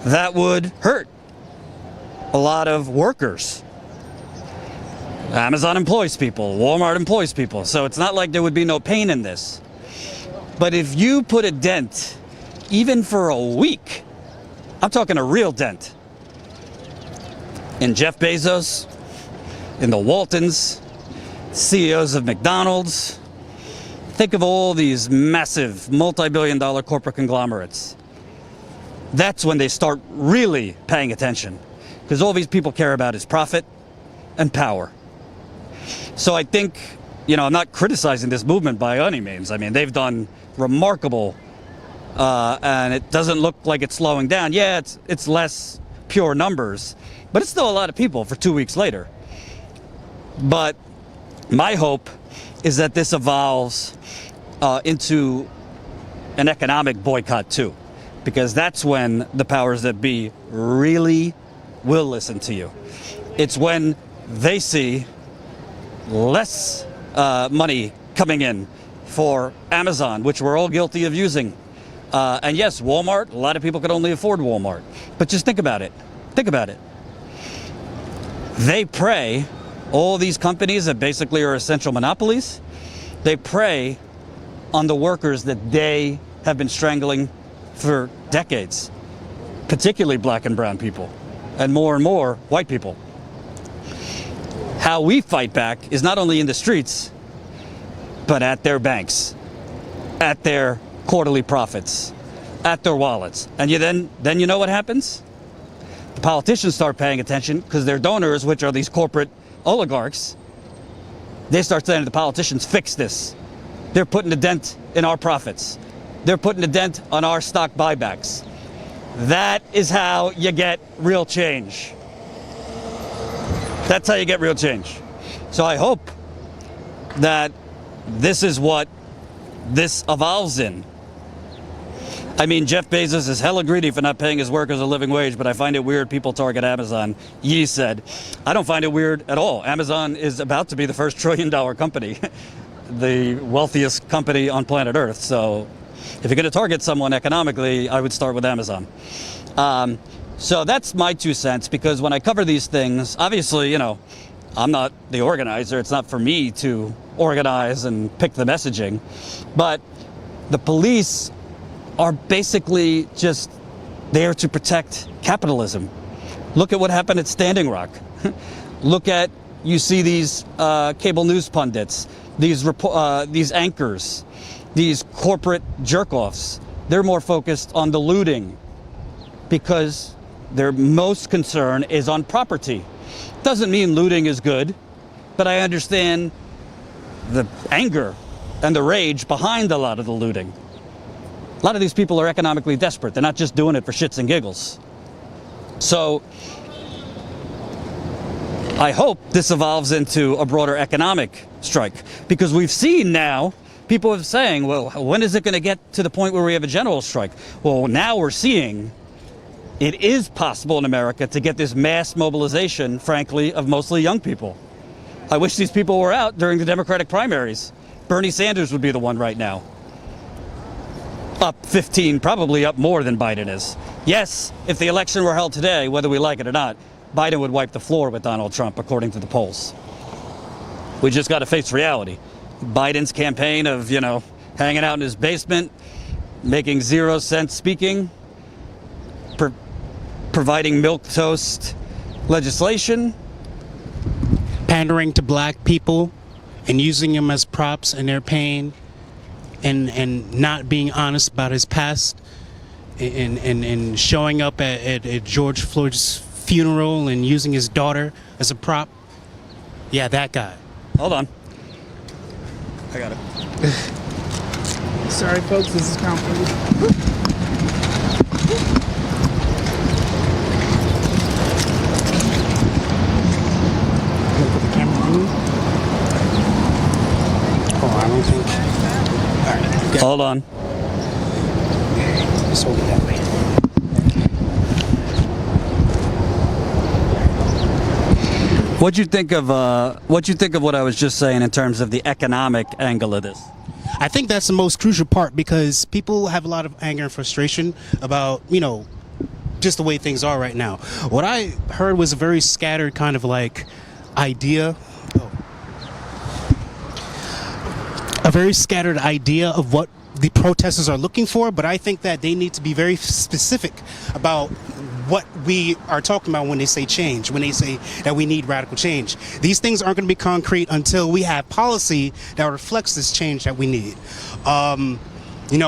that would hurt a lot of workers. Amazon employs people, Walmart employs people, so it's not like there would be no pain in this. But if you put a dent, even for a week, I'm talking a real dent, in Jeff Bezos, in the Waltons, CEOs of McDonald's, think of all these massive multi-billion-dollar corporate conglomerates. That's when they start really paying attention, because all these people care about is profit and power. So I think I'm not criticizing this movement by any means. I mean, they've done remarkable, and it doesn't look like it's slowing down. Yeah, it's less pure numbers, but it's still a lot of people for 2 weeks later. But my hope is that this evolves into an economic boycott too, because that's when the powers that be really will listen to you. It's when they see less money coming in for Amazon, which we're all guilty of using. And yes, Walmart, a lot of people could only afford Walmart. But just think about it. Think about it. They prey, all these companies that basically are essential monopolies, they prey on the workers that they have been strangling for decades, particularly black and brown people, and more white people. How we fight back is not only in the streets, but at their banks, at their quarterly profits, at their wallets. And then you know what happens? The politicians start paying attention because their donors, which are these corporate oligarchs, they start saying to the politicians, fix this. They're putting a dent in our profits. They're putting a dent on our stock buybacks. That is how you get real change. That's how you get real change. So I hope that this is what this evolves in. I mean, Jeff Bezos is hella greedy for not paying his workers a living wage, but I find it weird people target Amazon. Yee said, I don't find it weird at all. Amazon is about to be the first $1 trillion company, the wealthiest company on planet Earth. So if you're going to target someone economically, I would start with Amazon. So that's my 2 cents, because when I cover these things, obviously, I'm not the organizer. It's not for me to organize and pick the messaging. But the police are basically just there to protect capitalism. Look at what happened at Standing Rock. Look at, you see these cable news pundits, these anchors, these corporate jerk-offs. They're more focused on the looting because their most concern is on property. Doesn't mean looting is good, but I understand the anger and the rage behind a lot of the looting. A lot of these people are economically desperate. They're not just doing it for shits and giggles. So I hope this evolves into a broader economic strike, because we've seen now people are saying, well, when is it going to get to the point where we have a general strike? Well, now we're seeing it is possible in America to get this mass mobilization, frankly, of mostly young people. I wish these people were out during the Democratic primaries. Bernie Sanders would be the one right now. Up 15, probably up more than Biden is. Yes, if the election were held today, whether we like it or not, Biden would wipe the floor with Donald Trump, according to the polls. We just got to face reality. Biden's campaign of, hanging out in his basement, making 0 cents speaking, providing milquetoast legislation, pandering to black people and using them as props in their pain, and not being honest about his past, and showing up at George Floyd's funeral and using his daughter as a prop. Yeah, that guy. Hold on. I got it. Sorry, folks, this is complicated. I don't think. All right. Okay. Hold on. Just hold it that way. What'd you think of what I was just saying in terms of the economic angle of this? I think that's the most crucial part, because people have a lot of anger and frustration about, just the way things are right now. What I heard was a very scattered kind of idea. A very scattered idea of what the protesters are looking for, but I think that they need to be very specific about what we are talking about when they say change, when they say that we need radical change. These things aren't going to be concrete until we have policy that reflects this change that we need.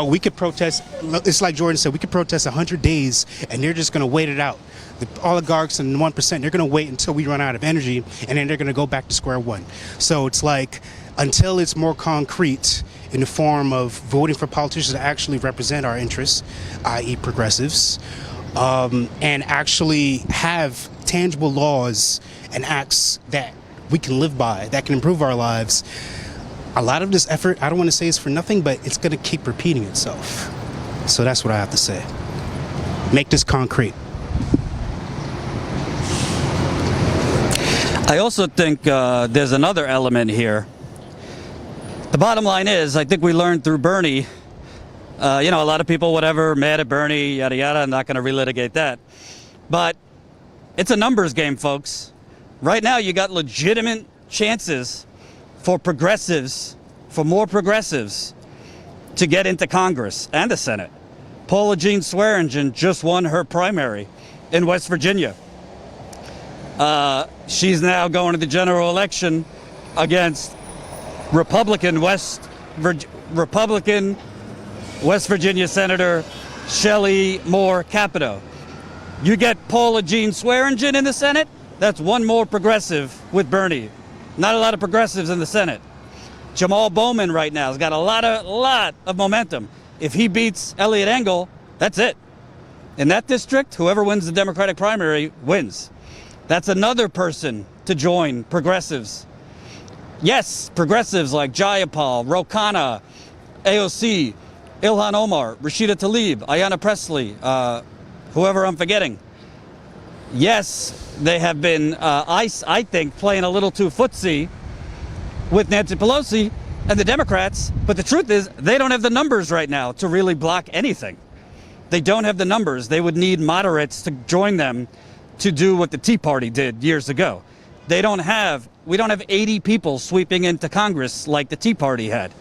We could protest, it's like Jordan said, we could protest 100 days and they're just going to wait it out. The oligarchs and 1%, they're going to wait until we run out of energy, and then they're going to go back to square one. So it's like, until it's more concrete in the form of voting for politicians that actually represent our interests, i.e. progressives, and actually have tangible laws and acts that we can live by, that can improve our lives, a lot of this effort, I don't want to say it's for nothing, but it's going to keep repeating itself. So that's what I have to say. Make this concrete. I also think there's another element here. The bottom line is, I think we learned through Bernie, a lot of people, whatever, mad at Bernie, yada, yada. I'm not going to relitigate that. But it's a numbers game, folks. Right now, you got legitimate chances for progressives, for more progressives, to get into Congress and the Senate. Paula Jean Swearingen just won her primary in West Virginia. She's now going to the general election against Republican West Virginia Senator Shelley Moore Capito. You get Paula Jean Swearingen in the Senate, that's one more progressive with Bernie. Not a lot of progressives in the Senate. Jamal Bowman right now has got a lot of momentum. If he beats Elliot Engel, that's it. In that district, whoever wins the Democratic primary wins. That's another person to join progressives. Yes, progressives like Jayapal, Ro Khanna, AOC, Ilhan Omar, Rashida Tlaib, Ayanna Pressley, whoever I'm forgetting. Yes, they have been, I think, playing a little too footsie with Nancy Pelosi and the Democrats, but the truth is they don't have the numbers right now to really block anything. They don't have the numbers. They would need moderates to join them to do what the Tea Party did years ago. We don't have 80 people sweeping into Congress like the Tea Party had.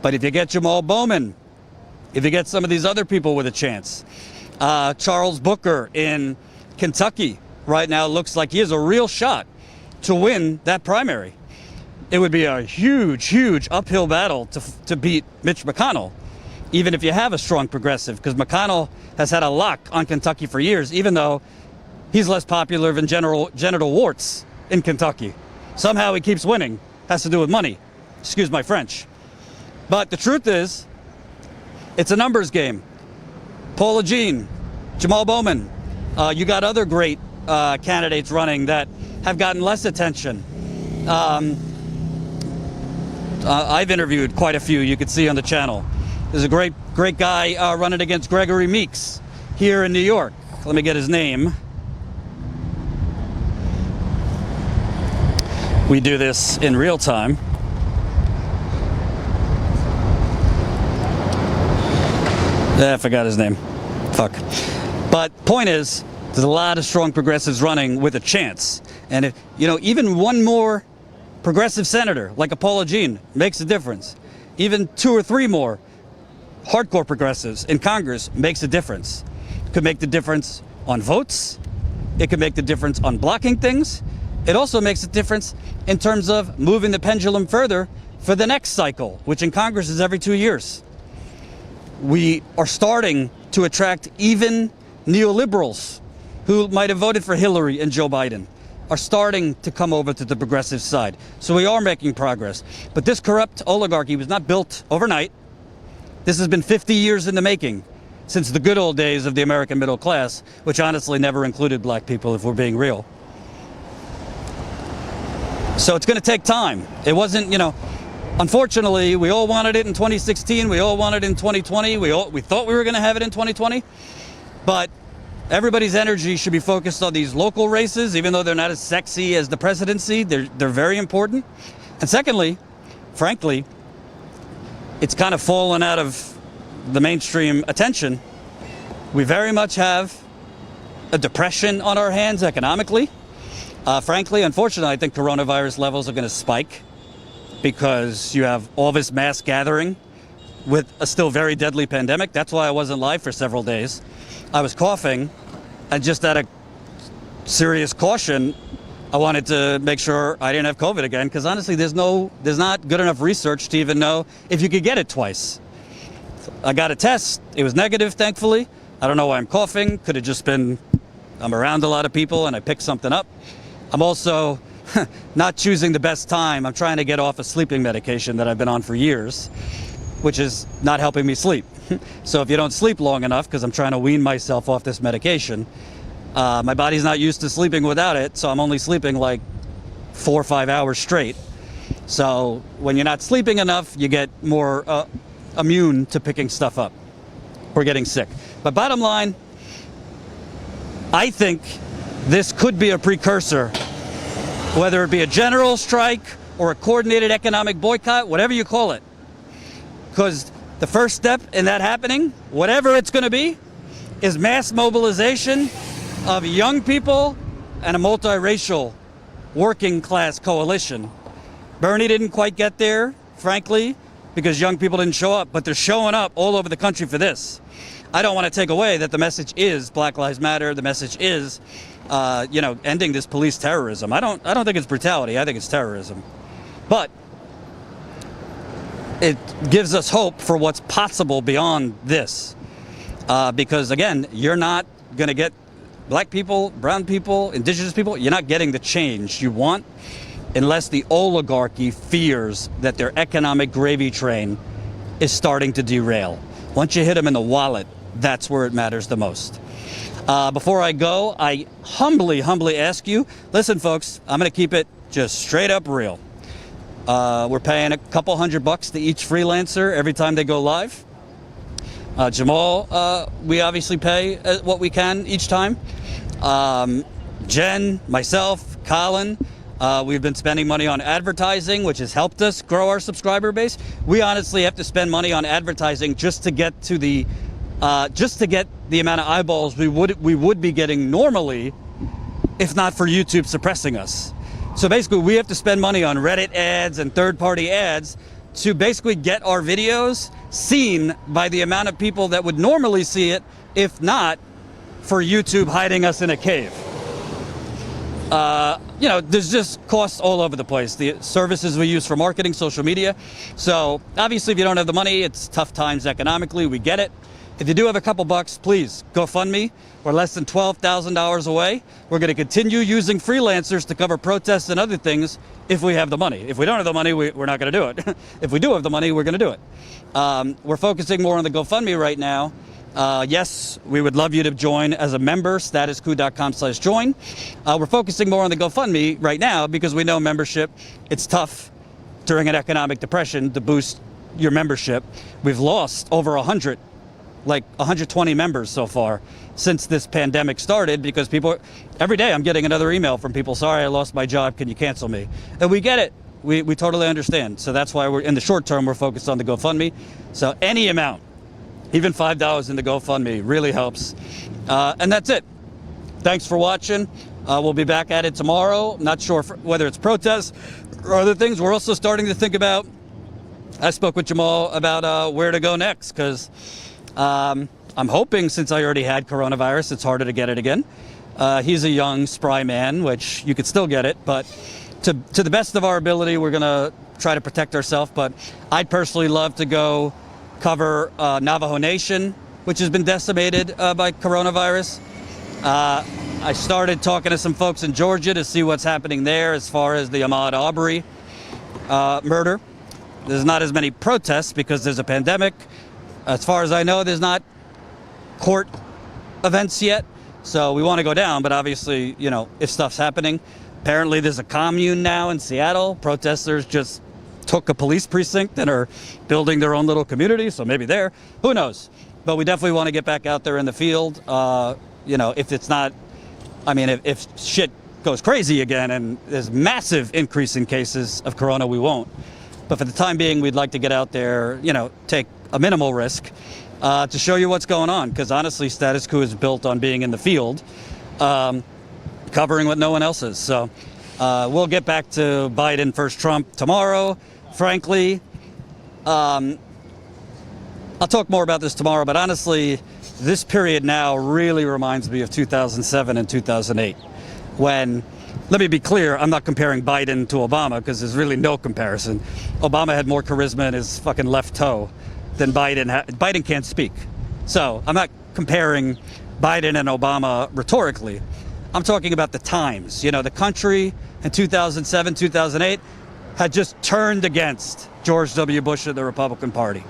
But if you get Jamal Bowman, if you get some of these other people with a chance, Charles Booker in Kentucky right now looks like he has a real shot to win that primary. It would be a huge uphill battle to beat Mitch McConnell, even if you have a strong progressive, because McConnell has had a lock on Kentucky for years, even though he's less popular than genital warts in Kentucky. Somehow he keeps winning. Has to do with money. Excuse my French. But the truth is, it's a numbers game. Paula Jean, Jamal Bowman, you got other great candidates running that have gotten less attention. I've interviewed quite a few you could see on the channel. There's a great guy running against Gregory Meeks here in New York. Let me get his name. We do this in real time. I forgot his name. Fuck. But point is, there's a lot of strong progressives running with a chance. And if, even one more progressive senator, like a Paula Jean, makes a difference. Even 2 or 3 more hardcore progressives in Congress makes a difference. Could make the difference on votes. It could make the difference on blocking things. It also makes a difference in terms of moving the pendulum further for the next cycle, which in Congress is every 2 years. We are starting to attract even neoliberals who might have voted for Hillary and Joe Biden are starting to come over to the progressive side. So we are making progress. But this corrupt oligarchy was not built overnight. This has been 50 years in the making, since the good old days of the American middle class, which honestly never included black people, if we're being real. So it's going to take time. It wasn't, unfortunately, we all wanted it in 2016. We all wanted it in 2020. We thought we were going to have it in 2020. But everybody's energy should be focused on these local races, even though they're not as sexy as the presidency. They're very important. And secondly, frankly, it's kind of fallen out of the mainstream attention. We very much have a depression on our hands economically. Frankly, unfortunately, I think coronavirus levels are going to spike because you have all this mass gathering with a still very deadly pandemic. That's why I wasn't live for several days. I was coughing, and just out of serious caution, I wanted to make sure I didn't have COVID again, because honestly, there's not good enough research to even know if you could get it twice. I got a test. It was negative, thankfully. I don't know why I'm coughing. Could have just been I'm around a lot of people and I picked something up. I'm also not choosing the best time. I'm trying to get off a sleeping medication that I've been on for years, which is not helping me sleep. So if you don't sleep long enough, because I'm trying to wean myself off this medication, my body's not used to sleeping without it, so I'm only sleeping like 4 or 5 hours straight. So when you're not sleeping enough, you get more immune to picking stuff up or getting sick. But bottom line, I think this could be a precursor, whether it be a general strike or a coordinated economic boycott, whatever you call it. Because the first step in that happening, whatever it's going to be, is mass mobilization of young people and a multiracial working class coalition. Bernie didn't quite get there, frankly, because young people didn't show up, but they're showing up all over the country for this. I don't want to take away that the message is Black Lives Matter. The message is, ending this police terrorism. I don't think it's brutality. I think it's terrorism. But it gives us hope for what's possible beyond this. Because again, you're not going to get black people, brown people, indigenous people, you're not getting the change you want unless the oligarchy fears that their economic gravy train is starting to derail. Once you hit them in the wallet, that's where it matters the most. Before I go, I humbly ask you, listen folks, I'm going to keep it just straight up real. We're paying a couple $100 to each freelancer every time they go live. Jamal, we obviously pay what we can each time. Jen, myself, Colin, we've been spending money on advertising, which has helped us grow our subscriber base. We honestly have to spend money on advertising just to get to the amount of eyeballs we would be getting normally, if not for YouTube suppressing us. So basically, we have to spend money on Reddit ads and third-party ads to basically get our videos seen by the amount of people that would normally see it, if not for YouTube hiding us in a cave. There's just costs all over the place. The services we use for marketing, social media. So obviously, if you don't have the money, it's tough times economically. We get it. If you do have a couple bucks, please go fund me. We're less than $12,000 away. We're going to continue using freelancers to cover protests and other things if we have the money. If we don't have the money, we're not going to do it. If we do have the money, we're going to do it. We're focusing more on the GoFundMe right now. Yes, we would love you to join as a member, statusquo.com/join. We're focusing more on the GoFundMe right now because we know membership, it's tough during an economic depression to boost your membership. We've lost over 120 members so far since this pandemic started because every day I'm getting another email from people, sorry, I lost my job, can you cancel me? And we get it. We totally understand. So that's why in the short term, we're focused on the GoFundMe. So any amount, even $5 in the GoFundMe really helps. And that's it. Thanks for watching. We'll be back at it tomorrow. Not sure whether it's protests or other things. We're also starting to think about, I spoke with Jamal about where to go next because I'm hoping since I already had coronavirus, it's harder to get it again. He's a young, spry man, which you could still get it, but to the best of our ability, we're going to try to protect ourselves. But I'd personally love to go cover Navajo Nation, which has been decimated by coronavirus. I started talking to some folks in Georgia to see what's happening there as far as the Ahmaud Arbery murder. There's not as many protests because there's a pandemic. As far as I know, there's not court events yet. So we want to go down, but obviously, if stuff's happening. Apparently there's a commune now in Seattle. Protesters just took a police precinct and are building their own little community, so maybe there. Who knows? But we definitely want to get back out there in the field. If it's not, if shit goes crazy again and there's massive increase in cases of corona, we won't. But for the time being, we'd like to get out there, take a minimal risk to show you what's going on. Because honestly, Status Quo is built on being in the field, covering what no one else is. So we'll get back to Biden versus Trump tomorrow. Frankly, I'll talk more about this tomorrow, but honestly, this period now really reminds me of 2007 and 2008 when, let me be clear, I'm not comparing Biden to Obama because there's really no comparison. Obama had more charisma in his fucking left toe than Biden. Biden can't speak. So I'm not comparing Biden and Obama rhetorically. I'm talking about the times. The country in 2007, 2008 had just turned against George W. Bush and the Republican Party.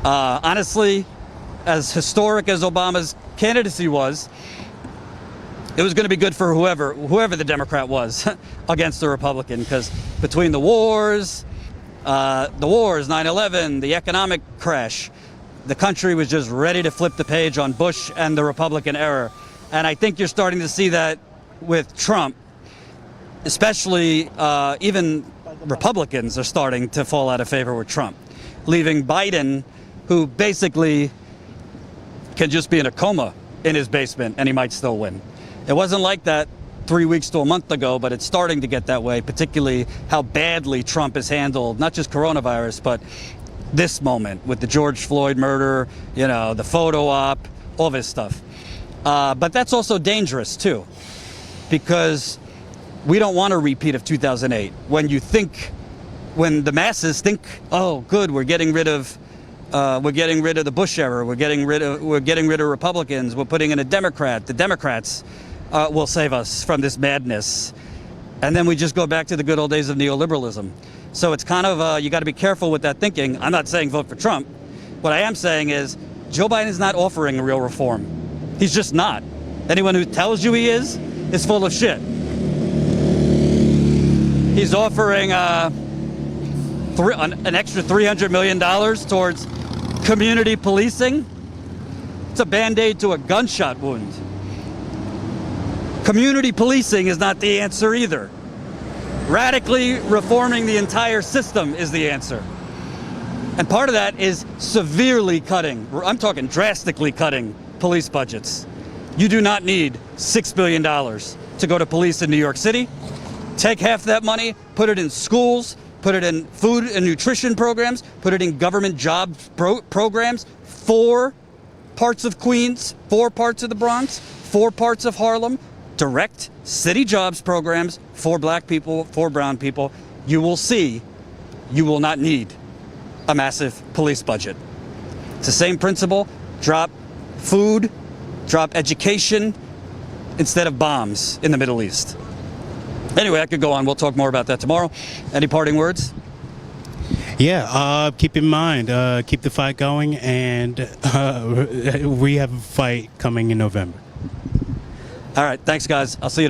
Honestly, as historic as Obama's candidacy was, it was going to be good for whoever the Democrat was against the Republican, because between the wars, 9/11, the economic crash, the country was just ready to flip the page on Bush and the Republican era. And I think you're starting to see that with Trump, especially even Republicans are starting to fall out of favor with Trump, leaving Biden, who basically can just be in a coma in his basement and he might still win. It wasn't like that 3 weeks to a month ago, but it's starting to get that way, particularly how badly Trump has handled not just coronavirus, but this moment with the George Floyd murder, you know, the photo op, all this stuff. But that's also dangerous too, because we don't want a repeat of 2008. When the masses think, oh, good, we're getting rid of the Bush era, we're getting rid of Republicans, we're putting in a Democrat, the Democrats will save us from this madness. And then we just go back to the good old days of neoliberalism. So it's kind of, you got to be careful with that thinking. I'm not saying vote for Trump. What I am saying is Joe Biden is not offering a real reform. He's just not. Anyone who tells you he is full of shit. He's offering an extra $300 million towards community policing. It's a Band-Aid to a gunshot wound. Community policing is not the answer either. Radically reforming the entire system is the answer. And part of that is severely cutting, I'm talking drastically cutting, police budgets. You do not need $6 billion to go to police in New York City. Take half that money, put it in schools, put it in food and nutrition programs, put it in government job programs, 4 parts of Queens, 4 parts of the Bronx, 4 parts of Harlem, direct city jobs programs for black people, for brown people. You will see you will not need a massive police budget. It's the same principle. Drop food, drop education instead of bombs in the Middle East. Anyway, I could go on. We'll talk more about that tomorrow. Any parting words? Yeah, keep in mind, keep the fight going, and we have a fight coming in November. All right, thanks, guys. I'll see you tomorrow.